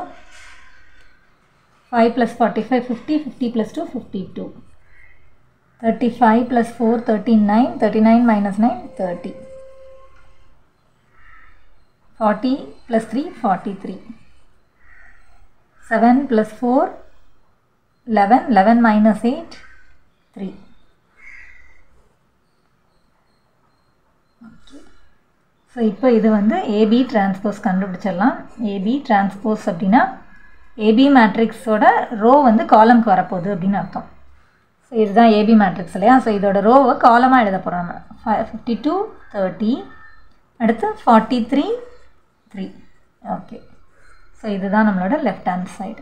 5 + 45 50 50 + 2 52 35 + 4 39 39 - 9 30 40 + 3 43 7 + 4 11 11 - 8 3. So இப்போ இது வந்து ஏபி டிரான்ஸ்போஸ் கண்டுபிடிச்சிடலாம். ஏபி டிரான்ஸ்போஸ் அப்படின்னா ஏபி மேட்ரிக்ஸோட ரோ வந்து காலம்க்கு வரப்போகுது அப்படின்னு அர்த்தம். ஸோ இதுதான் ஏபி மேட்ரிக்ஸ் இல்லையா. ஸோ இதோட ரோவை காலமாக எழுத போகிறோம். நம்ம 52 30 அடுத்து 43 3. ஓகே, ஸோ இதுதான் நம்மளோட லெஃப்ட் ஹேண்ட் சைடு.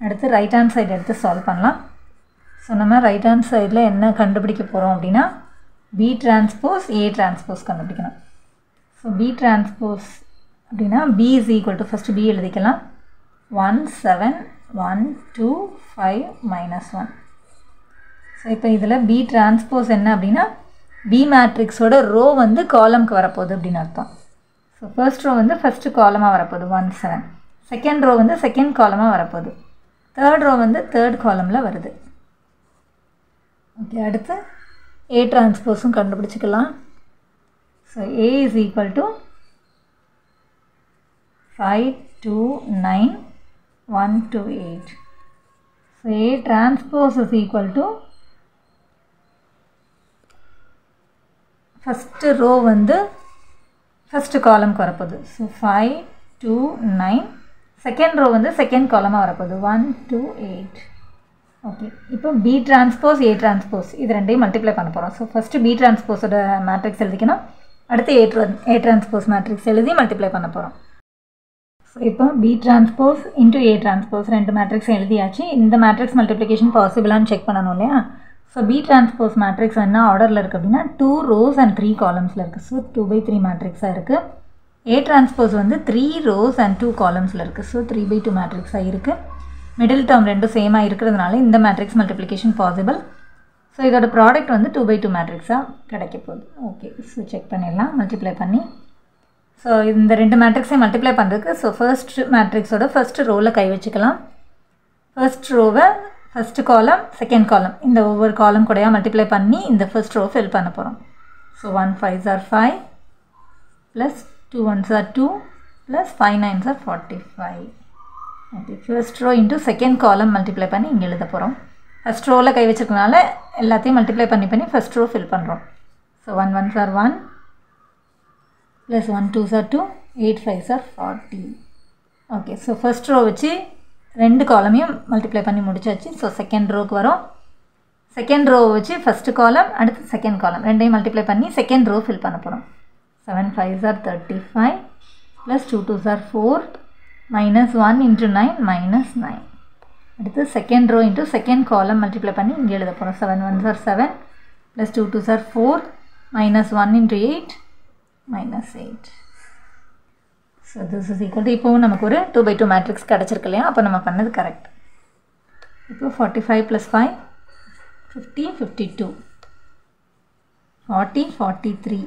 அடுத்து ரைட் ஹேண்ட் சைடு எடுத்து சால்வ் பண்ணலாம். ஸோ நம்ம ரைட் ஹேண்ட் சைடில் என்ன கண்டுபிடிக்க போகிறோம் அப்படின்னா பி டிரான்ஸ்போஸ் ஏ டிரான்ஸ்போஸ் கண்டுபிடிக்கணும். ஸோ பி டிரான்ஸ்போஸ் அப்படின்னா B is equal to first B எழுதிக்கலாம். 1 7 1 2 5 -1. ஸோ இப்போ இதில் பி டிரான்ஸ்போஸ் என்ன அப்படின்னா பி மேட்ரிக்ஸோட ரோ வந்து காலம்க்கு வரப்போகுது அப்படின்னு அர்த்தம். ஸோ ஃபர்ஸ்ட் ரோ வந்து ஃபஸ்ட்டு காலமாக வரப்போகுது 1 7. செகண்ட் ரோ வந்து செகண்ட் காலமாக வரப்போகுது. தேர்ட் ரோ வந்து தேர்ட் காலமில் வருது. ஓகே, அடுத்து ஏ டிரான்ஸ்போஸும் கண்டுபிடிச்சிக்கலாம். So A is equal to 5 2 9 1 2 8. So A transpose is equal to first row வந்து ஃபஸ்ட்டு காலம்க்கு வரப்போகுது. ஸோ 5 2 9. செகண்ட் ரோ வந்து செகண்ட் காலமாக வரப்போகுது 1 2 8. ஓகே, இப்போ பி டிரான்ஸ்போஸ் ஏ டிரான்ஸ்போஸ் இது ரெண்டையும் மல்டிப்ளை பண்ண போகிறோம். ஸோ ஃபஸ்ட்டு பி டிரான்ஸ்போஸோட மேட்ரிக்ஸ் எழுதிக்கணும். அடுத்து ஏ டிரான்ஸ்போஸ் மேட்ரிக்ஸ் எழுதி மல்டிப்ளை பண்ண போகிறோம். ஸோ இப்போ B transpose into A transpose ரெண்டு மேட்ரிக்ஸ் எழுதியாச்சு. இந்த மேட்ரிக்ஸ் மல்டிப்ளிகேஷன் பாசிபிளான்னு செக் பண்ணணும் இல்லையா. ஸோ பி டிரான்ஸ்போஸ் மேட்ரிக்ஸ் என்ன ஆர்டரில் இருக்குது அப்படின்னா 2 rows and 3 columnsல இருக்குது. ஸோ 2/3 மேட்ரிக்ஸாக இருக்குது. ஏ டிரான்ஸ்போஸ் வந்து 3 rows and 2 columnsல இருக்குது. ஸோ 3/2 மேட்ரிக்ஸாக இருக்குது. மிடில் டேர்ம் ரெண்டும் சேமாக இருக்கிறதுனால இந்த மேட்ரிக்ஸ் மல்டிப்ளிகேஷன் பாசிபிள். ஸோ இதோட ப்ராடக்ட் வந்து 2/2 மேட்ரிக்ஸாக கிடைக்க போகுது. ஓகே, ஸோ செக் பண்ணிடலாம் மல்டிப்ளை பண்ணி. ஸோ இந்த ரெண்டு மேட்ரிக்ஸையும் மல்டிப்ளை பண்ணுறதுக்கு ஸோ ஃபர்ஸ்ட் மேட்ரிக்ஸோட ஃபஸ்ட்டு ரோவில் கை வச்சுக்கலாம். ஃபர்ஸ்ட் ரோவை ஃபஸ்ட்டு காலம் செகண்ட் காலம் இந்த ஒவ்வொரு காலம் கூடயாக மல்டிப்ளை பண்ணி இந்த ஃபர்ஸ்ட் ரோ ஃபில் பண்ண போகிறோம். So 1 5s are 5 plus 2 1s are 2 plus 5 9s are 45. Okay, first row into second column multiply பண்ணி இங்க எழுத போறோம். First rowல கை வச்சிருக்கனால எல்லாத்தையும் multiply பண்ணி first row fill பண்றோம். So 1 1s are 1 plus 1 2s are 2, 8 5s are 40. Okay, so first row வச்சு ரெண்டு காலமையும் multiply பண்ணி முடிச்சாச்சு. So second rowக்கு வரோம். Second row வச்சு first column அடுத்து second column ரெண்டையும் multiply பண்ணி second row fill பண்ண போறோம். 7 5s are 35 plus 2 2s are 4 minus 1 into 9 minus 9. அடுத்து second row into second column multiply பண்ணி இங்க எழுத போறோம். 7 1s are 7 plus 2 2s are 4 minus 1 into 8 minus 8. So this is equal to இப்போ நமக்கு ஒரு 2 by 2 matrix கிடைச்சிருக்கு இல்லையா? அப்ப நம்ம பண்ணது கரெக்ட். இப்போ 45 plus 5 50 52 40 43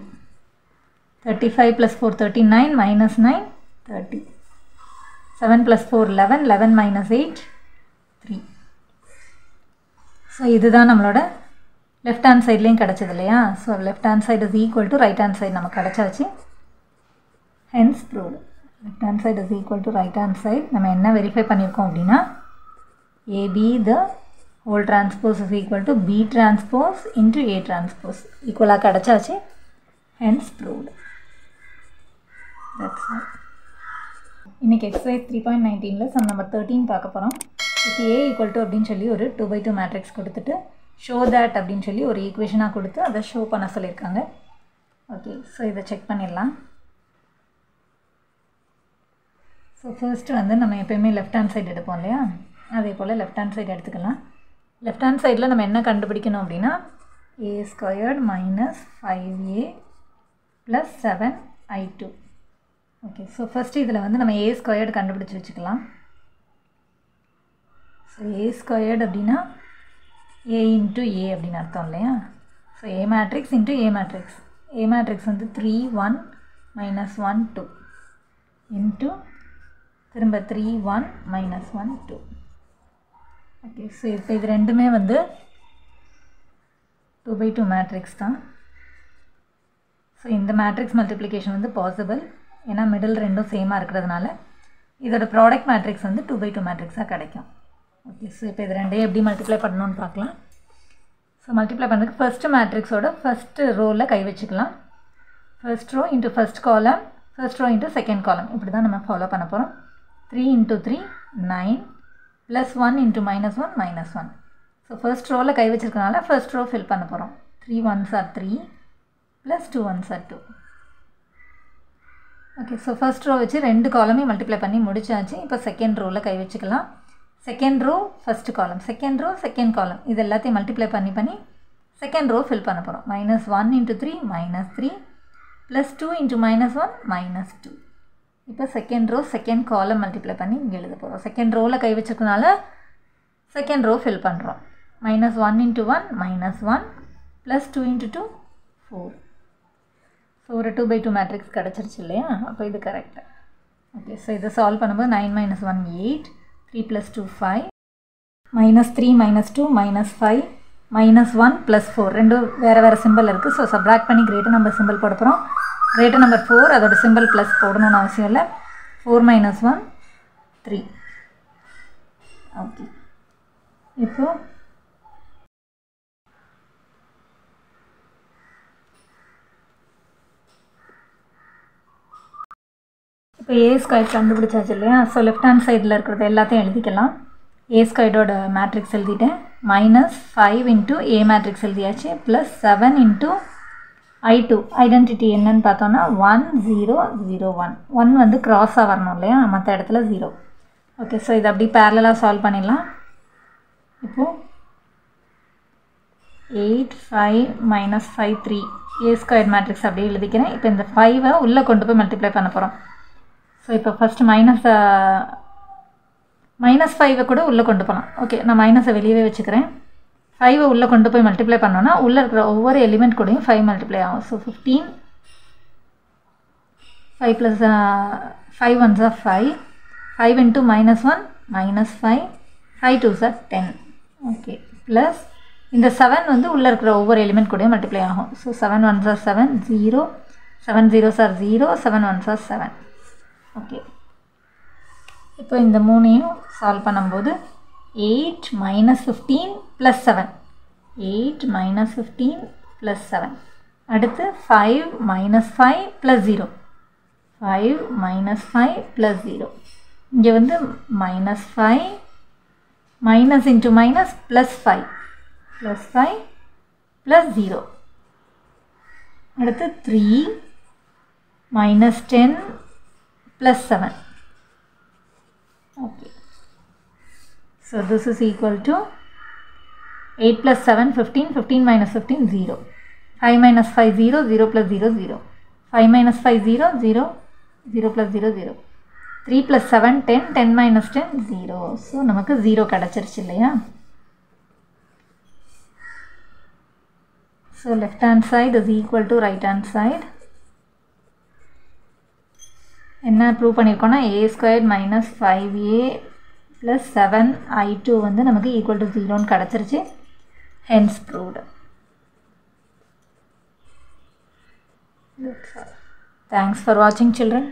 35 plus 4 39 minus 9 30 7 plus 4 11 11 minus 8 3. So இதுதான் நம்மளோட left hand sideலயும் கிடைச்சது இல்லையா? So left hand side is equal to right hand side நமக்கு கிடைச்சாச்சு. Hence proved. Left hand side is equal to right hand side. நம்ம என்ன வெரிஃபை பண்ணிருக்கோம் அப்படினா AB the whole transpose is equal to B transpose into A transpose. ஈக்குவலா கிடைச்சாச்சு. Hence proved. That's all. இன்னைக்கு exercise 3.19ல sum number 13 பார்க்க போறோம். இப்போ A equal to அப்படினு சொல்லி ஒரு 2 by 2 matrix கொடுத்துட்டு show that அப்படினு சொல்லி ஒரு ஈக்குவேஷனா கொடுத்து அதை ஷோ பண்ண சொல்லிருக்காங்க. ஓகே, சோ இத செக் பண்ணிடலாம். சோ ஃபர்ஸ்ட் வந்து நம்ம எப்பவுமே லெஃப்ட் ஹேண்ட் சைடு எடுப்போம் இல்லையா? அதே போல லெஃப்ட் ஹேண்ட் சைடு எடுத்துக்கலாம். லெஃப்ட் ஹேண்ட் சைடுல நம்ம என்ன கண்டுபிடிக்கணும் அப்படினா a squared minus 5a plus 7i2. Okay, so first இதுல வந்து நம்ம a squared கண்டுபிடிச்சு வச்சுக்கலாம். சோ a squared அப்படினா a into a அப்படின அர்த்தம் இல்லையா? So a matrix into a matrix. A matrix வந்து 3 1 minus 1 2 into திரும்ப 3 1 minus 1 2. ஓகே, சோ இப்போ இது ரெண்டுமே வந்து 2 by 2 matrix தான். சோ இந்த matrix multiplication வந்து possible. ஏனா மிடில் ரெண்டும் சேமா இருக்குறதுனால இதோட ப்ராடக்ட் மேட்ரிக்ஸ் வந்து 2 by 2 மேட்ரிக்ஸா கிடைக்கும். ஓகே, சோ இப்போ இது ரெண்டையும் எப்படி மல்டிப்ளை பண்ணனும்னு பார்க்கலாம். சோ மல்டிப்ளை பண்றதுக்கு ஃபர்ஸ்ட் மேட்ரிக்ஸோட ஃபர்ஸ்ட் ரோல கை வச்சுக்கலாம். First row into first column, first row into second column. இப்படி தான் நம்ம ஃபாலோ பண்ண போறோம். 3 into 3 9 plus 1 into minus 1 minus 1. So first ரோல கை வச்சிருக்கனால ஃபர்ஸ்ட் ரோ ஃபில் பண்ண போறோம். 3 1s are 3 plus 2 1s are 2. Okay, so first row வச்சு ரெண்டு காலமையும் மல்டிப்ளை பண்ணி முடிச்சாச்சு. இப்போ செகண்ட் ரோல கை வச்சுக்கலாம். Second row first column, second row second column, இது எல்லாத்தையும் மல்டிப்ளை பண்ணி செகண்ட் ரோ ஃபில் பண்ண போறோம். -1 into 3 -3 plus 2 into -1 -2. இப்போ second row second column multiply பண்ணி இங்க எழுத போறோம். செகண்ட் ரோல கை வச்சிருக்கனால செகண்ட் ரோ ஃபில் பண்றோம். -1 into 1 -1 plus 2 into 2 4. ஸோ ஒரு 2 by 2 மேட்ரிக்ஸ் கிடச்சிருச்சு இல்லையா? அப்போ இது கரெக்ட். ஓகே, ஸோ இதை சால்வ் பண்ணும்போது 9 minus 1 8 3 plus 2 5 -3 -2 -5 -1 plus 4 ரெண்டும் வேறு வேறு சிம்பிள் இருக்குது. ஸோ சப்ராக்ட் பண்ணி கிரேட்டர் நம்பர் சிம்பிள் போட போகிறோம். கிரேட்டர் நம்பர் 4 அதோட சிம்பிள் ப்ளஸ் போடணும்னு அவசியம் இல்லை. 4 minus 1 3. ஓகே, இப்போ இப்போ a ஸ்கொயர் கண்டுபிடிச்சாச்சு இல்லையா? ஸோ லெஃப்ட் ஹேண்ட் சைடில் இருக்கிறது எல்லாத்தையும் எழுதிக்கலாம். a ஸ்கொயரோட மேட்ரிக்ஸ் எழுதிட்டேன். -5 into a மேட்ரிக்ஸ் எழுதியாச்சு. Plus 7 into i2. ஐடென்டிட்டி என்னன்னு பார்த்தோன்னா 1 0 0 1. 1 வந்து கிராஸாக வரணும் இல்லையா? மற்ற இடத்துல 0. ஓகே, ஸோ இதை அப்படி பேரலாக சால்வ் பண்ணிடலாம். இப்போது 8 5 minus 5 3 a ஸ்கொயர் மேட்ரிக்ஸ் அப்படியே எழுதிக்கிறேன். இப்போ இந்த 5-ஐ உள்ளே கொண்டு போய் மல்டிப்ளை பண்ண போகிறோம். ஸோ இப்போ ஃபஸ்ட்டு -5 கூட உள்ளே கொண்டு போகலாம். ஓகே, நான் மைனஸை வெளியவே வச்சுக்கிறேன். 5-ஐ உள்ளே கொண்டு போய் மல்டிப்ளை பண்ணோன்னா உள்ளே இருக்கிற ஒவ்வொரு எலிமெண்ட் கூடயும் 5 மல்டிப்ளை ஆகும். So 15 5 plus 5 1s are 5 5 into -1 -5 5 2s are 10. Okay, plus இந்த 7 வந்து உள்ளே இருக்கிற ஒவ்வொரு எலிமெண்ட் கூடயும் மல்டிப்ளை ஆகும். So 7 1s are 7 0 7 0s are 0 7 1s are 7. Okay, இப்போ இந்த மூணையும் சால்வ் பண்ணும்போது 8 minus 15 plus 7, 8 minus 15 plus 7. அடுத்து 5 minus 5 plus 0, 5 minus 5 plus 0. இங்கே வந்து minus 5 minus into minus plus 5 plus 5 plus 0. அடுத்து 3 minus 10 plus 7. Okay. So this is equal to 8 plus 7, 15, 15 minus 15, 0. 5 minus 5, 0, 0 plus 0, 0. 5 minus 5, 0, 0, 0 plus 0, 0. 3 plus 7, 10, 10 minus 10, 0. So நமக்கு 0 கிடைச்சிருச்சு இல்லையா? So left hand side is equal to right hand side. என்ன prove பண்ணியிருக்கோன்னா a squared minus 5a plus 7i2 வந்து நமக்கு equal to 0 கிடைச்சிருச்சு. Hence proved. That's all. Thanks for watching, children.